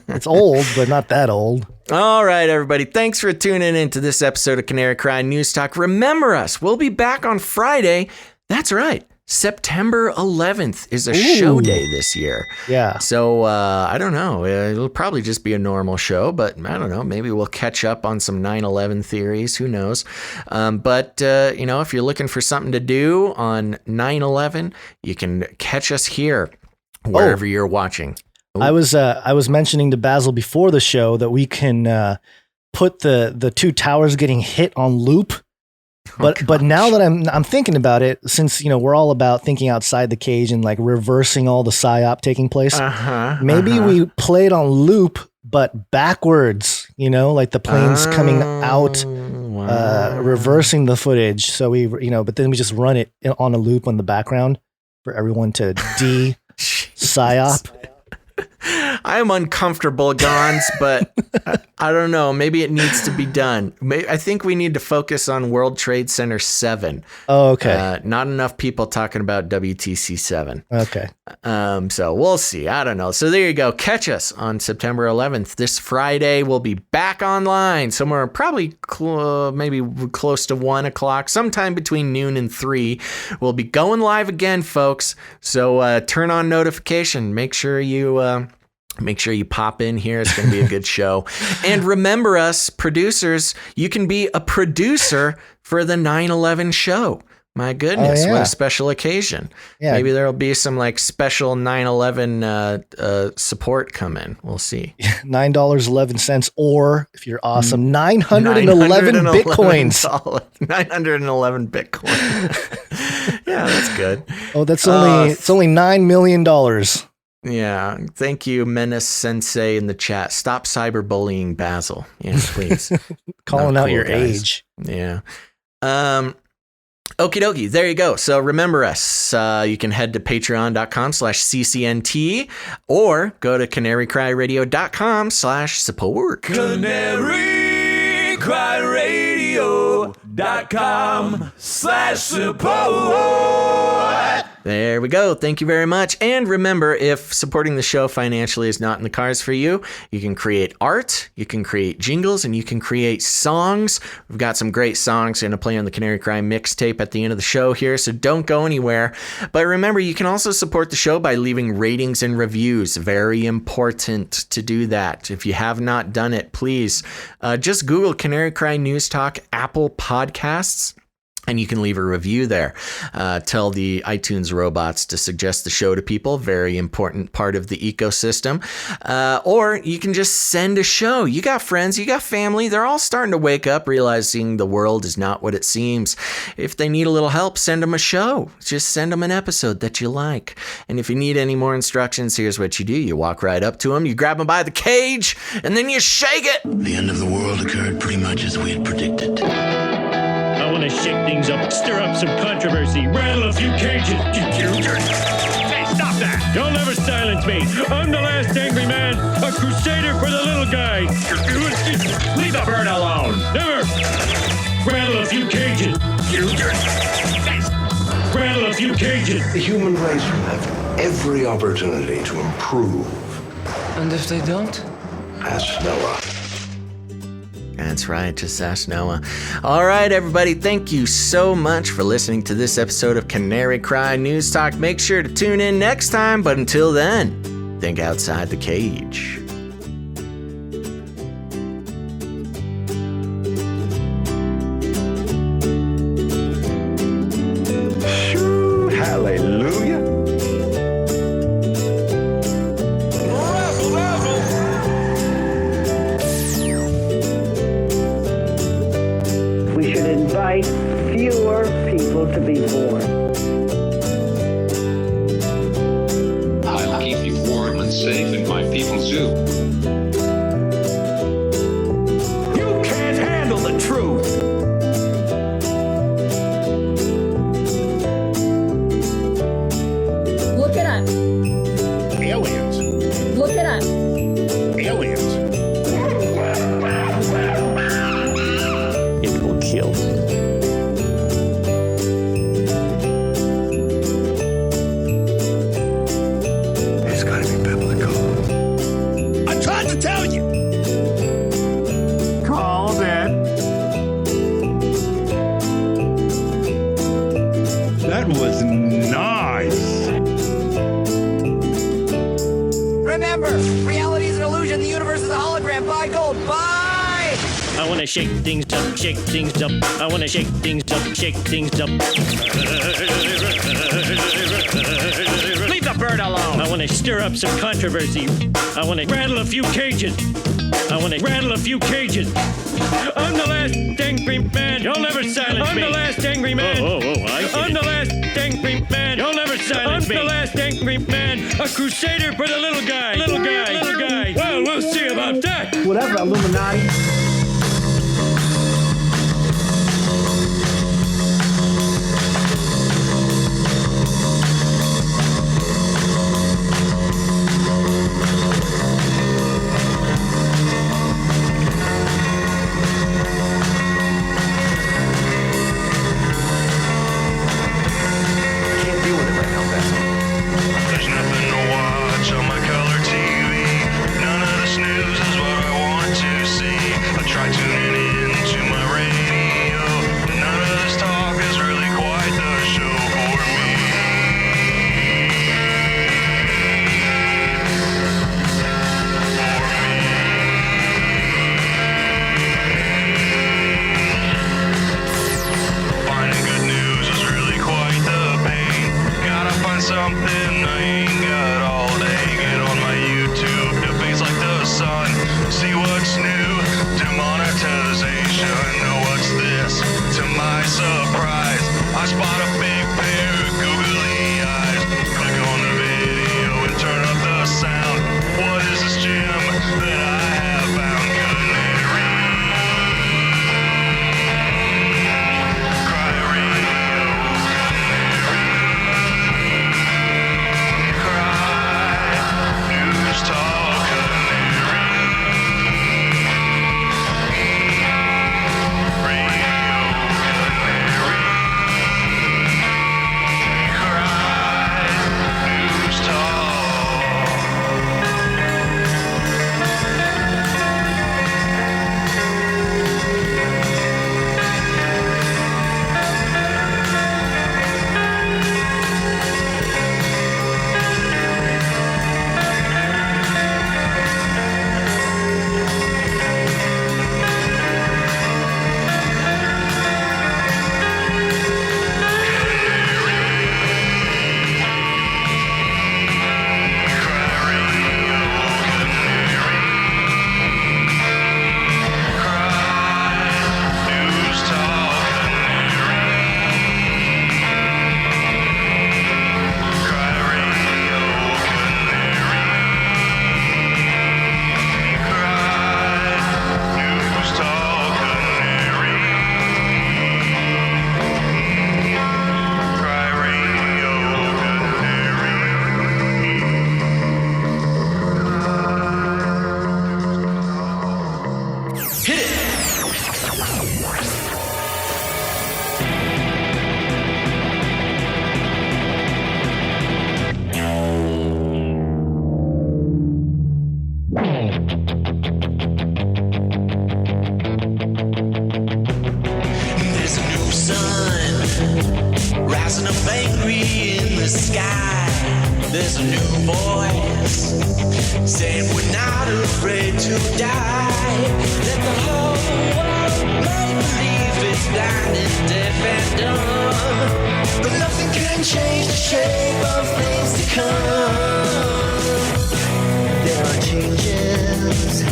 Speaker 1: It's old, but not that old.
Speaker 4: All right, everybody. Thanks for tuning in to this episode of Canary Cry News Talk. Remember us. We'll be back on Friday. That's right. September 11th is a show day this year.
Speaker 1: Yeah.
Speaker 4: So I don't know. It'll probably just be a normal show, but I don't know. Maybe we'll catch up on some 9/11 theories. Who knows? But if you're looking for something to do on 9/11, you can catch us here wherever you're watching. Ooh.
Speaker 1: I was mentioning to Basil before the show that we can put the two towers getting hit on loop. But now that I'm thinking about it, since we're all about thinking outside the cage and like reversing all the psyop taking place, maybe we play it on loop but backwards. Like the planes coming out, reversing the footage. So but then we just run it on a loop on the background for everyone to psyop.
Speaker 4: I am uncomfortable, Gonz, but I don't know. Maybe it needs to be done. I think we need to focus on World Trade Center 7.
Speaker 1: Oh, okay.
Speaker 4: Not enough people talking about WTC 7.
Speaker 1: Okay.
Speaker 4: So we'll see. I don't know. So there you go. Catch us on September 11th. This Friday, we'll be back online somewhere probably maybe close to 1 o'clock, sometime between noon and 3. We'll be going live again, folks. So turn on notification. Make sure you pop in here. It's going to be a good show. And remember us, producers, you can be a producer for the 9/11 show. My goodness, what a special occasion. Yeah. Maybe there'll be some like special 9/11 support come in. We'll see.
Speaker 1: $9.11, or if you're awesome, 911 Bitcoins.
Speaker 4: 911 Bitcoin. Yeah, that's good.
Speaker 1: Oh, it's only $9 million.
Speaker 4: Yeah. Thank you, Menace Sensei in the chat. Stop cyberbullying Basil. Yeah, please.
Speaker 1: Calling
Speaker 4: Not
Speaker 1: out
Speaker 4: cool,
Speaker 1: your
Speaker 4: guys.
Speaker 1: age.
Speaker 4: Yeah. Okie dokie. There you go. So remember us. You can head to patreon.com/ccnt or go to canarycryradio.com/support.
Speaker 13: canarycryradio.com/support.
Speaker 4: There we go. Thank you very much. And remember, if supporting the show financially is not in the cards for you, you can create art, you can create jingles, and you can create songs. We've got some great songs going to play on the Canary Cry mixtape at the end of the show here, so don't go anywhere. But remember, you can also support the show by leaving ratings and reviews. Very important to do that. If you have not done it, please just Google Canary Cry News Talk Apple Podcasts, and you can leave a review there. Tell the iTunes robots to suggest the show to people. Very important part of the ecosystem. Or you can just send a show. You got friends, you got family. They're all starting to wake up, realizing the world is not what it seems. If they need a little help, send them a show. Just send them an episode that you like. And if you need any more instructions, here's what you do. You walk right up to them, you grab them by the cage, and then you shake it.
Speaker 10: The end of the world occurred pretty much as we had predicted.
Speaker 6: I want to shake things up, stir up some controversy, rattle a few cages.
Speaker 13: Hey, stop that!
Speaker 6: You'll never silence me. I'm the last angry man, a crusader for the little guy.
Speaker 13: Leave the bird alone!
Speaker 6: Never. Rattle a few cages. Rattle a few cages.
Speaker 10: The human race will have every opportunity to improve.
Speaker 14: And if they don't?
Speaker 10: Ask Noah.
Speaker 4: That's right, just ask Noah. All right, everybody, thank you so much for listening to this episode of Canary Cry News Talk. Make sure to tune in next time, but until then, think outside the cage.
Speaker 10: Hallelujah.
Speaker 15: We should invite fewer people to be born.
Speaker 16: I'll keep you warm and safe in my people's zoo.
Speaker 13: You can't handle the truth!
Speaker 17: Look it up.
Speaker 13: Aliens.
Speaker 17: Look it up.
Speaker 13: Aliens.
Speaker 6: It will kill.
Speaker 10: It's gotta be biblical.
Speaker 13: I tried to tell you! Called it.
Speaker 6: That was nice.
Speaker 18: Remember, reality is an illusion. The universe is a hologram. Buy gold. Buy!
Speaker 6: I want to shake things up, shake things up. I want to shake things up, shake things up.
Speaker 13: Leave the bird alone!
Speaker 6: I want to stir up some controversy. I want to rattle a few cages. I want to rattle a few cages. I'm the last angry man. You'll never silence me. I'm the last angry man. I get I'm the last angry man. You'll never silence me. I'm the last angry man. A crusader for the little guy. Little guy. Little guy. Well, we'll see about that.
Speaker 7: Whatever, Illuminati.
Speaker 10: Can't deal with it right now, Basil.
Speaker 19: There's nothing to watch on my color TV. None of the snooze is what I want to see. I
Speaker 20: there's a new voice saying we're not afraid to die. Let the whole world make believe it's blind and deaf and dumb. But nothing can change the shape of things to come. There are changes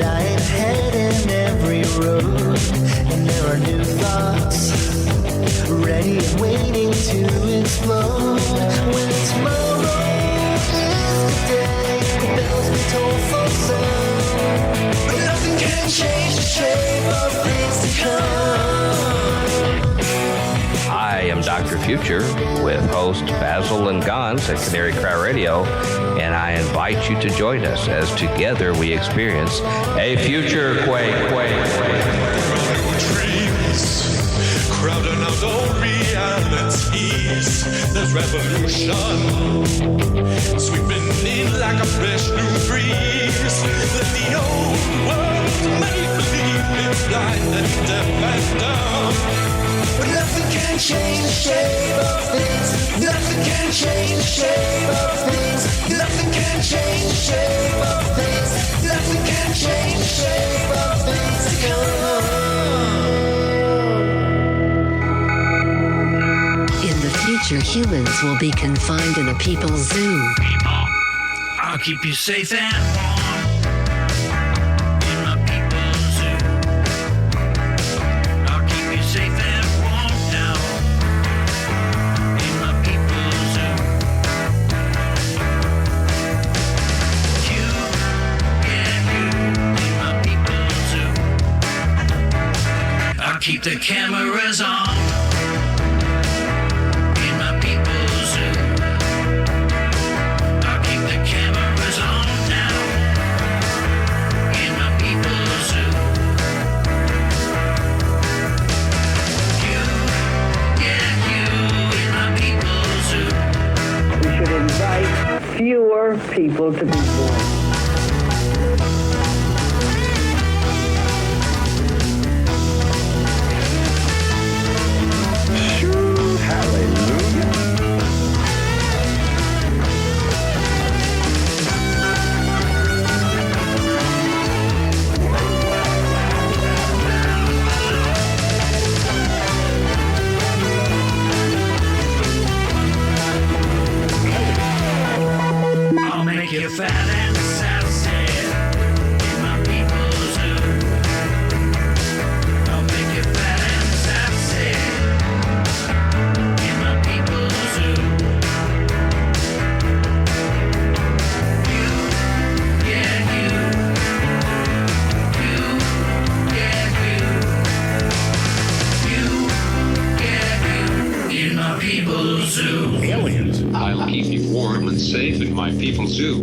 Speaker 20: lying ahead in every road, and there are new thoughts ready and waiting to explode. When tomorrow is the day, the bells be told for sound. But nothing can change the shape of things to come.
Speaker 21: I am Dr. Future with host Basil and Gonz at Canary Cry Radio, and I invite you to join us as together we experience a future quake.
Speaker 20: Crowding out all realities. There's revolution sweeping in like a fresh new breeze. Let the old world make believe it's blind and deaf and dumb. But nothing can change the shape of things. Nothing can change the shape of things. Nothing can change the shape of things. Nothing can change the shape of things to come.
Speaker 22: In the future, humans will be confined in a people's zoo.
Speaker 13: People, I'll keep you safe and warm in my people's zoo. I'll keep you safe and warm now in my people's zoo. You, yeah, you in my people's zoo. I'll keep the cameras on.
Speaker 15: Fewer people to be born.
Speaker 13: You're fat and sassy in my people's zoo. I'll make you fat and sassy in my people's zoo. You, yeah, you. You, yeah, you. You, yeah, you. In my people's zoo.
Speaker 16: Aliens. I'll keep you warm and safe in my people's zoo.